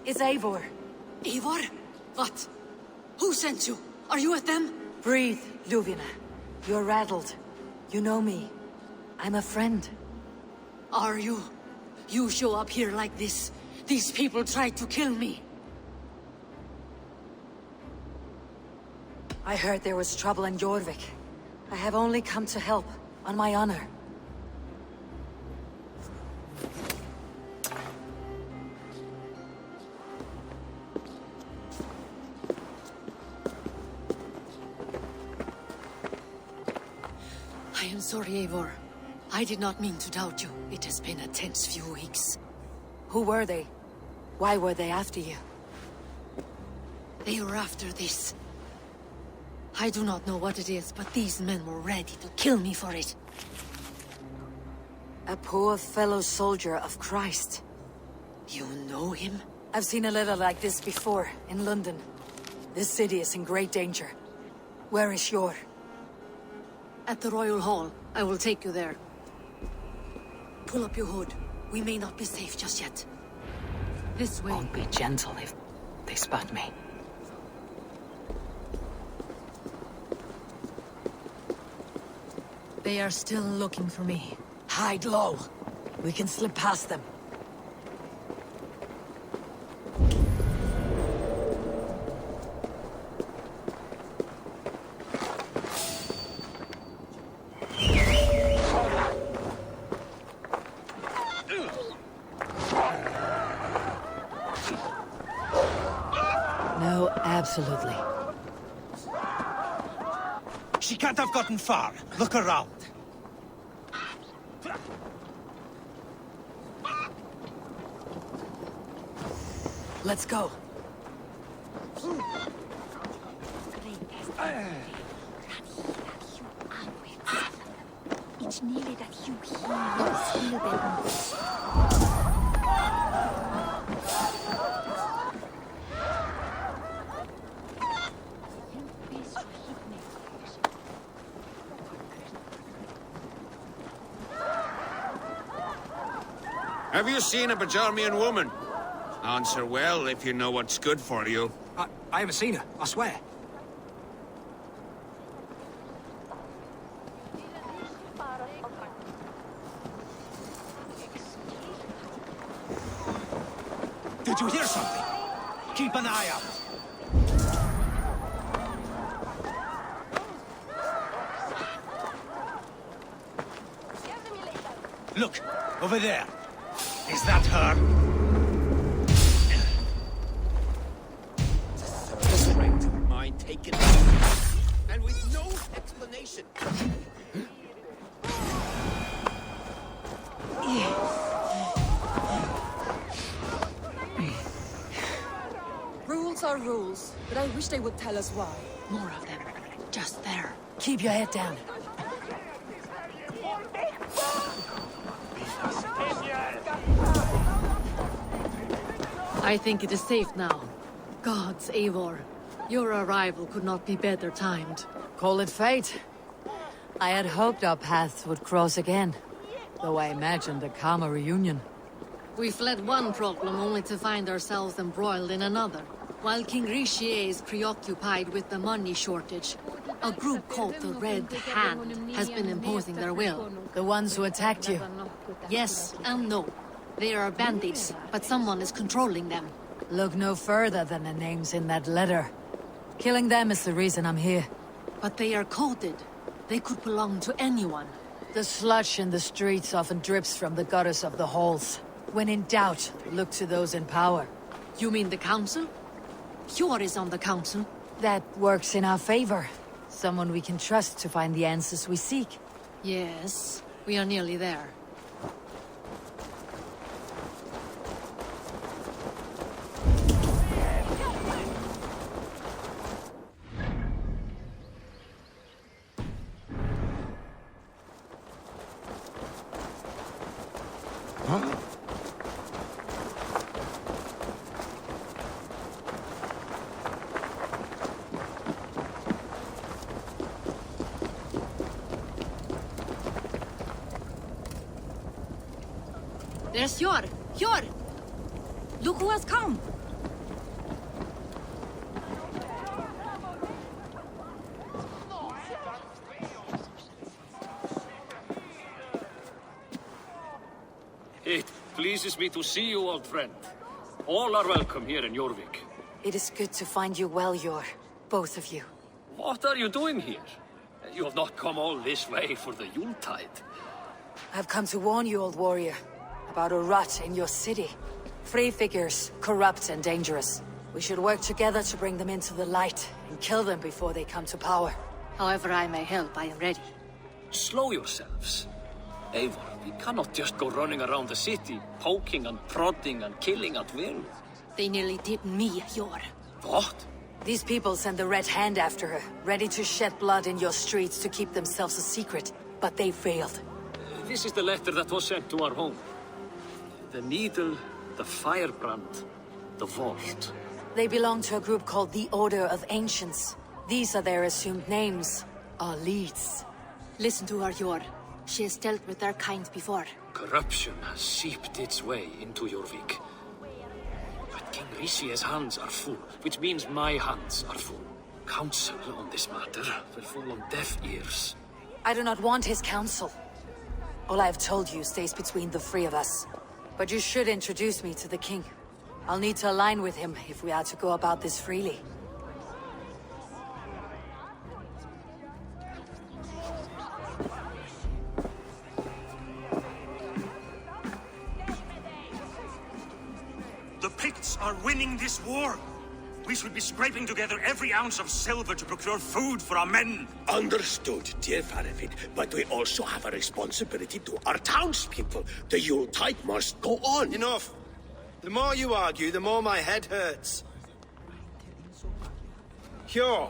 It's Eivor. Eivor? What? Who sent you? Are you with them? Breathe, Ljuvina. You're rattled. You know me. I'm a friend. Are you? You show up here like this. These people tried to kill me. I heard there was trouble in Jorvik. I have only come to help, on my honor. I am sorry, Eivor. I did not mean to doubt you. It has been a tense few weeks. Who were they? Why were they after you? They were after this. I do not know what it is, but these men were ready to kill me for it. A poor fellow soldier of Christ. You know him? I've seen a letter like this before, in London. This city is in great danger. Where is Yor? At the Royal Hall. I will take you there. Pull up your hood. We may not be safe just yet. This way. Won't be gentle if they spot me. They are still looking for me. Hide low. We can slip past them. No, absolutely. She can't have gotten far. Look around. Let's go. It's nearly that you hear Have you seen a Bajarmian woman? Answer well if you know what's good for you. I haven't seen her, I swear. Did you hear something? Keep an eye out. Look, over there. Is that her? Strength of mind taken, and with no explanation. Rules are rules, but I wish they would tell us why. More of them. Just there. Keep your head down. I think it is safe now. Gods, Eivor. Your arrival could not be better timed. Call it fate. I had hoped our paths would cross again, though I imagined a calmer reunion. We fled one problem only to find ourselves embroiled in another. While King Richier is preoccupied with the money shortage, a group called the Red Hand has been imposing their will. The ones who attacked you? Yes and no. They are bandits, but someone is controlling them. Look no further than the names in that letter. Killing them is the reason I'm here. But they are coded. They could belong to anyone. The sludge in the streets often drips from the gutters of the halls. When in doubt, look to those in power. You mean the council? Hjor is on the council. That works in our favor. Someone we can trust to find the answers we seek. Yes, we are nearly there. There's Hjor! Hjor! Look who has come! It pleases me to see you, old friend. All are welcome here in Jorvik. It is good to find you well, Yor. Both of you. What are you doing here? You have not come all this way for the Yuletide. I've come to warn you, old warrior, about a rot in your city. Free figures, corrupt and dangerous. We should work together to bring them into the light and kill them before they come to power. However I may help, I am ready. slow yourselves. Eivor, we cannot just go running around the city, poking and prodding and killing at will. They nearly did me, Yor. What? These people sent the Red Hand after her, ready to shed blood in your streets to keep themselves a secret. But they failed. This is the letter that was sent to our home. The needle, the firebrand, the vault. They belong to a group called the Order of Ancients. These are their assumed names, our leads. Listen to her, Yor. She has dealt with their kind before. Corruption has seeped its way into Jorvik. But King Rishi's hands are full, which means my hands are full. Counsel on this matter will fall on deaf ears. I do not want his counsel. All I have told you stays between the three of us. But you should introduce me to the king. I'll need to align with him if we are to go about this freely. The Picts are winning this war. We should be scraping together every ounce of silver to procure food for our men. Understood, dear Faravid, but we also have a responsibility to our townspeople. The Yuletide must go on. Enough. The more you argue, the more my head hurts. Cure,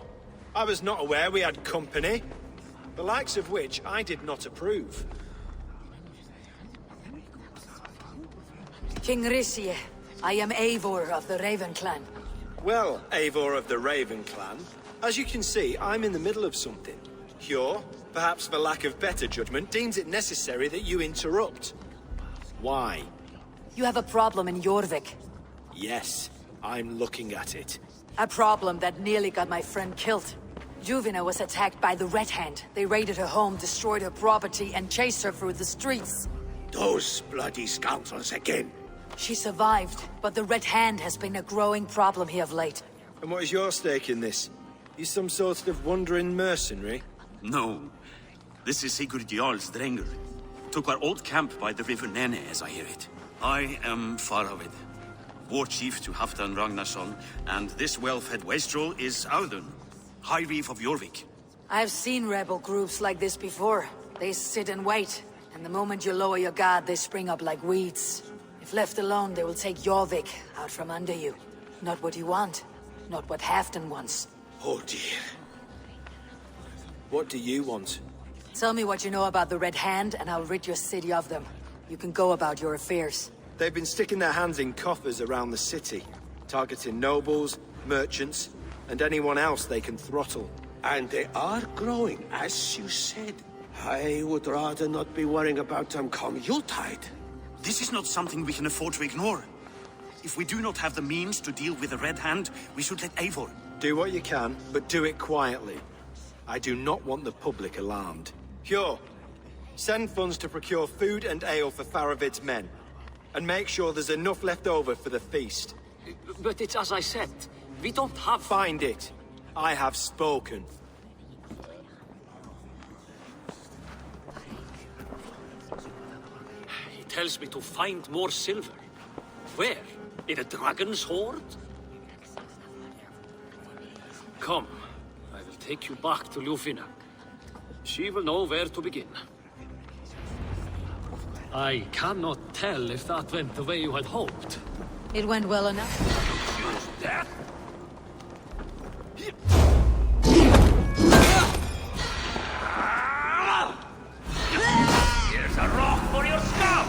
I was not aware we had company, the likes of which I did not approve. King Rishi, I am Eivor of the Raven Clan. Well, Eivor of the Raven Clan, as you can see, I'm in the middle of something. Cure, perhaps for lack of better judgment, deems it necessary that you interrupt. Why? You have a problem in Jorvik. Yes, I'm looking at it. A problem that nearly got my friend killed. Juvina was attacked by the Red Hand. They raided her home, destroyed her property, and chased her through the streets. Those bloody scoundrels again. She survived, but the Red Hand has been a growing problem here of late. And what is your stake in this? You some sort of wandering mercenary? No. This is Sigurd Jarl's Drengr. Took our old camp by the river Nene, as I hear it. I am Faravid, war chief to Halfdan Ragnarsson, and this well-fed wastrel is Audun, High Reef of Jorvik. I've seen rebel groups like this before. They sit and wait, and the moment you lower your guard, they spring up like weeds. If left alone, they will take Jorvik out from under you. Not what you want, not what Halfdan wants. Oh dear. What do you want? Tell me what you know about the Red Hand, and I'll rid your city of them. You can go about your affairs. They've been sticking their hands in coffers around the city, targeting nobles, merchants, and anyone else they can throttle. And they are growing, as you said. I would rather not be worrying about them come Yuletide. This is not something we can afford to ignore. If we do not have the means to deal with the Red Hand, we should let Eivor. Do what you can, but do it quietly. I do not want the public alarmed. Cure, send funds to procure food and ale for Faravid's men. And make sure there's enough left over for the feast. But it's as I said, we don't have... Find it. I have spoken. He tells me to find more silver. Where? In a dragon's hoard? Come, I will take you back to Ljufina. She will know where to begin. I cannot tell if that went the way you had hoped. It went well enough. Use death? Here's a rock for your scalp!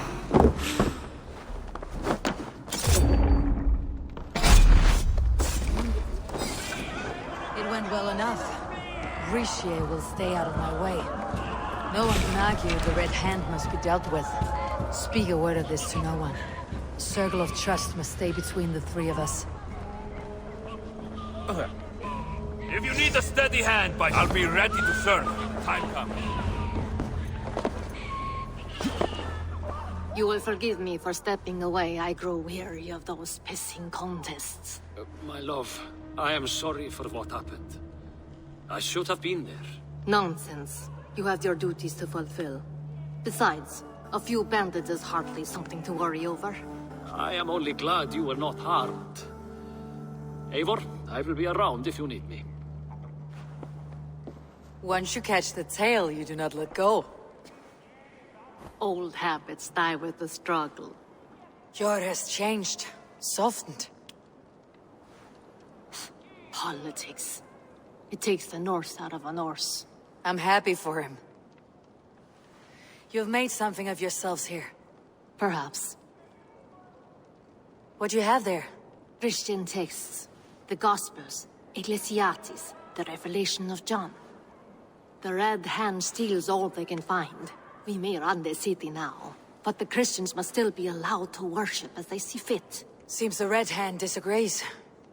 It went well enough. Rishi will stay out of my way. No one can argue the Red Hand must be dealt with. Speak a word of this to no one. A circle of trust must stay between the three of us. If you need a steady hand, I'll be ready to serve. Time comes. You will forgive me for stepping away. I grow weary of those pissing contests. My love, I am sorry for what happened. I should have been there. Nonsense. You have your duties to fulfill. Besides, a few bandits is hardly something to worry over. I am only glad you were not harmed. Eivor, I will be around if you need me. Once you catch the tail, you do not let go. Old habits die with the struggle. Yor has changed, softened. Politics. It takes the Norse out of a Norse. I'm happy for him. You've made something of yourselves here. Perhaps. What do you have there? Christian texts. The Gospels. Ecclesiastes. The Revelation of John. The Red Hand steals all they can find. We may run the city now, but the Christians must still be allowed to worship as they see fit. Seems the Red Hand disagrees.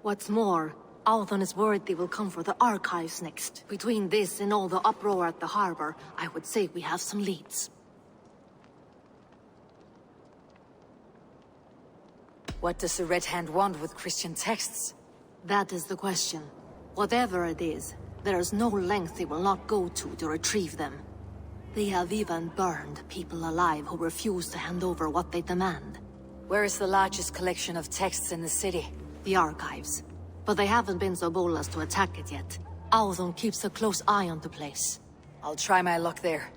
What's more, Althon is worried they will come for the archives next. Between this and all the uproar at the harbor, I would say we have some leads. What does the Red Hand want with Christian texts? That is the question. Whatever it is, there is no length they will not go to retrieve them. They have even burned people alive who refuse to hand over what they demand. Where is the largest collection of texts in the city? The archives. But they haven't been so bold as to attack it yet. Althon keeps a close eye on the place. I'll try my luck there.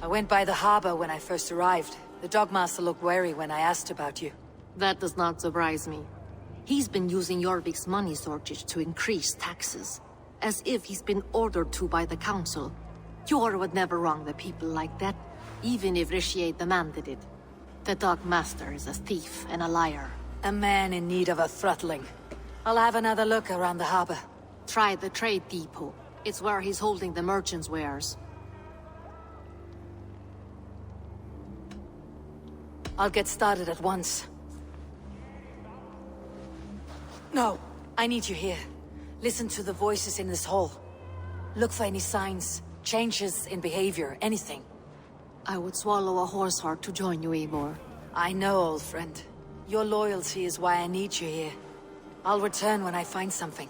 I went by the harbor when I first arrived. The Dogmaster looked wary when I asked about you. That does not surprise me. He's been using Jorvik's money shortage to increase taxes. As if he's been ordered to by the council. Jor would never wrong the people like that, even if Richier demanded it. The Dogmaster is a thief and a liar. A man in need of a throttling. I'll have another look around the harbor. Try the trade depot. It's where he's holding the merchants' wares. I'll get started at once. No, I need you here. Listen to the voices in this hall. Look for any signs, changes in behavior, anything. I would swallow a horse heart to join you, Eivor. I know, old friend. Your loyalty is why I need you here. I'll return when I find something.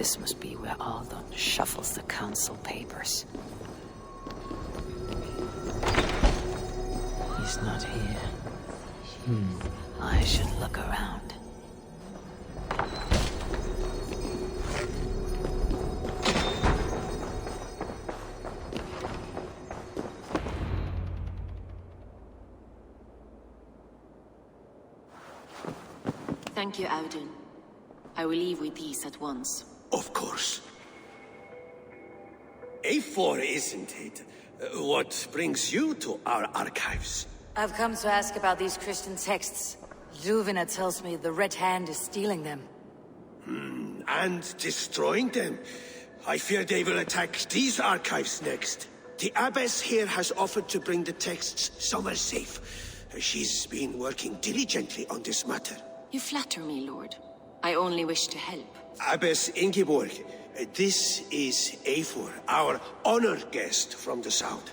This must be where Althon shuffles the council papers. He's not here. I should look around. Thank you, Audun. I will leave with these at once. Of course. A4, isn't it? What brings you to our archives? I've come to ask about these Christian texts. Ljuvina tells me the Red Hand is stealing them. And destroying them. I fear they will attack these archives next. The Abbess here has offered to bring the texts somewhere safe. She's been working diligently on this matter. You flatter me, Lord. I only wish to help. Abbess Ingeborg, this is Eivor, our honored guest from the south.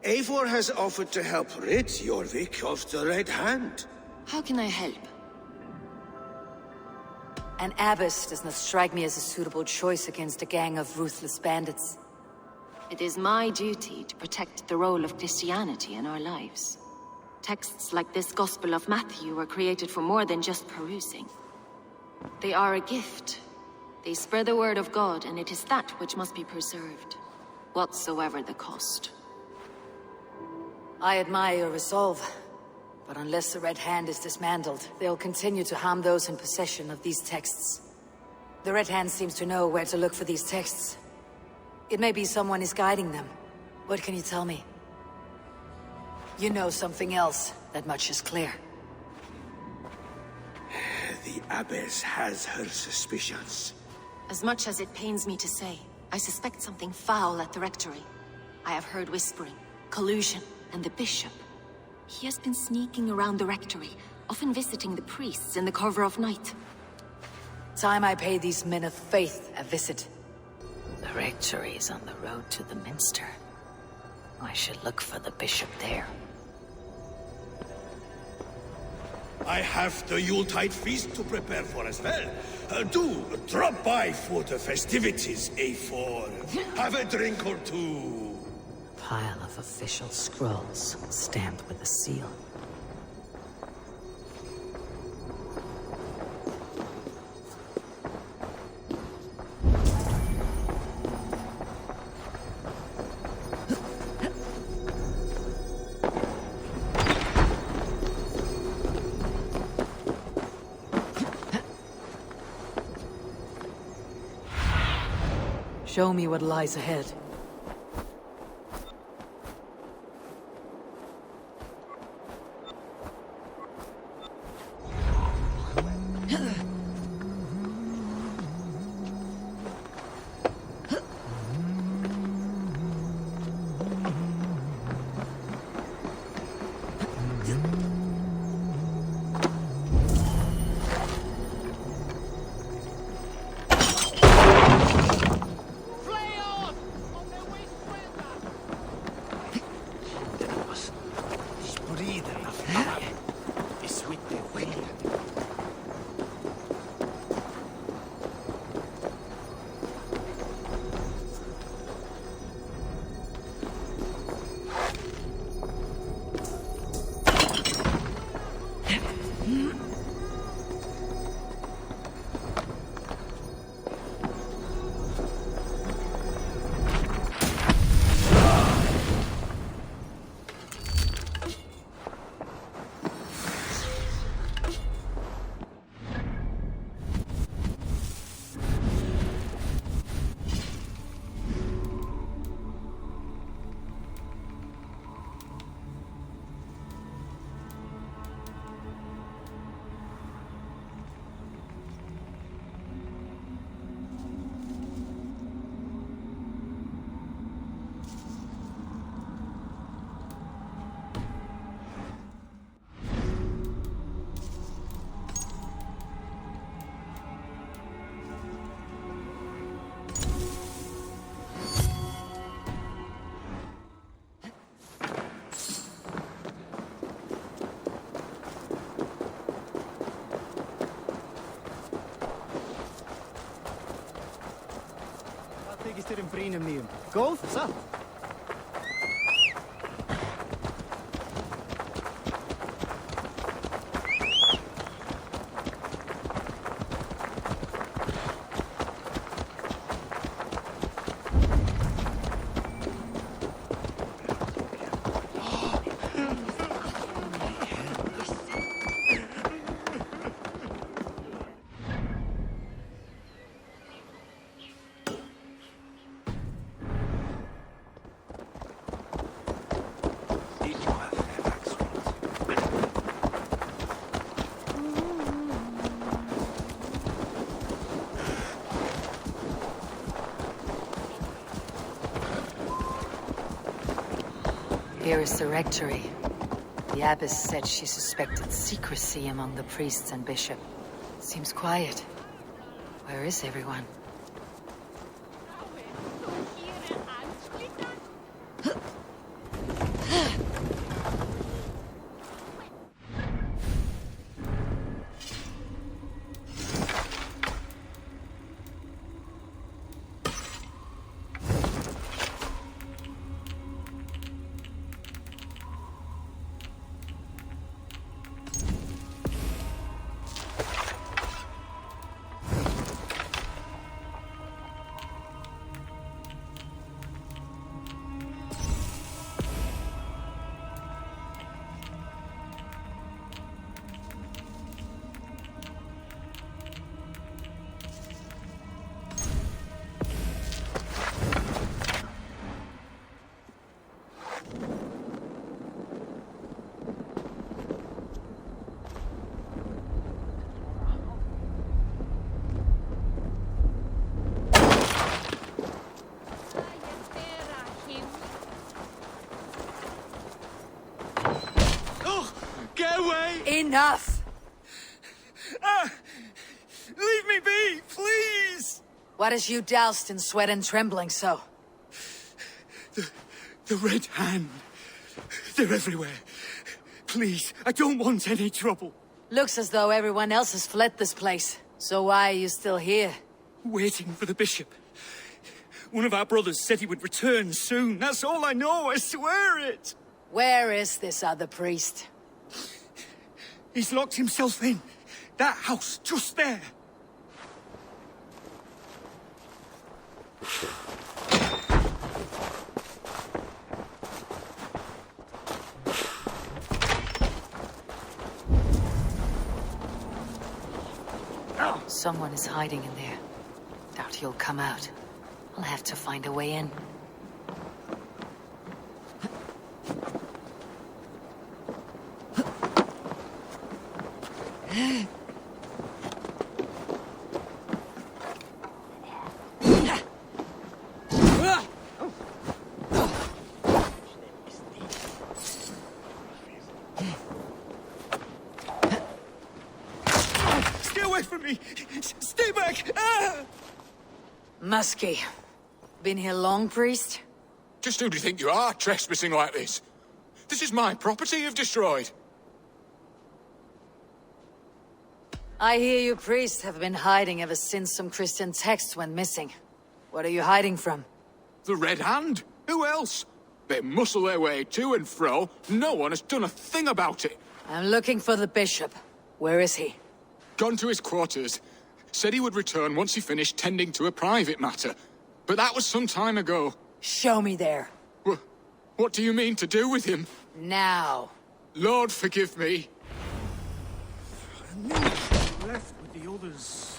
Eivor has offered to help rid Jorvik of the Red Hand. How can I help? An abbess does not strike me as a suitable choice against a gang of ruthless bandits. It is my duty to protect the role of Christianity in our lives. Texts like this Gospel of Matthew were created for more than just perusing. They are a gift. They spread the word of God, and it is that which must be preserved, whatsoever the cost. I admire your resolve, but unless the Red Hand is dismantled, they'll continue to harm those in possession of these texts. The Red Hand seems to know where to look for these texts. It may be someone is guiding them. What can you tell me? You know something else. That much is clear. The Abbess has her suspicions. As much as it pains me to say, I suspect something foul at the rectory. I have heard whispering, collusion, and the bishop. He has been sneaking around the rectory, often visiting the priests in the cover of night. Time I pay these men of faith a visit. The rectory is on the road to the minster. I should look for the bishop there. I have the Yuletide feast to prepare for as well. Do drop by for the festivities, A4. Have a drink or two. Pile of official scrolls, stamped with a seal. Show me what lies ahead. Þykist þér brýnum nýjum. Góð, satt? Here is the rectory. The abbess said she suspected secrecy among the priests and bishop. Seems quiet. Where is everyone? Enough! Leave me be, please! What has you doused in sweat and trembling so? The Red Hand. They're everywhere. Please, I don't want any trouble. Looks as though everyone else has fled this place. So why are you still here? Waiting for the bishop. One of our brothers said he would return soon. That's all I know, I swear it. Where is this other priest? He's locked himself in. That house, just there. Someone is hiding in there. Doubt he'll come out. I'll have to find a way in. Stay away from me! Stay back! Ah! Muskie. Been here long, priest? Just who do you think you are, trespassing like this? This is my property you've destroyed. I hear you priests have been hiding ever since some Christian texts went missing. What are you hiding from? The Red Hand? Who else? They muscle their way to and fro. No one has done a thing about it. I'm looking for the bishop. Where is he? Gone to his quarters. Said he would return once he finished tending to a private matter. But that was some time ago. Show me there. What do you mean to do with him? Now. Lord, forgive me. Left with the others.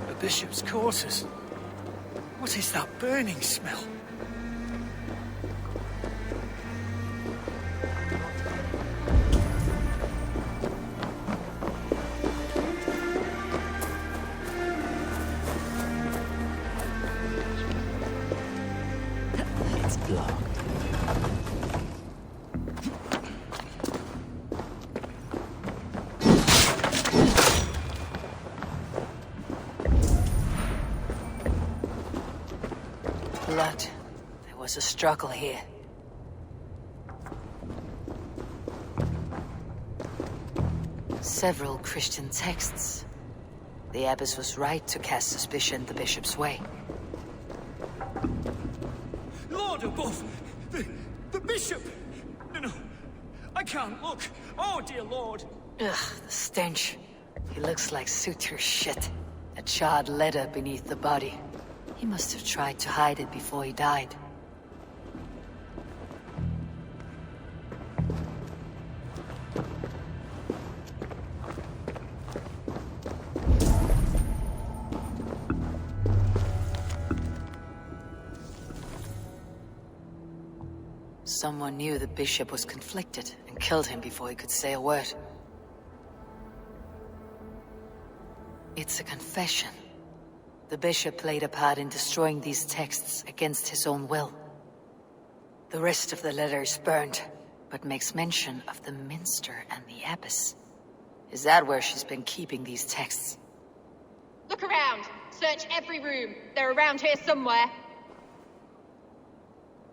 The bishop's quarters. What is that burning smell? It's blocked. Blood. There was a struggle here. Several Christian texts. The abbess was right to cast suspicion the bishop's way. Lord above! The bishop! No, I can't look. Oh, dear Lord. Ugh, the stench. He looks like suture shit. A charred leather beneath the body. He must have tried to hide it before he died. Someone knew the bishop was conflicted and killed him before he could say a word. It's a confession. The bishop played a part in destroying these texts against his own will. The rest of the letter is burned, but makes mention of the minster and the abbess. Is that where she's been keeping these texts? Look around. Search every room. They're around here somewhere.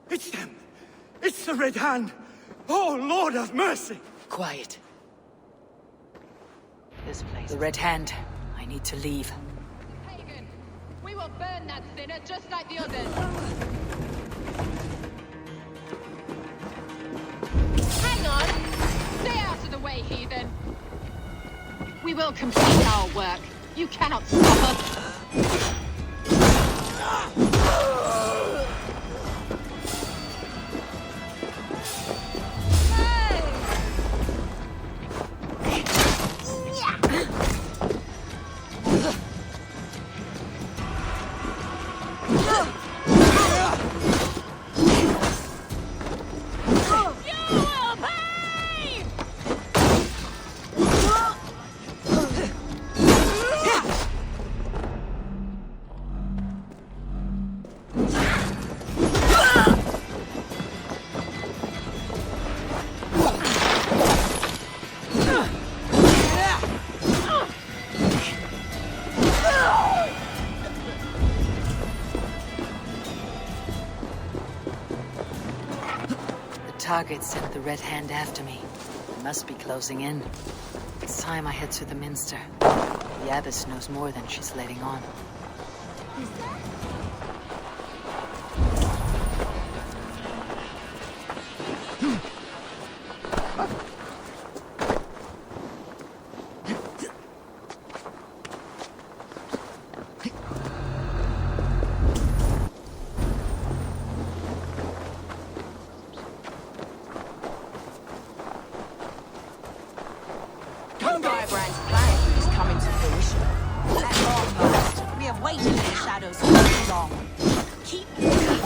It's them! It's the Red Hand! Oh, Lord have mercy! Quiet. This place. The Red Hand. I need to leave. Pagan, we will burn that sinner just like the others. Hang on! Stay out of the way, heathen! We will complete our work. You cannot stop us. Target sent the Red Hand after me. They must be closing in. It's time I head to the minster. The abbess knows more than she's letting on. Firebrand's plan is coming to fruition. At long last, we have waited in the shadows for too long. Keep moving.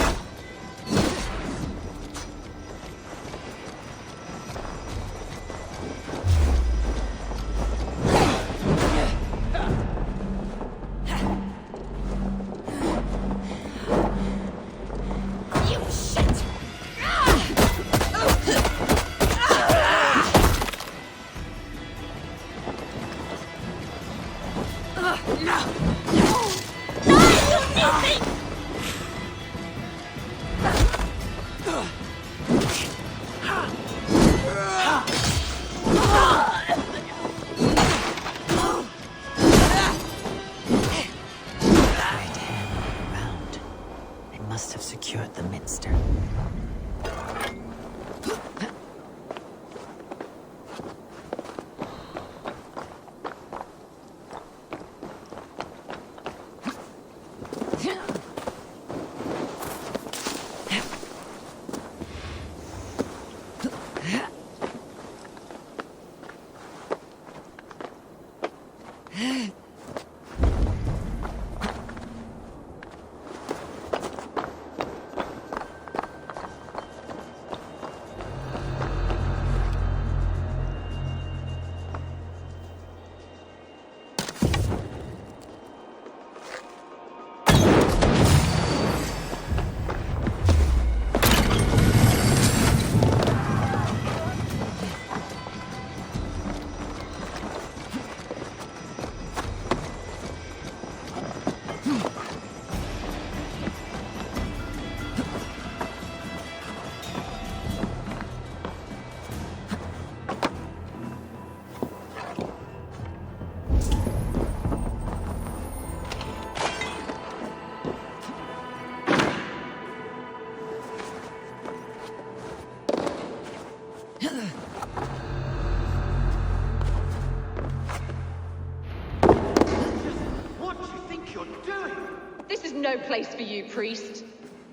no place for you, priest.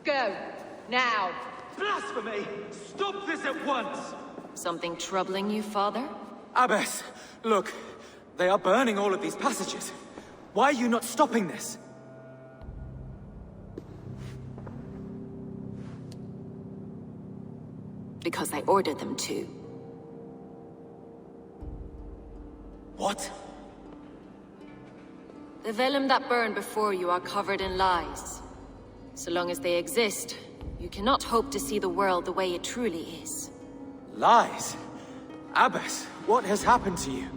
Go, now. Blasphemy! Stop this at once! Something troubling you, father? Abbess, look. They are burning all of these passages. Why are you not stopping this? Because I ordered them to. What? The vellum that burn before you are covered in lies. So long as they exist, you cannot hope to see the world the way it truly is. Lies? Abbess, what has happened to you?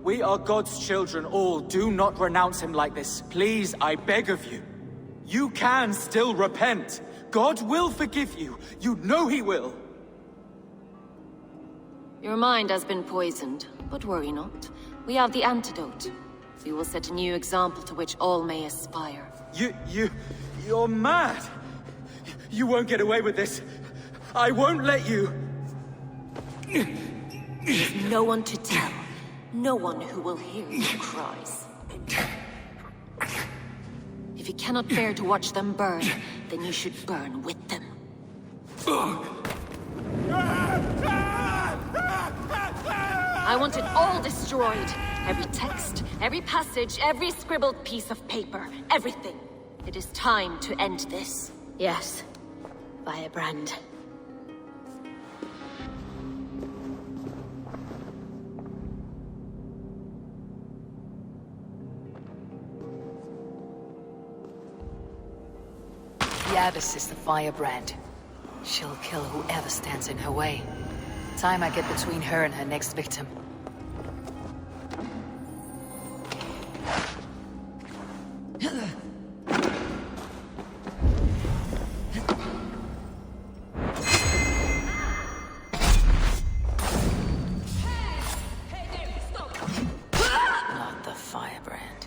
We are God's children all. Do not renounce him like this. Please, I beg of you. You can still repent. God will forgive you. You know he will. Your mind has been poisoned, but worry not. We have the antidote. We will set a new example to which all may aspire. You're mad. You won't get away with this. I won't let you. There's no one to tell. No one who will hear your cries. If you cannot bear to watch them burn, then you should burn with them. I want it all destroyed. Every text, every passage, every scribbled piece of paper. Everything. It is time to end this. Yes. Firebrand. The Abbess is the Firebrand. She'll kill whoever stands in her way. Time I get between her and her next victim. Not the Firebrand.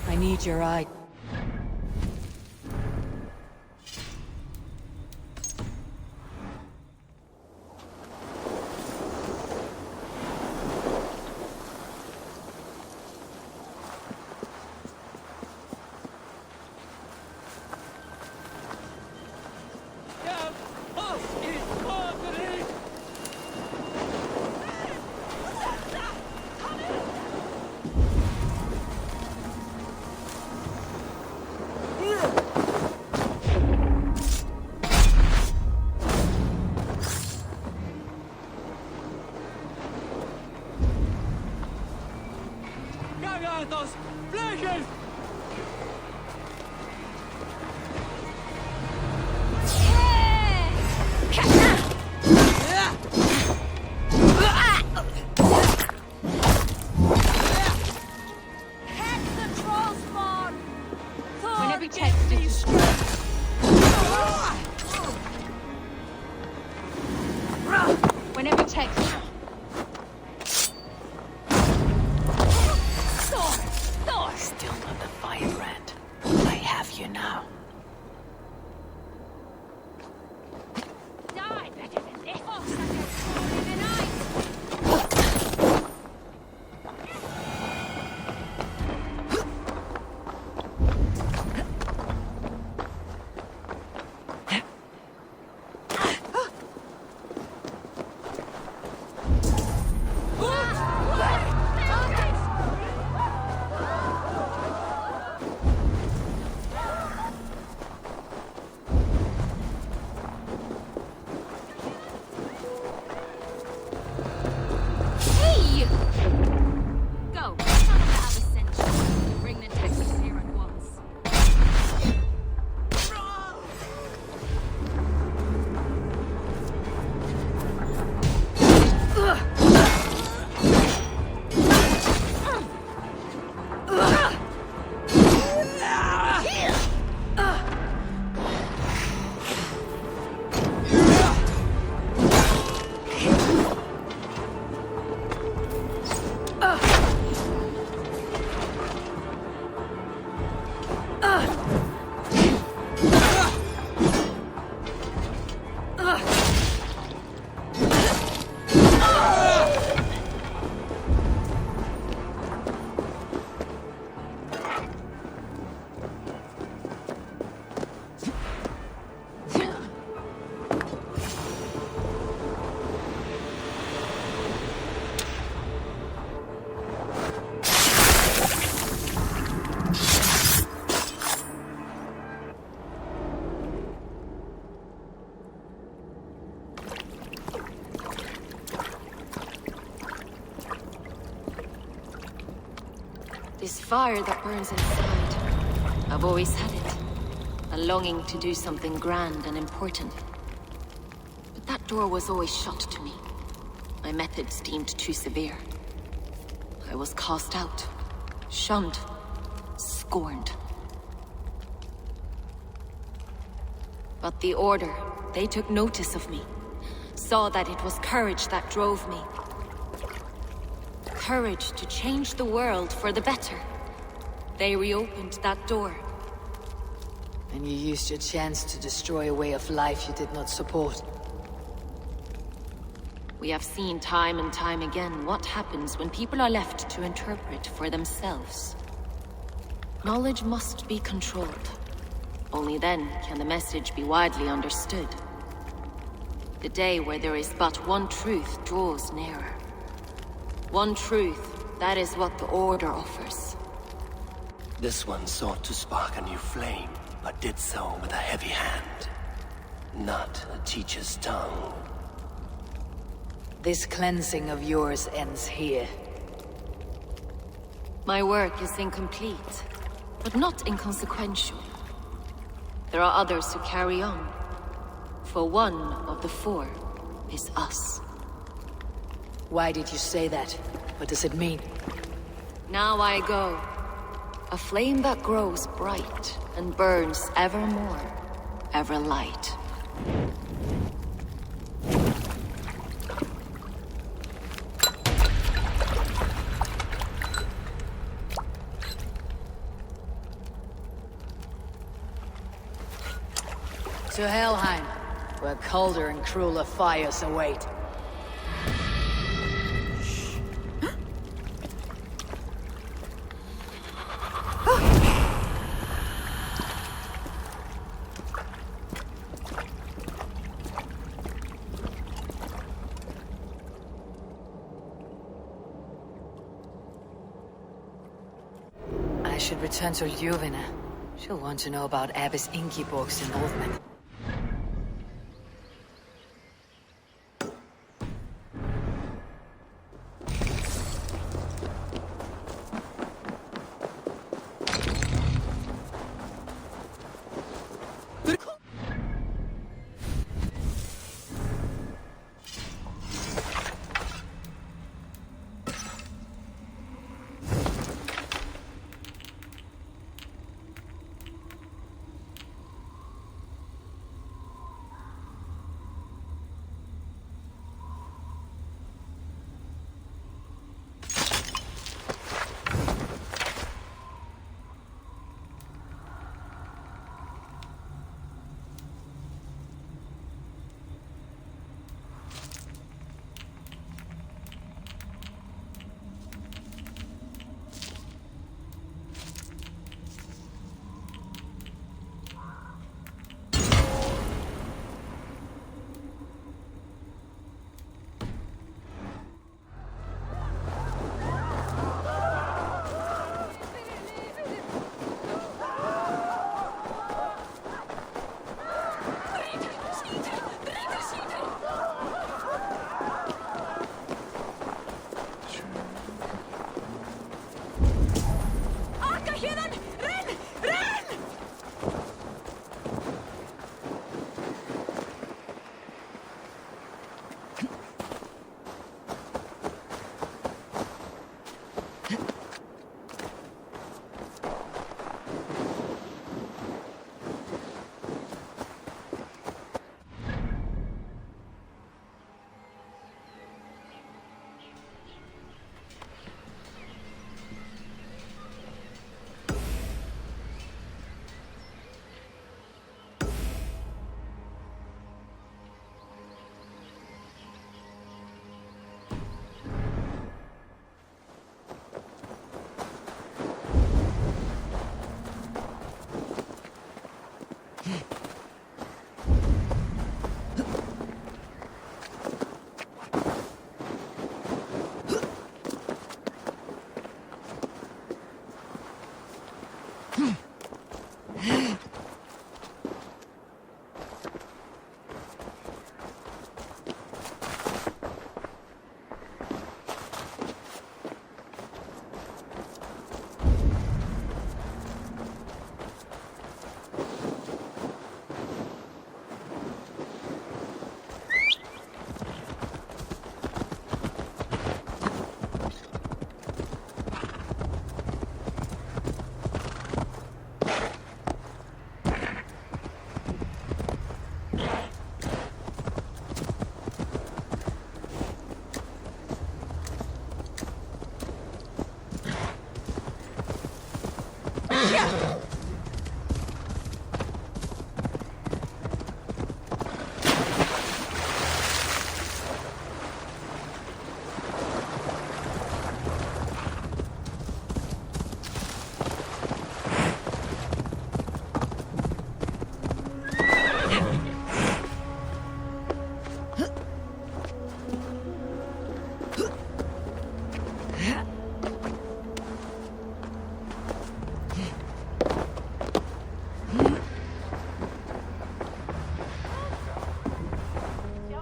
I need your eye. Those flashes! Whenever text is described. Whenever text. Still not the Firebrand. I have you now. Die better than this. This fire that burns inside. I've always had it. A longing to do something grand and important. But that door was always shut to me. My methods deemed too severe. I was cast out, shunned, scorned. But the Order, they took notice of me. Saw that it was courage that drove me. Courage to change the world for the better. They reopened that door. And you used your chance to destroy a way of life you did not support. We have seen time and time again what happens when people are left to interpret for themselves. Knowledge must be controlled. Only then can the message be widely understood. The day where there is but one truth draws nearer. One truth, that is what the Order offers. This one sought to spark a new flame, but did so with a heavy hand. Not a teacher's tongue. This cleansing of yours ends here. My work is incomplete, but not inconsequential. There are others who carry on. For one of the four is us. Why did you say that? What does it mean? Now I go. A flame that grows bright and burns ever more, ever light. To Helheim, where colder and crueler fires await. I should return to Ljuvina. She'll want to know about Abbess Ingeborg's involvement.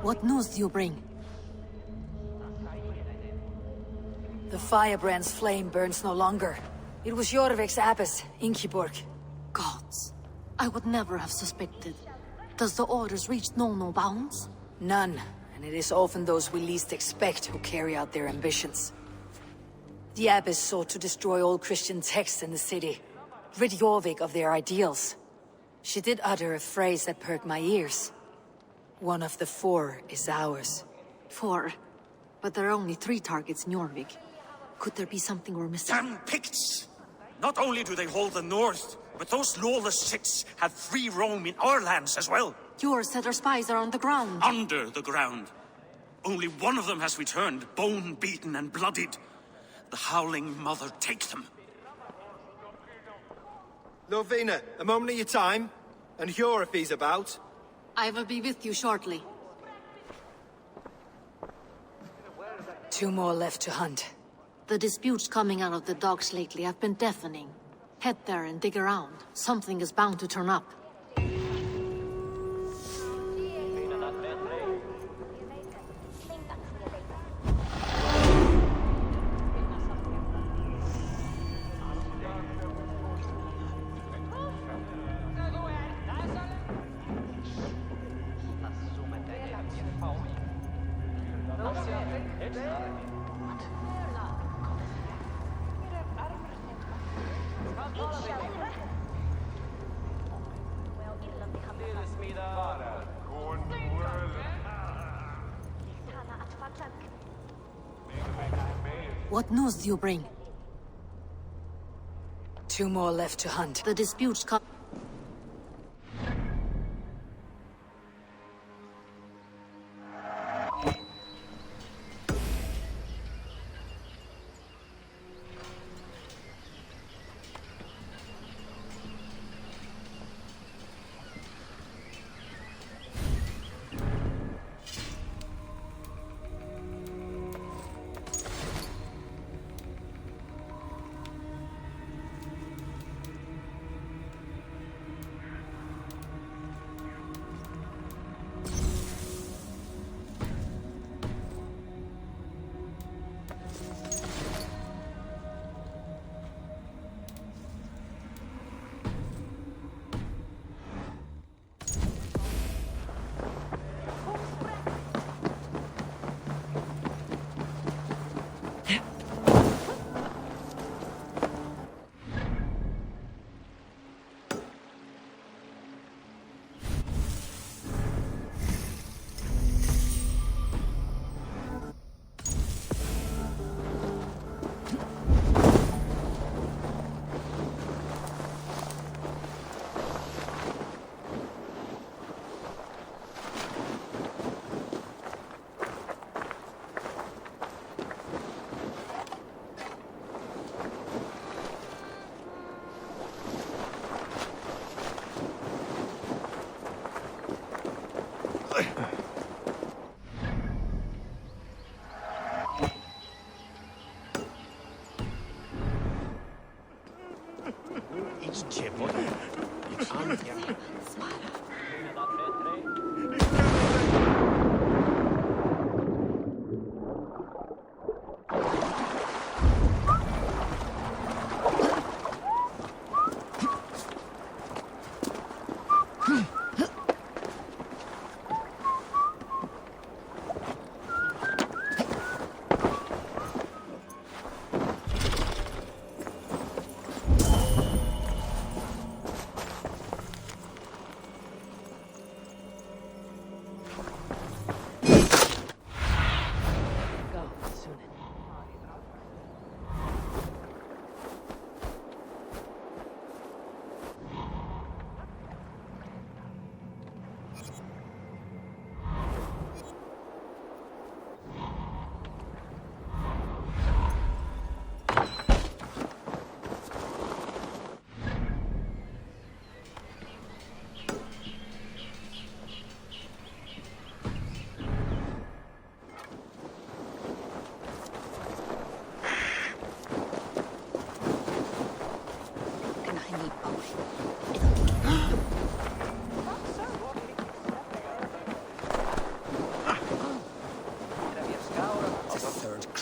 What news do you bring? The firebrand's flame burns no longer. It was Jorvik's abbess, Ingeborg. Gods. I would never have suspected. Does the orders reach no bounds? None, and it is often those we least expect who carry out their ambitions. The abbess sought to destroy all Christian texts in the city, rid Jorvik of their ideals. She did utter a phrase that perked my ears. One of the 4 is ours. 4? But there are only 3 targets in Jorvik. Could there be something we're missing? Damn Picts! Not only do they hold the north, but those lawless shits have free roam in our lands as well. Yor said our spies are on the ground. Under the ground. Only one of them has returned, bone-beaten and bloodied. The Howling Mother take them. Lovina, a moment of your time. And Hjor if he's about. I will be with you shortly. 2 more left to hunt. The disputes coming out of the docks lately have been deafening. Head there and dig around. Something is bound to turn up. What news do you bring? 2 more left to hunt. The disputes come...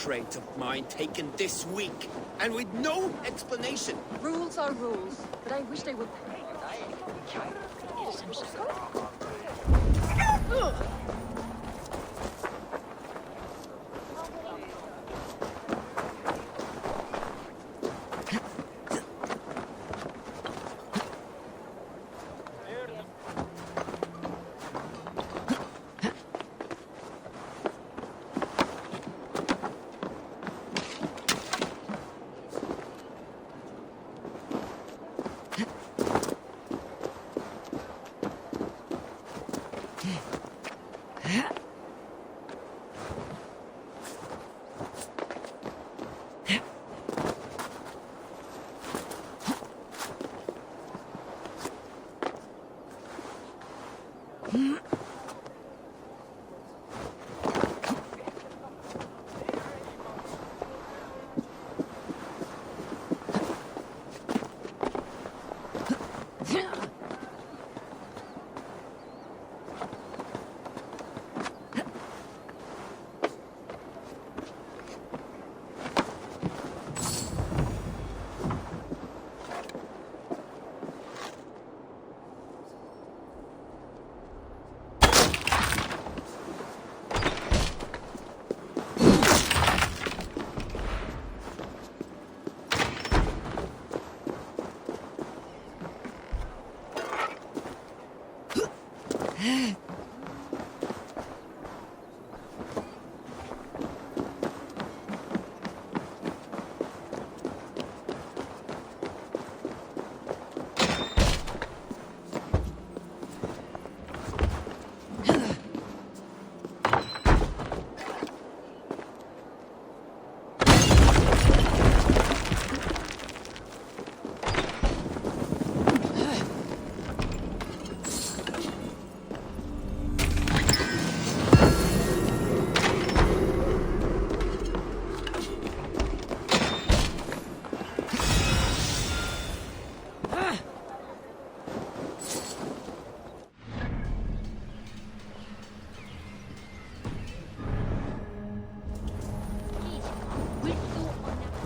crate of mine taken this week, and with no explanation. Rules are rules, but I wish they would...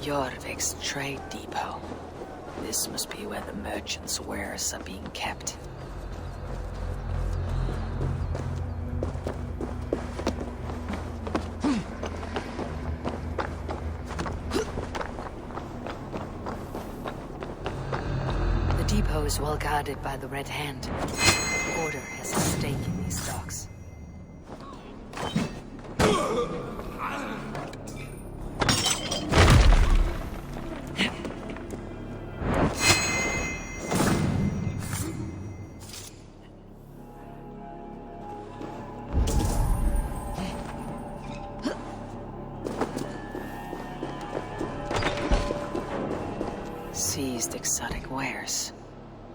Jorvik's trade depot. This must be where the merchants' wares are being kept. The depot is well guarded by the Red Hand. The Order has a stake in these docks. Seized exotic wares.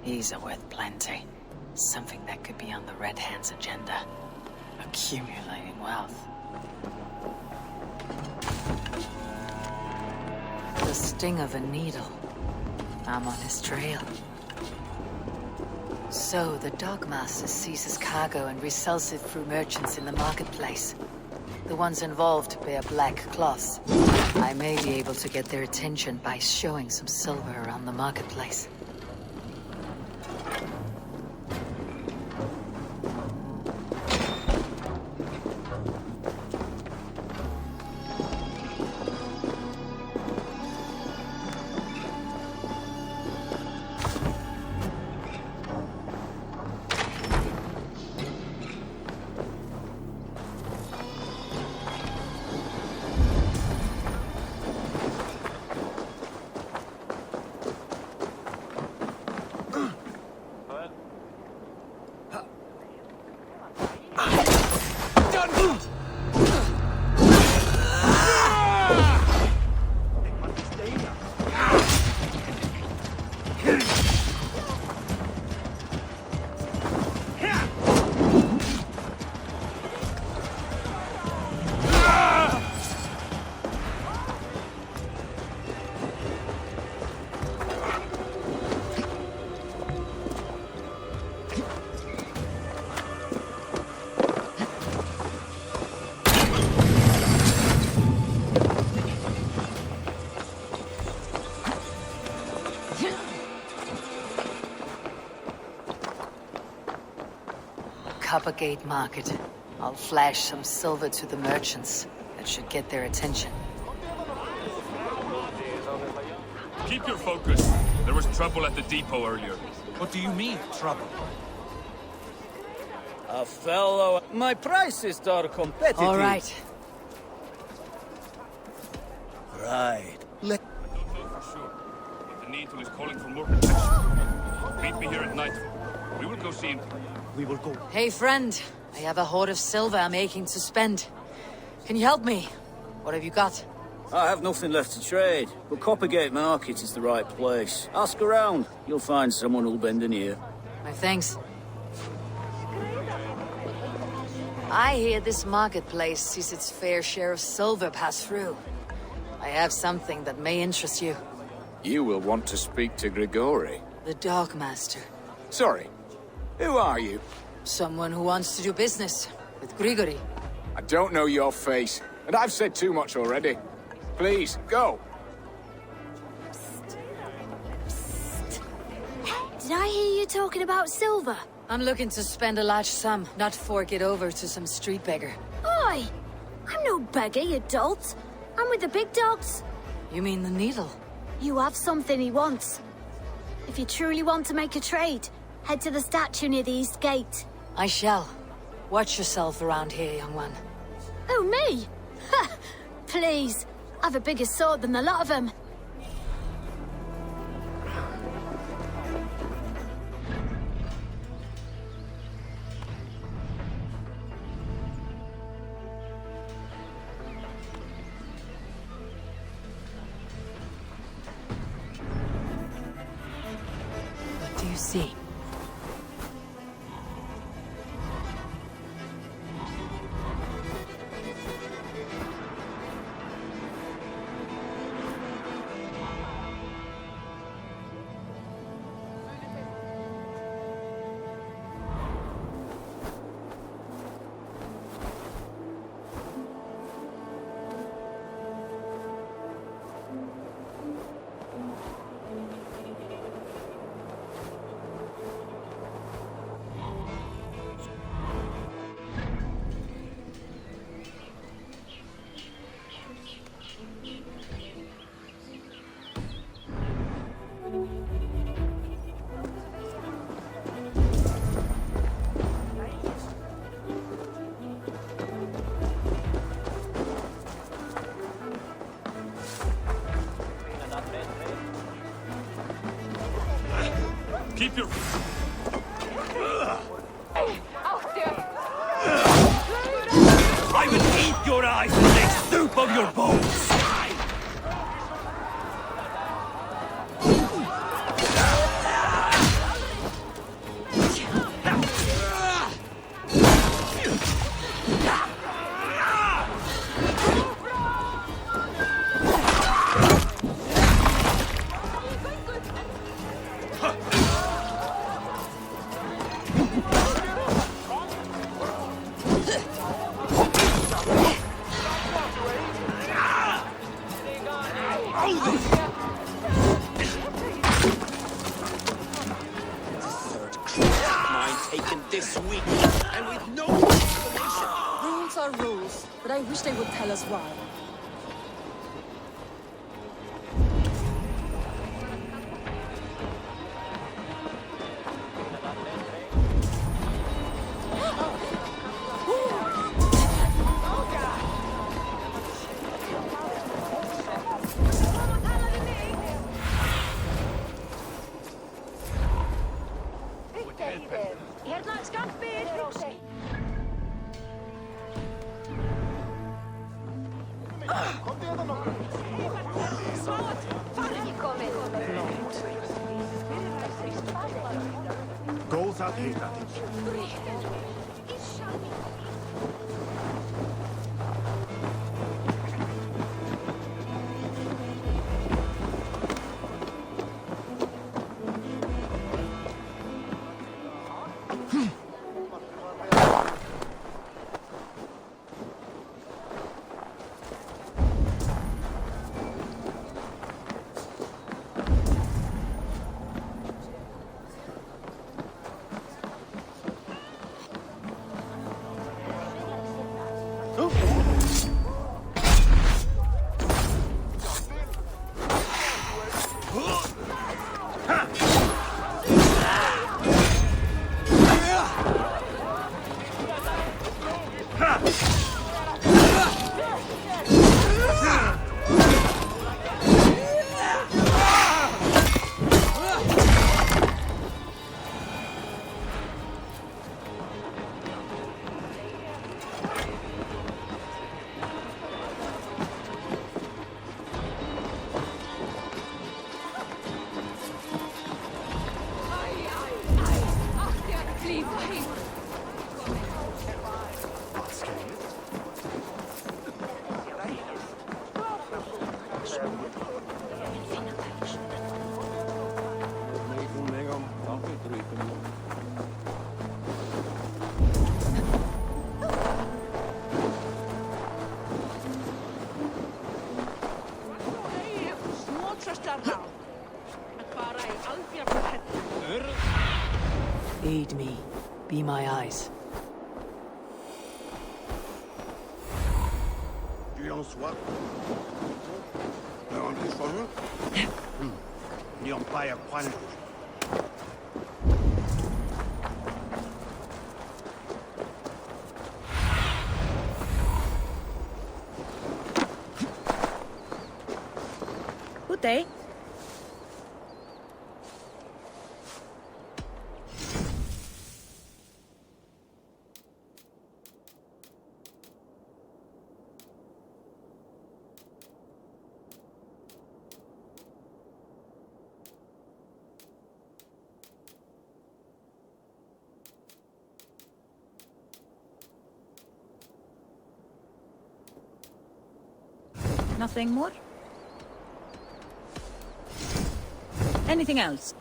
These are worth plenty. Something that could be on the Red Hand's agenda. Accumulating wealth. The sting of a needle. I'm on his trail. So, the Dogmaster seizes cargo and resells it through merchants in the marketplace. The ones involved wear black cloths. I may be able to get their attention by showing some silver around the marketplace. Coppergate Market. I'll flash some silver to the merchants. That should get their attention. Keep your focus. There was trouble at the depot earlier. What do you mean, trouble? A fellow... My prices are competitive. All right. Right. I don't know for sure, but the Needle is calling for more protection. Meet me here at nightfall. We will go see him. We will go. Hey, friend. I have a hoard of silver I'm aching to spend. Can you help me? What have you got? I have nothing left to trade, but Coppergate Market is the right place. Ask around. You'll find someone who'll bend an ear. My thanks. I hear this marketplace sees its fair share of silver pass through. I have something that may interest you. You will want to speak to Grigori. The Dogmaster. Sorry, who are you? Someone who wants to do business with Grigori. I don't know your face, and I've said too much already. Please, go. Did I hear you talking about silver? I'm looking to spend a large sum, not fork it over to some street beggar. Oi! I'm no beggar, you dolt. I'm with the big dogs. You mean the Needle? You have something he wants. If you truly want to make a trade, head to the statue near the east gate. I shall. Watch yourself around here, young one. Oh, me? Ha! Please. I've a bigger sword than the lot of them. What do you see? Keep your... I will eat your eyes and make soup of your bones! This week, and with no explanation. Rules are rules, but I wish they would tell us why. Góð að heita þig. Aid me. Be my eyes. Good day. Nothing more? Anything else?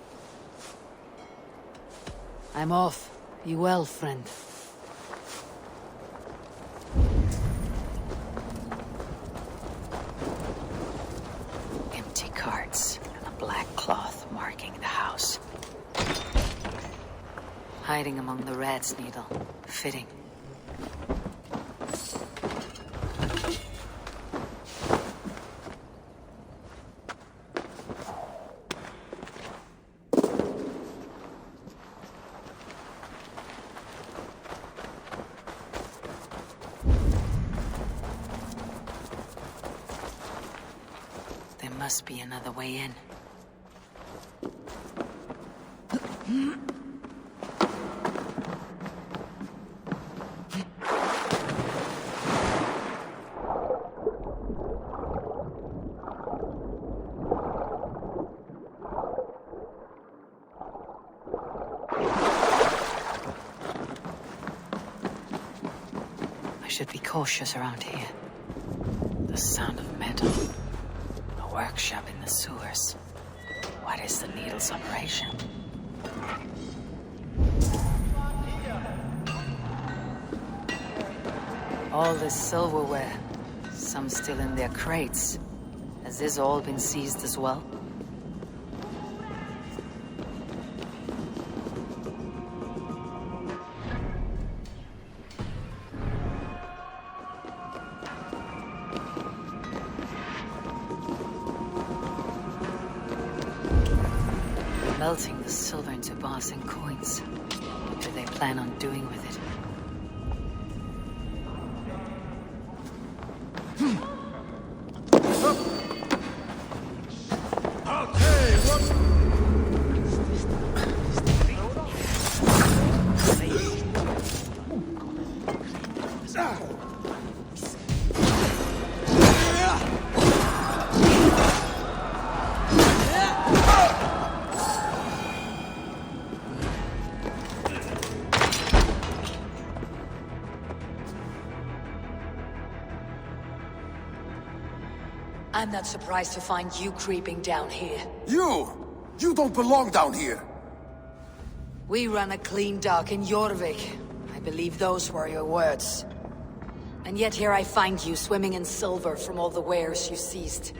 I'm off. Be well, friend. Empty carts and a black cloth marking the house. Hiding among the rat's needle. Fitting. Must be another way in. I should be cautious around here. The sound of metal. Workshop in the sewers. What is the needle's operation? All this silverware. Some still in their crates. Has this all been seized as well? Melting the silver into bars and coins. What do they plan on doing with it? I'm not surprised to find you creeping down here. You! You don't belong down here! We run a clean dock in Jorvik. I believe those were your words. And yet here I find you swimming in silver from all the wares you seized.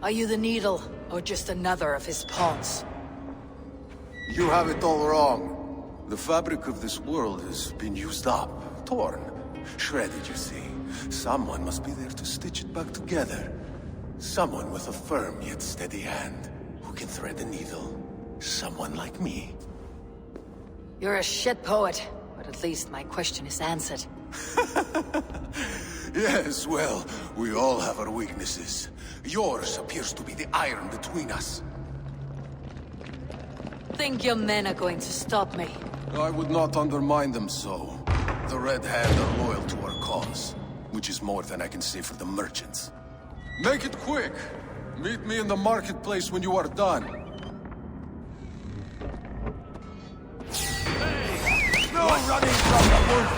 Are you the Needle, or just another of his pawns? You have it all wrong. The fabric of this world has been used up, torn, shredded, you see. Someone must be there to stitch it back together. Someone with a firm yet steady hand, who can thread the needle. Someone like me. You're a shit poet, but at least my question is answered. Yes, well, we all have our weaknesses. Yours appears to be the iron between us. Think your men are going to stop me? I would not undermine them so. The Red Hand are loyal to our cause, which is more than I can say for the merchants. Make it quick! Meet me in the marketplace when you are done. Hey! No running from the wolf!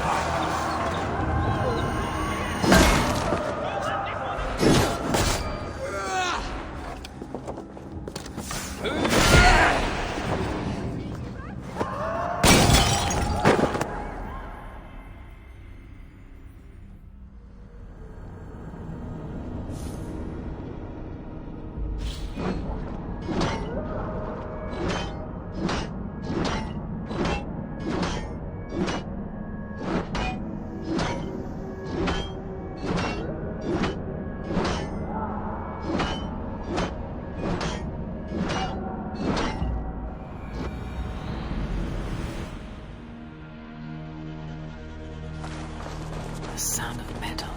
The sound of metal.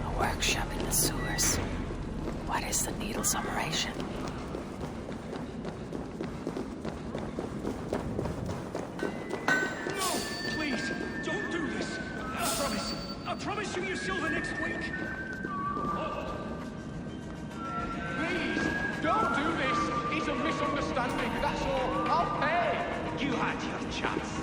A workshop in the sewers. What is the needle's operation? No! Please, don't do this! I promise you your silver next week! Please, don't do this! It's a misunderstanding, that's all. I'll pay! You had your chance.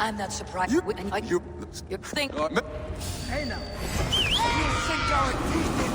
I'm not surprised. You think... Hey now! We'll sink our teeth in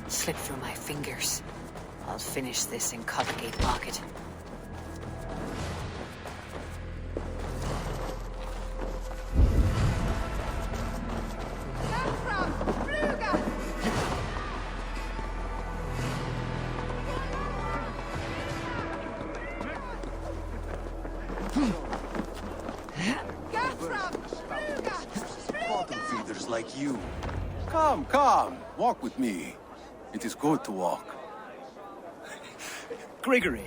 Slipped through my fingers. I'll finish this in Coppergate Market. Bottom feeders like you. Come, come, walk with me. It is good to walk. Grigory.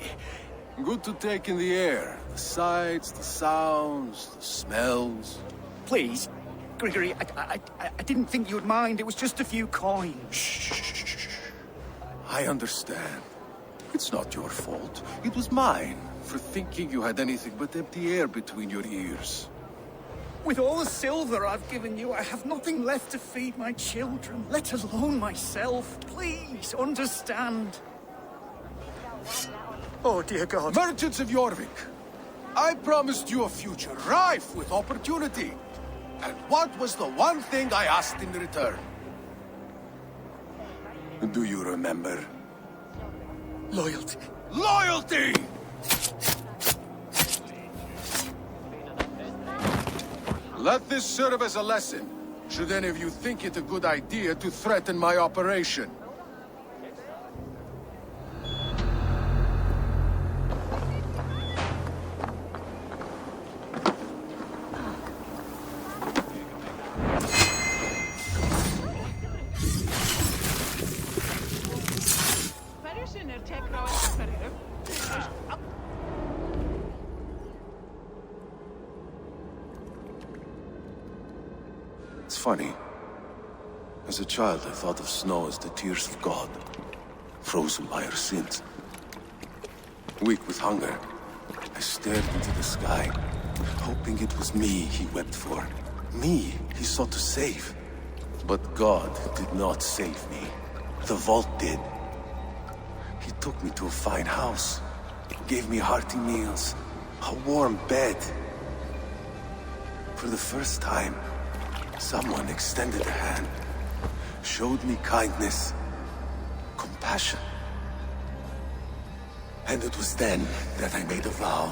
Good to take in the air. The sights, the sounds, the smells. Please, Grigory, I didn't think you'd mind. It was just a few coins. Shh. I understand. It's not your fault. It was mine, for thinking you had anything but empty air between your ears. With all the silver I've given you, I have nothing left to feed my children, let alone myself. Please, understand. Oh, dear God. Merchants of Jorvik, I promised you a future rife with opportunity. And what was the one thing I asked in return? Do you remember? Loyalty. Loyalty! Let this serve as a lesson, should any of you think it a good idea to threaten my operation. It's funny. As a child, I thought of snow as the tears of God, frozen by our sins. Weak with hunger, I stared into the sky, hoping it was me he wept for. Me he sought to save. But God did not save me. The vault did. He took me to a fine house, gave me hearty meals, a warm bed. For the first time, someone extended a hand, showed me kindness, compassion. And it was then that I made a vow.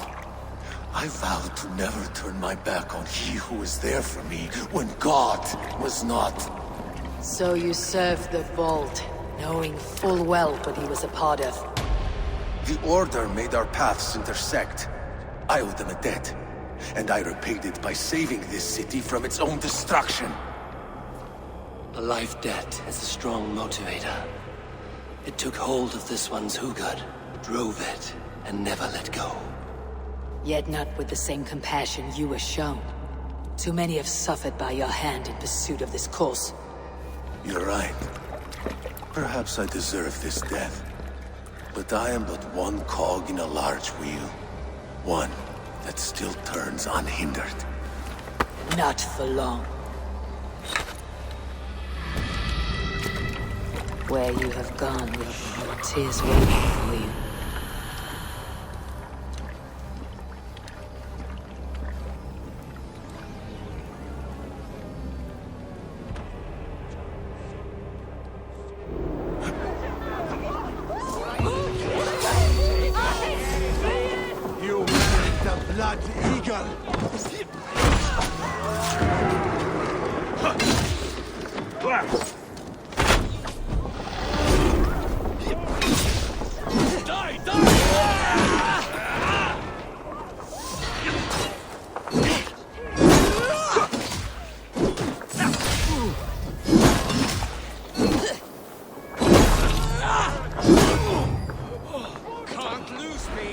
I vowed to never turn my back on he who was there for me when God was not. So you served the Vault, knowing full well what he was a part of. The Order made our paths intersect. I owed them a debt, and I repaid it by saving this city from its own destruction. A life debt is a strong motivator. It took hold of this one's Hugad, drove it, and never let go. Yet not with the same compassion you were shown. Too many have suffered by your hand in pursuit of this cause. You're right. Perhaps I deserve this death. But I am but one cog in a large wheel. One that still turns unhindered. Not for long. Where you have gone, your tears waiting for you. You managed the Blood Eagle! Can't lose me!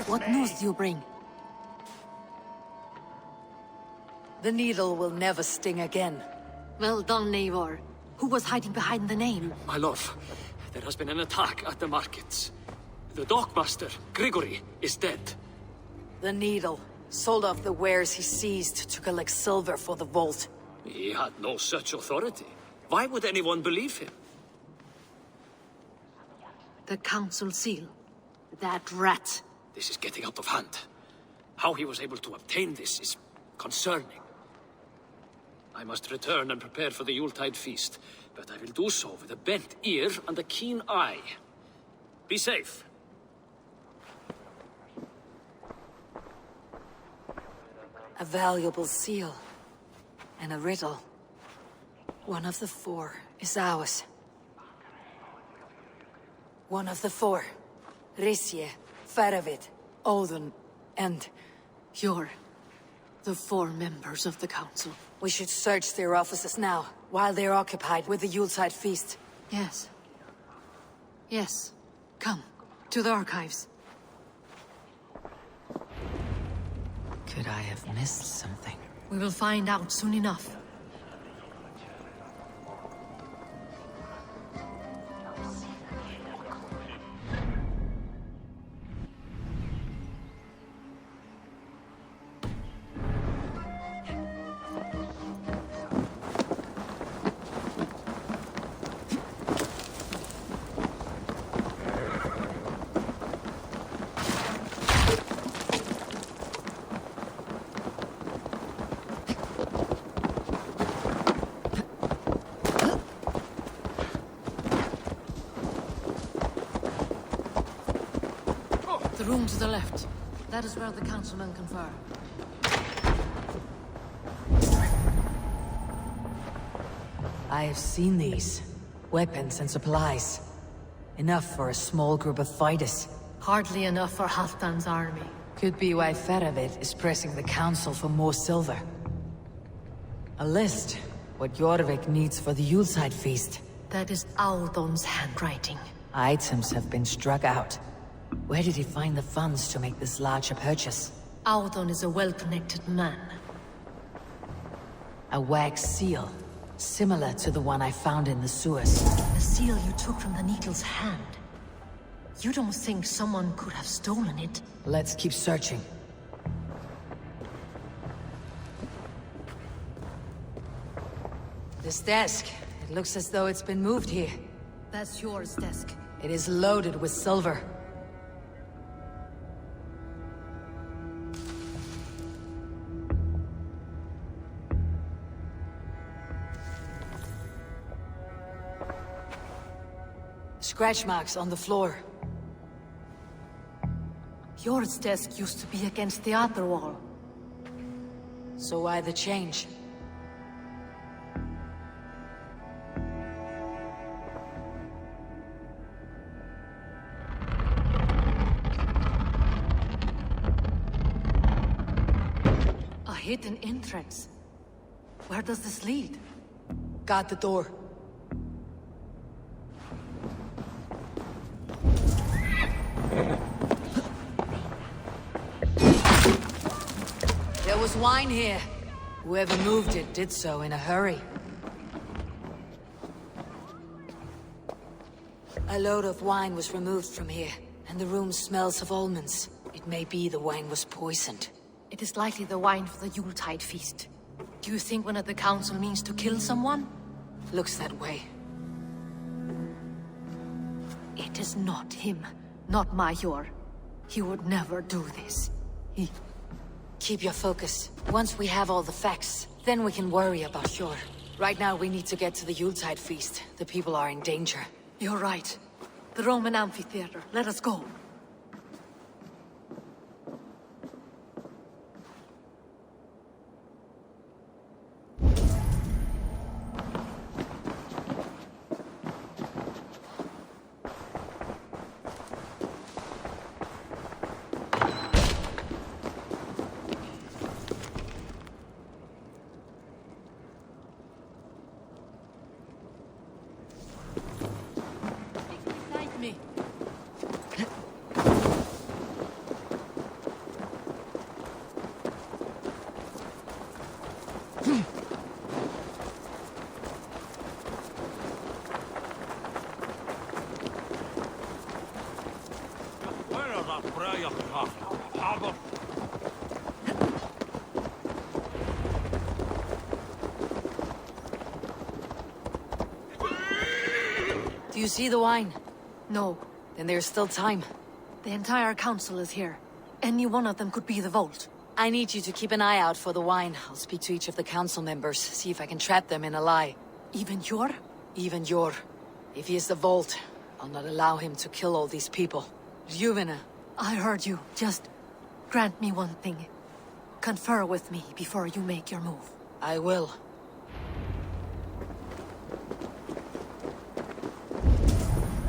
What news do you bring? The needle will never sting again. Well done, Eivor. Who was hiding behind the name? My love, there has been an attack at the markets. The dockmaster, Grigory, is dead. The needle sold off the wares he seized to collect silver for the vault. He had no such authority. Why would anyone believe him? The council seal. That rat. This is getting out of hand. How he was able to obtain this is concerning. I must return and prepare for the Yuletide feast, but I will do so with a bent ear and a keen eye. Be safe. A valuable seal. And a riddle. One of the four is ours. One of the four. Risje, Faravid, Odin, and... You're the four members of the council. We should search their offices now, while they're occupied with the Yuletide feast. Yes. Yes. Come, to the archives. Could I have missed something? We will find out soon enough. The room to the left. That is where the councilmen confer. I have seen these. Weapons and supplies. Enough for a small group of fighters. Hardly enough for Halfdan's army. Could be why Faravid is pressing the council for more silver. A list. What Jorvik needs for the Yuletide feast. That is Aldon's handwriting. Items have been struck out. Where did he find the funds to make this larger purchase? Aldon is a well-connected man. A wax seal. Similar to the one I found in the sewers. The seal you took from the needle's hand. You don't think someone could have stolen it? Let's keep searching. This desk. It looks as though it's been moved here. That's yours, desk. It is loaded with silver. Scratch marks on the floor. Yours desk used to be against the other wall. So why the change? A hidden entrance. Where does this lead? Guard the door. There was wine here. Whoever moved it did so in a hurry. A load of wine was removed from here, and the room smells of almonds. It may be the wine was poisoned. It is likely the wine for the Yuletide feast. Do you think one of the council means to kill someone? Looks that way. It is not him, not Major. He would never do this. Keep your focus. Once we have all the facts, then we can worry about Sjor. Right now we need to get to the Yuletide feast. The people are in danger. You're right. The Roman amphitheater. Let us go. Do you see the wine? No. Then there's still time. The entire council is here. Any one of them could be the vault. I need you to keep an eye out for the wine. I'll speak to each of the council members, see if I can trap them in a lie. Even Yor? Even Yor. If he is the vault, I'll not allow him to kill all these people. Ljuvina. I heard you. Just grant me one thing. Confer with me before you make your move. I will.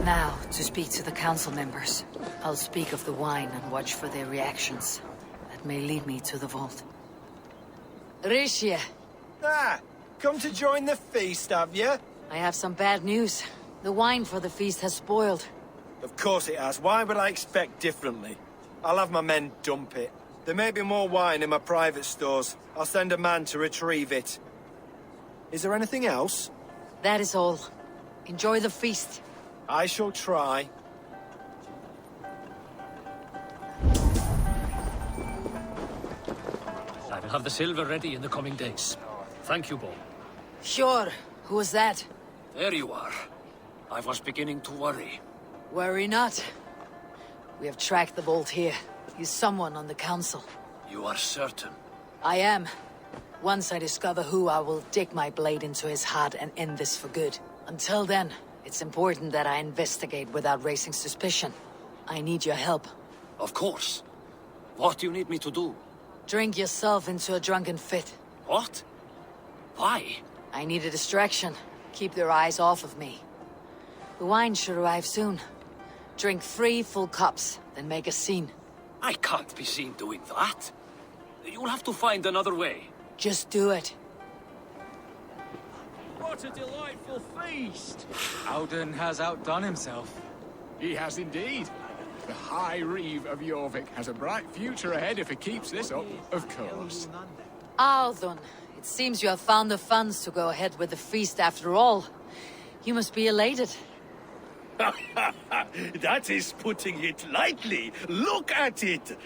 Now, to speak to the council members. I'll speak of the wine and watch for their reactions. That may lead me to the vault. Rishia! Ah! Come to join the feast, have you? I have some bad news. The wine for the feast has spoiled. Of course it has. Why would I expect differently? I'll have my men dump it. There may be more wine in my private stores. I'll send a man to retrieve it. Is there anything else? That is all. Enjoy the feast. I shall try. I will have the silver ready in the coming days. Thank you, Bo. Sure. Who was that? There you are. I was beginning to worry. Worry not. We have tracked the vault here. He's someone on the council. You are certain? I am. Once I discover who, I will dig my blade into his heart and end this for good. Until then, it's important that I investigate without raising suspicion. I need your help. Of course. What do you need me to do? Drink yourself into a drunken fit. What? Why? I need a distraction. Keep their eyes off of me. The wine should arrive soon. Drink 3 full cups, then make a scene. I can't be seen doing that. You'll have to find another way. Just do it. What a delightful feast! Alden has outdone himself. He has indeed. The High Reeve of Jorvik has a bright future ahead if he keeps this up, of course. Alden, it seems you have found the funds to go ahead with the feast after all. You must be elated. That is putting it lightly. Look at it.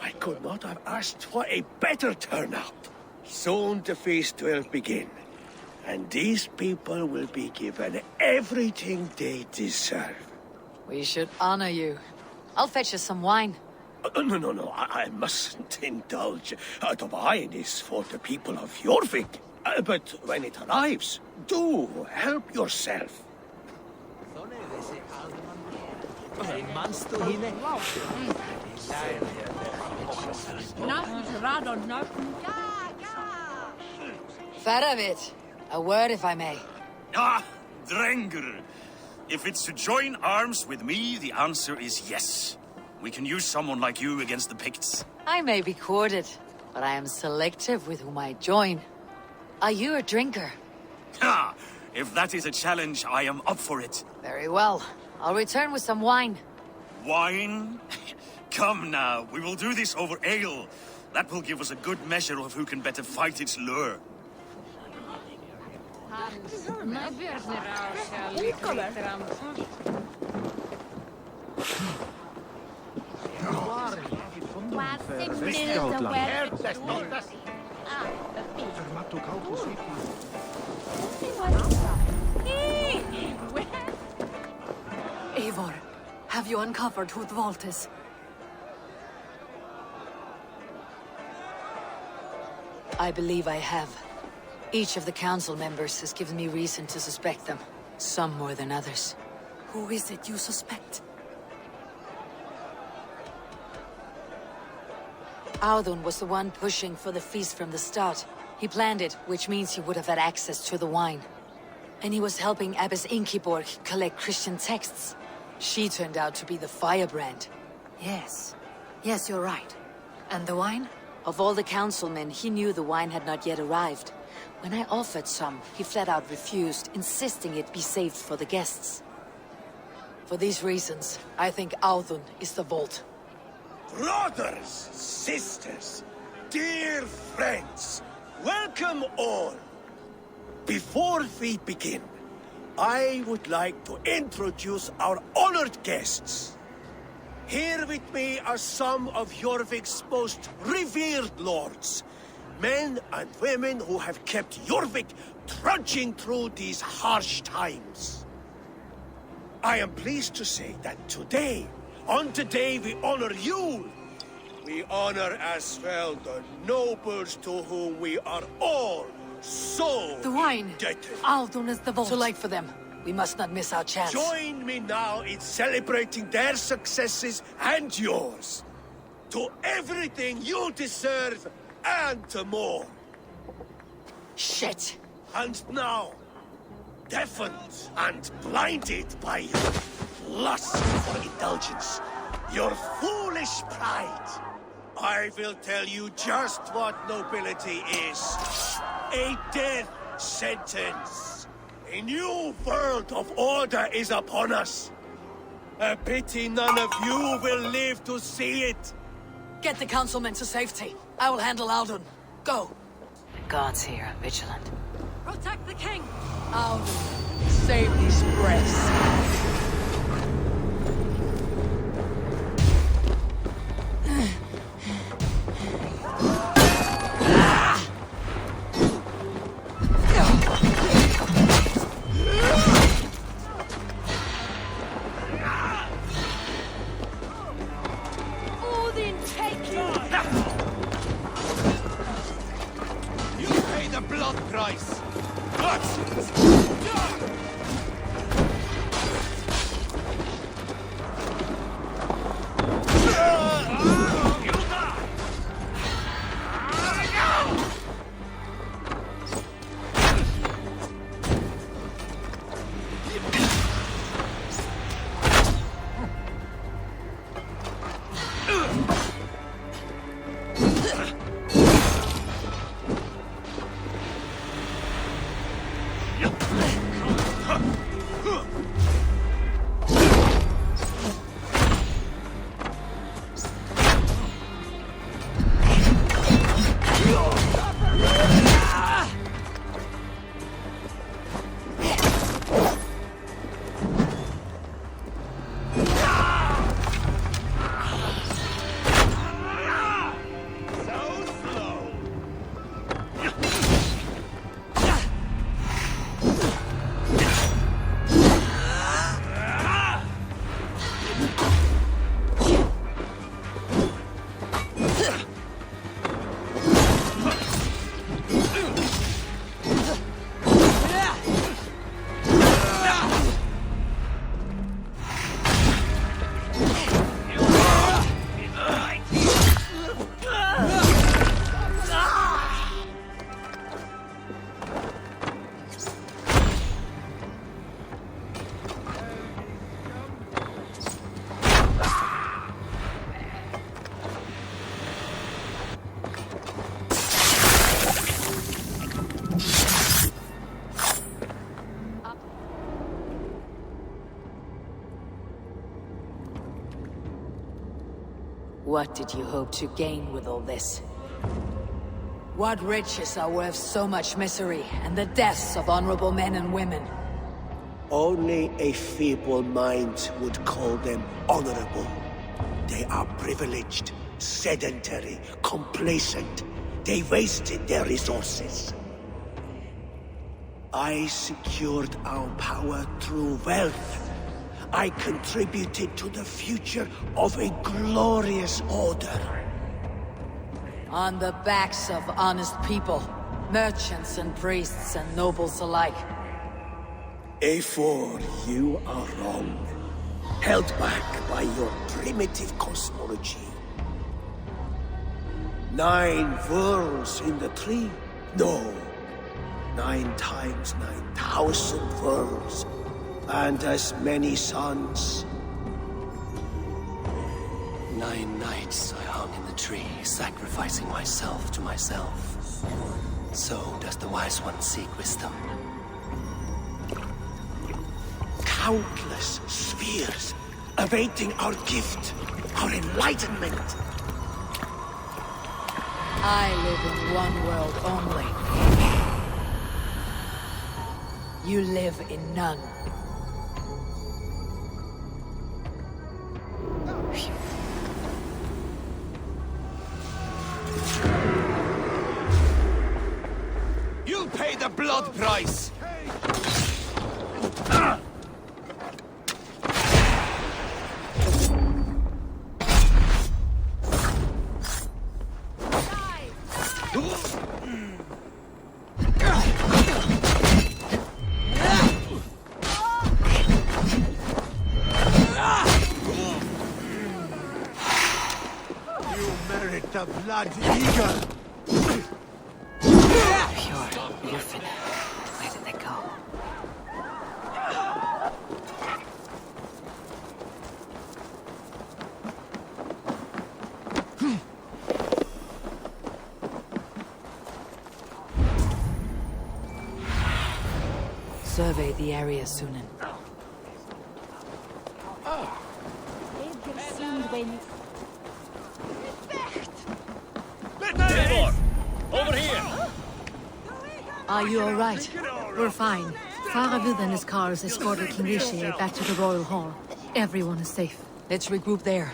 I could not have asked for a better turnout. Soon the feast will begin. And these people will be given everything they deserve. We should honor you. I'll fetch us some wine. No, I mustn't indulge. The wine is for the people of Jorvik. But when it arrives, do help yourself. Faravit, a word if I may. Ah, Drengr. If it's to join arms with me, the answer is yes. We can use someone like you against the Picts. I may be courted, but I am selective with whom I join. Are you a drinker? Ha! If that is a challenge, I am up for it. Very well. I'll return with some wine. Wine? Come now, we will do this over ale. That will give us a good measure of who can better fight its lure. Eivor, have you uncovered who the vault is? I believe I have. Each of the council members has given me reason to suspect them. Some more than others. Who is it you suspect? Audun was the one pushing for the feast from the start. He planned it, which means he would have had access to the wine. And he was helping Abbess Inkiborg collect Christian texts. She turned out to be the firebrand. Yes. Yes, you're right. And the wine? Of all the councilmen, he knew the wine had not yet arrived. When I offered some, he flat out refused, insisting it be saved for the guests. For these reasons, I think Audun is the vault. Brothers, sisters, dear friends, welcome all. Before we begin, I would like to introduce our honored guests. Here with me are some of Jorvik's most revered lords. Men and women who have kept Jorvik trudging through these harsh times. I am pleased to say that today, on today we honor you. We honor as well the nobles to whom we are all so The wine. indebted. Aldun is the vault. Too late for them. We must not miss our chance. Join me now in celebrating their successes and yours. To everything you deserve and to more. Shit. And now, deafened and blinded by your lust for indulgence, your foolish pride, I will tell you just what nobility is. A death sentence. A new world of order is upon us. A pity none of you will live to see it. Get the councilmen to safety. I will handle Aldun. Go. Guards here are vigilant. Protect the king! Aldun, save these breaths. Odin, take you! You pay the blood price! What did you hope to gain with all this? What riches are worth so much misery and the deaths of honorable men and women? Only a feeble mind would call them honorable. They are privileged, sedentary, complacent. They wasted their resources. I secured our power through wealth. I contributed to the future of a glorious order. On the backs of honest people, merchants and priests and nobles alike. A4, you are wrong. Held back by your primitive cosmology. 9 worlds in the tree? No. 9 times 9,000 worlds. And as many suns. 9 nights I hung in the tree, sacrificing myself to myself. So does the wise one seek wisdom. Countless spheres awaiting our gift, our enlightenment. I live in one world only. You live in none. Phew. the blood price! The blood eagle! Pure Lufin. Where did they go? Survey the area, Sunan. Eivor! Over here! Are you all right? We're fine. Faravid and his cars escorted King Rishi back to the Royal Hall. Everyone is safe. Let's regroup there.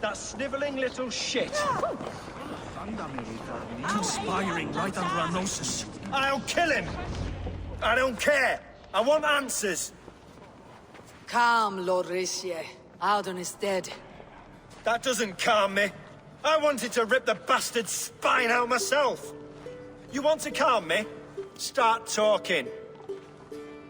That snivelling little shit. Conspiring right under our noses. I'll kill him! I don't care! I want answers! Calm, Lord Rishi. Audun is dead. That doesn't calm me. I wanted to rip the bastard's spine out myself. You want to calm me? Start talking.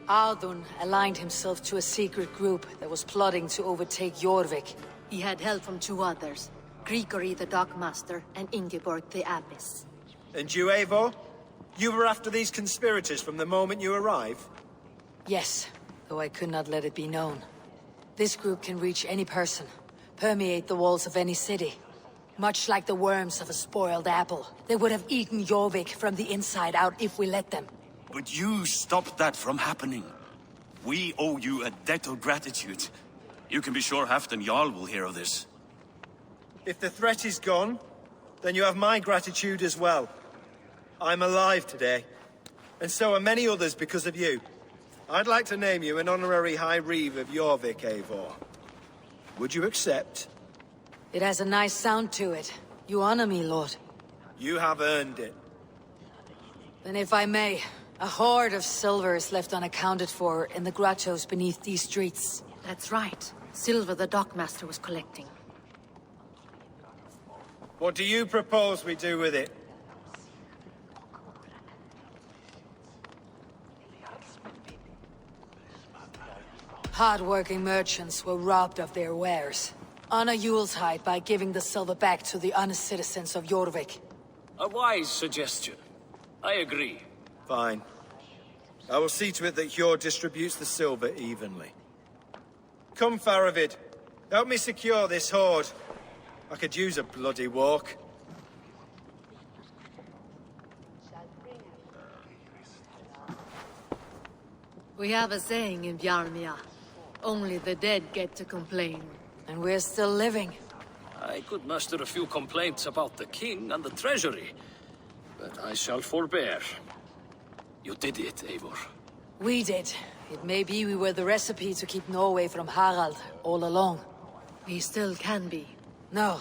Audun aligned himself to a secret group that was plotting to overtake Jorvik. He had help from two others, Grigory the Dockmaster and Ingeborg the Abbess. And you, Eivor? You were after these conspirators from the moment you arrived? Yes, though I could not let it be known. This group can reach any person, permeate the walls of any city. Much like the worms of a spoiled apple, they would have eaten Jorvik from the inside out if we let them. But you stopped that from happening. We owe you a debt of gratitude. You can be sure Halfdan Jarl will hear of this. If the threat is gone, then you have my gratitude as well. I'm alive today, and so are many others because of you. I'd like to name you an honorary High Reeve of Jorvik, Eivor. Would you accept? It has a nice sound to it. You honor me, Lord. You have earned it. Then if I may, a hoard of silver is left unaccounted for in the grottos beneath these streets. That's right. Silver the Dockmaster was collecting. What do you propose we do with it? Hard-working merchants were robbed of their wares. Honor Yuletide by giving the silver back to the honest citizens of Jorvik. A wise suggestion. I agree. Fine. I will see to it that Hjord distributes the silver evenly. Come, Faravid. Help me secure this hoard. I could use a bloody walk. We have a saying in Bjarmia. Only the dead get to complain. And we're still living. I could muster a few complaints about the king and the treasury, but I shall forbear. You did it, Eivor. We did. It may be we were the recipe to keep Norway from Harald all along. We still can be. No.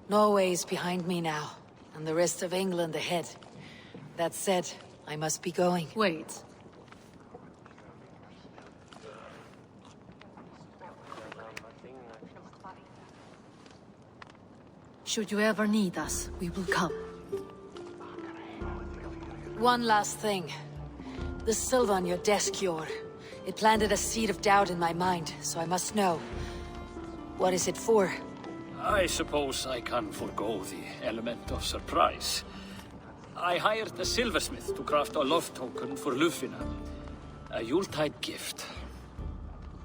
Norway is behind me now, and the rest of England ahead. That said, I must be going. Wait. Should you ever need us, we will come. One last thing. The silver on your desk, Hjord. It planted a seed of doubt in my mind, so I must know. What is it for? I suppose I can forego the element of surprise. I hired a silversmith to craft a love token for Lufina. A Yuletide gift.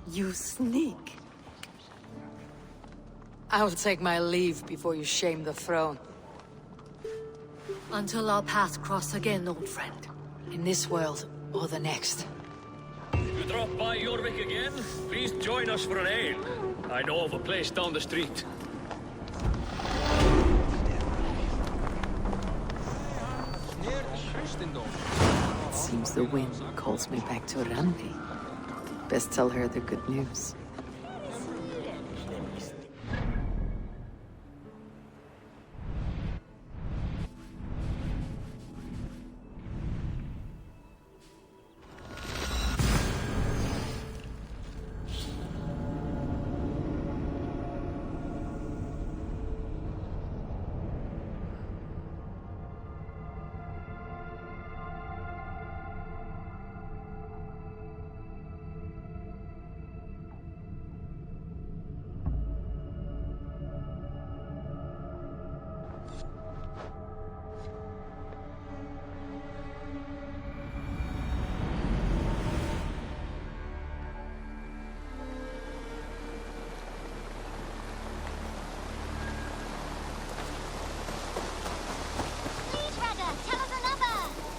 You sneak. I will take my leave before you shame the throne. Until our paths cross again, old friend. In this world, or the next. You drop by Jorvik again? Please join us for an ale. I know of a place down the street. It seems the wind calls me back to Randi. Best tell her the good news.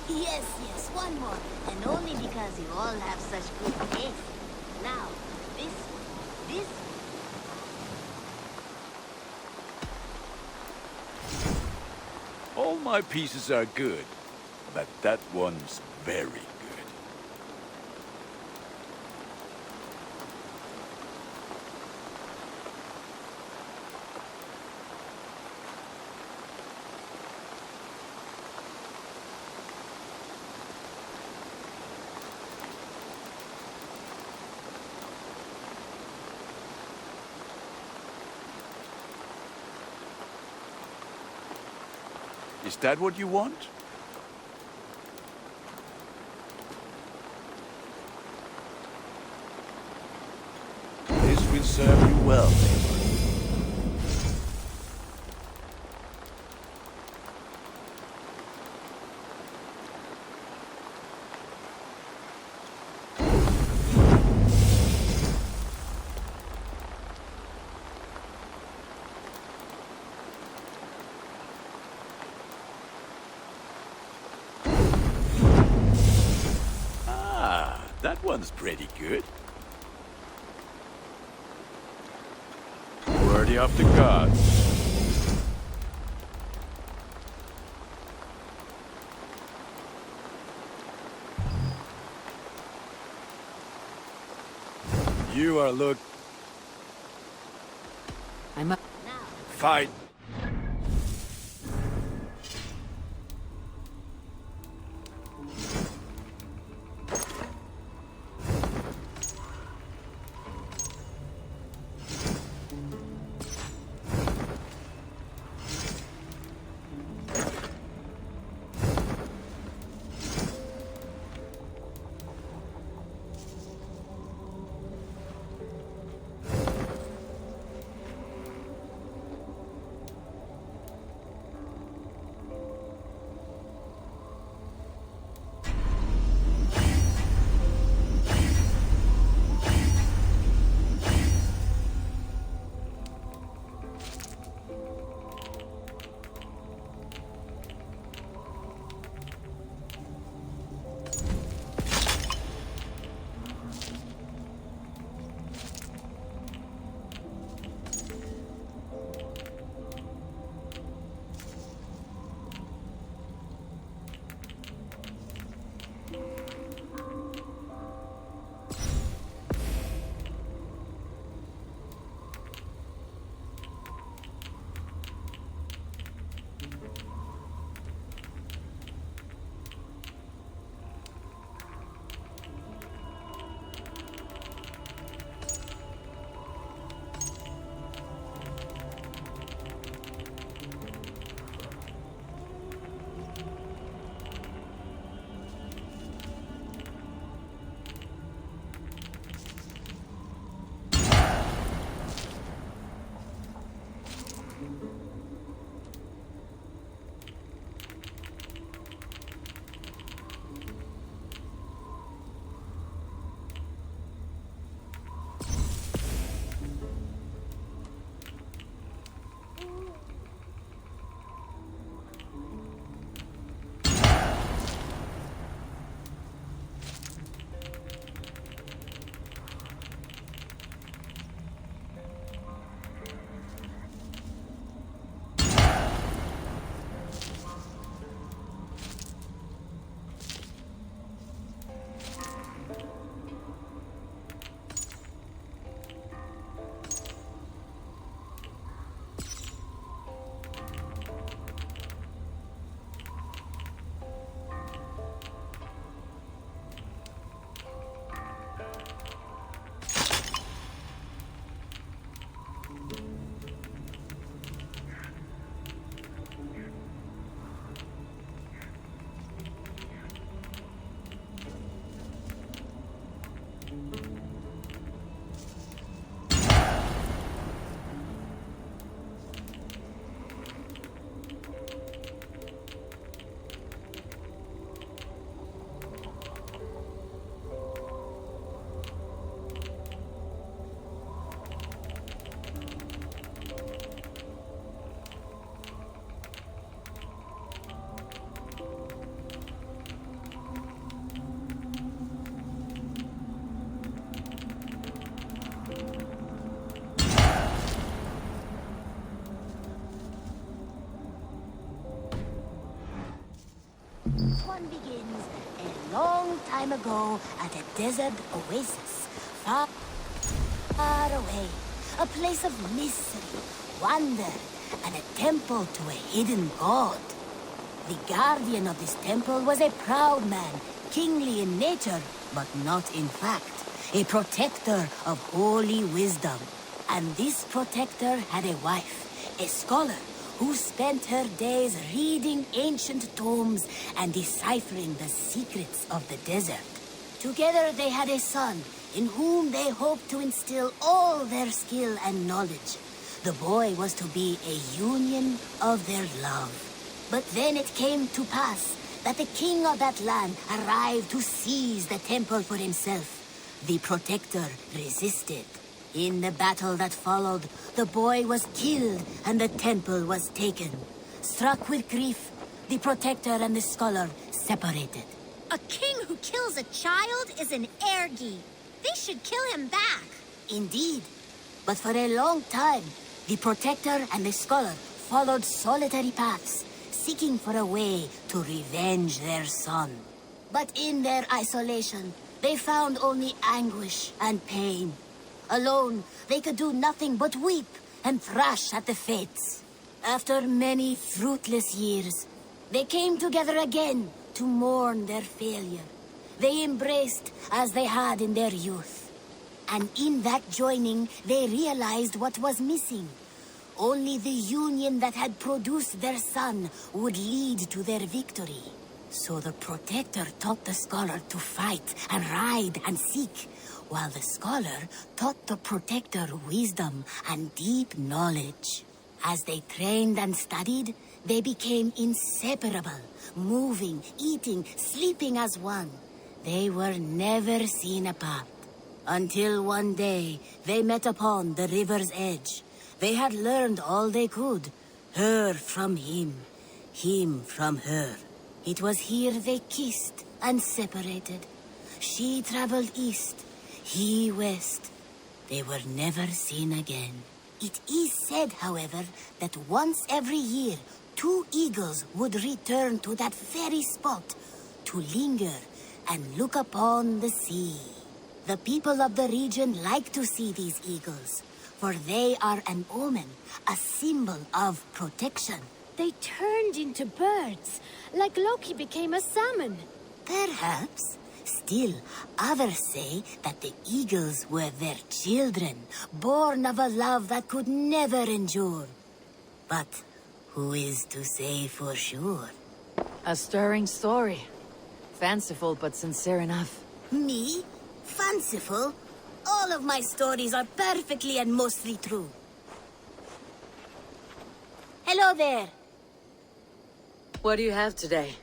Yes, one more. And only because you all have such good taste. Now, this one. All my pieces are good, but that one's very good. Is that what you want? This will serve you well, neighbor. That one's pretty good. Worthy of the gods. You are I'm up. Fight. time ago at a desert oasis, far, far away. A place of mystery, wonder, and a temple to a hidden god. The guardian of this temple was a proud man, kingly in nature, but not in fact. A protector of holy wisdom. And this protector had a wife, a scholar, who spent her days reading ancient tomes and deciphering the secrets of the desert. Together they had a son, in whom they hoped to instill all their skill and knowledge. The boy was to be a union of their love. But then it came to pass that the king of that land arrived to seize the temple for himself. The protector resisted. In the battle that followed, the boy was killed and the temple was taken. Struck with grief, the protector and the scholar separated. A king who kills a child is an ergi. They should kill him back. Indeed. But for a long time, the protector and the scholar followed solitary paths, seeking for a way to revenge their son. But in their isolation, they found only anguish and pain. Alone, they could do nothing but weep and thrash at the fates. After many fruitless years, they came together again to mourn their failure. They embraced as they had in their youth. And in that joining, they realized what was missing. Only the union that had produced their son would lead to their victory. So the protector taught the scholar to fight and ride and seek, while the scholar taught the protector wisdom and deep knowledge. As they trained and studied, they became inseparable, moving, eating, sleeping as one. They were never seen apart. Until one day, they met upon the river's edge. They had learned all they could, her from him from her. It was here they kissed and separated. She traveled east, he west. They were never seen again. It is said, however, that once every year, 2 eagles would return to that very spot to linger and look upon the sea. The people of the region like to see these eagles, for they are an omen, a symbol of protection. They turned into birds, like Loki became a salmon. Perhaps. Still, others say that the eagles were their children, born of a love that could never endure. But who is to say for sure? A stirring story. Fanciful but sincere enough. Me? Fanciful? All of my stories are perfectly and mostly true. Hello there. What do you have today?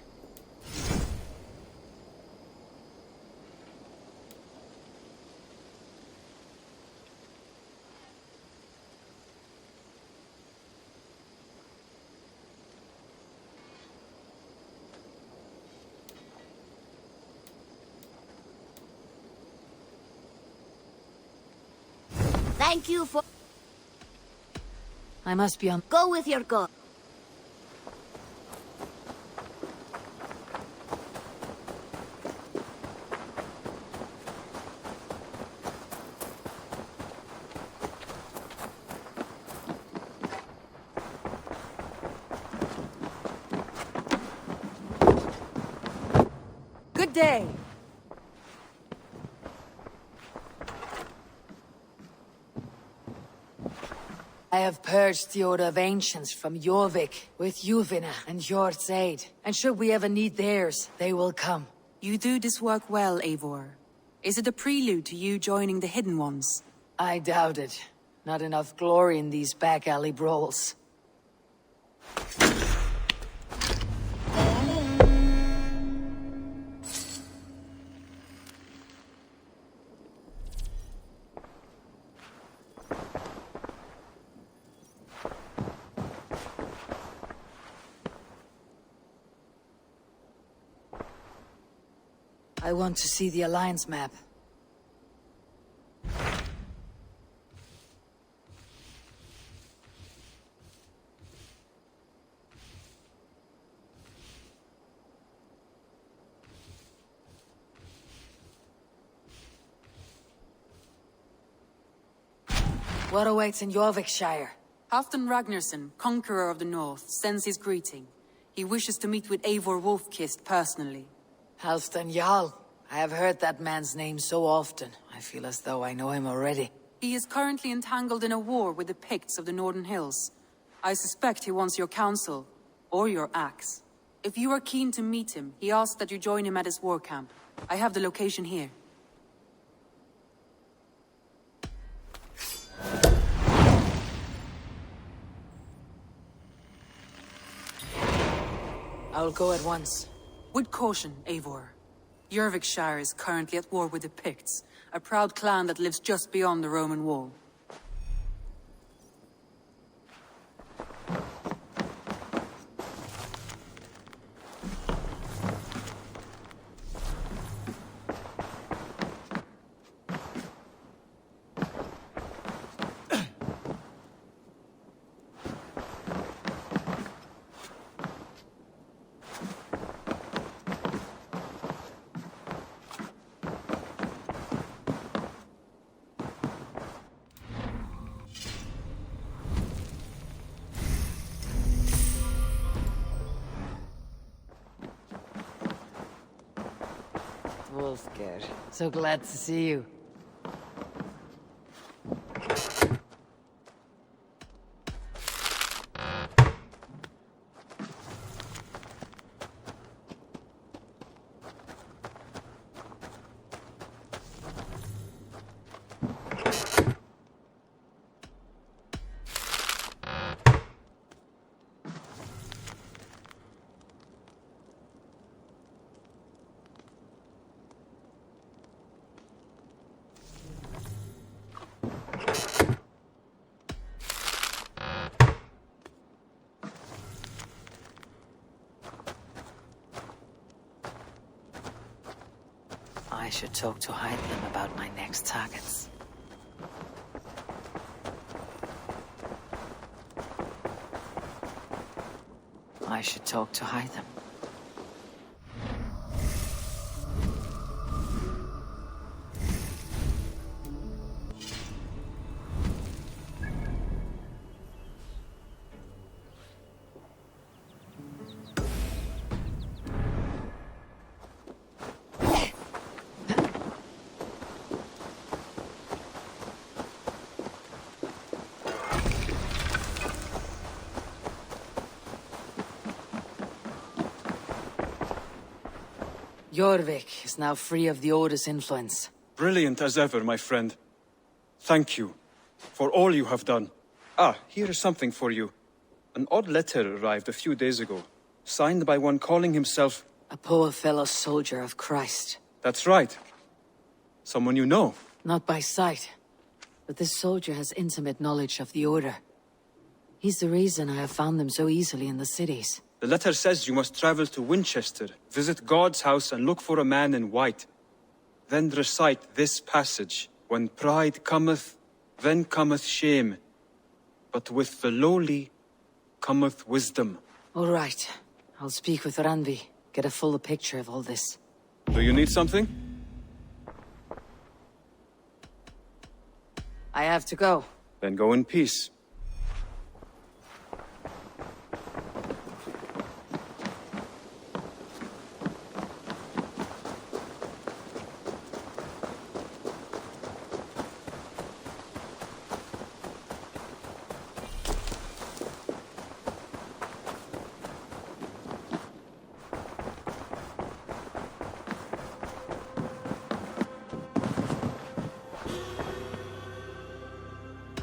Thank you for... I must be on... Go with your god. Good day. I have purged the Order of Ancients from Jorvik with Yuvina and Hjort's aid. And should we ever need theirs, they will come. You do this work well, Eivor. Is it a prelude to you joining the Hidden Ones? I doubt it. Not enough glory in these back alley brawls. I want to see the Alliance map. What awaits in Jorvikshire? Halfdan Ragnarsson, conqueror of the north, sends his greeting. He wishes to meet with Eivor Wolfkist personally. Halfdan Jarl. I have heard that man's name so often. I feel as though I know him already. He is currently entangled in a war with the Picts of the Northern Hills. I suspect he wants your counsel, or your axe. If you are keen to meet him, he asks that you join him at his war camp. I have the location here. I'll go at once. With caution, Eivor. Jorvikshire is currently at war with the Picts, a proud clan that lives just beyond the Roman wall. Wolfgar, so glad to see you. I should talk to Hytham about my next targets. I should talk to Hytham. Jorvik is now free of the Order's influence. Brilliant as ever, my friend. Thank you for all you have done. Ah, here is something for you. An odd letter arrived a few days ago, signed by one calling himself... A poor fellow soldier of Christ. That's right. Someone you know. Not by sight, but this soldier has intimate knowledge of the Order. He's the reason I have found them so easily in the cities. The letter says you must travel to Winchester, visit God's house and look for a man in white. Then recite this passage. When pride cometh, then cometh shame. But with the lowly cometh wisdom. All right. I'll speak with Randvi. Get a fuller picture of all this. Do you need something? I have to go. Then go in peace.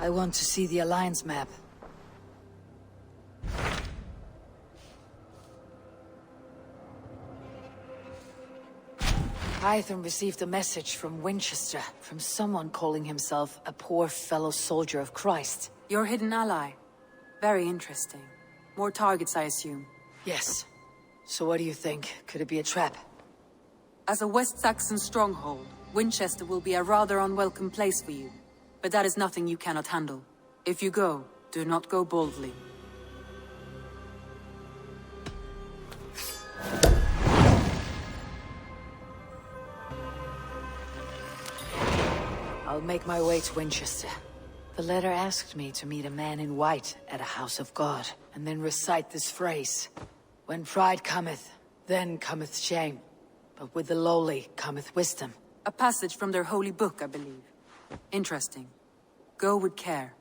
I want to see the Alliance map. Hytham received a message from Winchester, from someone calling himself a poor fellow soldier of Christ. Your hidden ally. Very interesting. More targets, I assume. Yes. So what do you think? Could it be a trap? As a West Saxon stronghold, Winchester will be a rather unwelcome place for you. But that is nothing you cannot handle. If you go, do not go boldly. I'll make my way to Winchester. The letter asked me to meet a man in white at a house of God, and then recite this phrase. When pride cometh, then cometh shame. But with the lowly cometh wisdom. A passage from their holy book, I believe. Interesting. Go with care.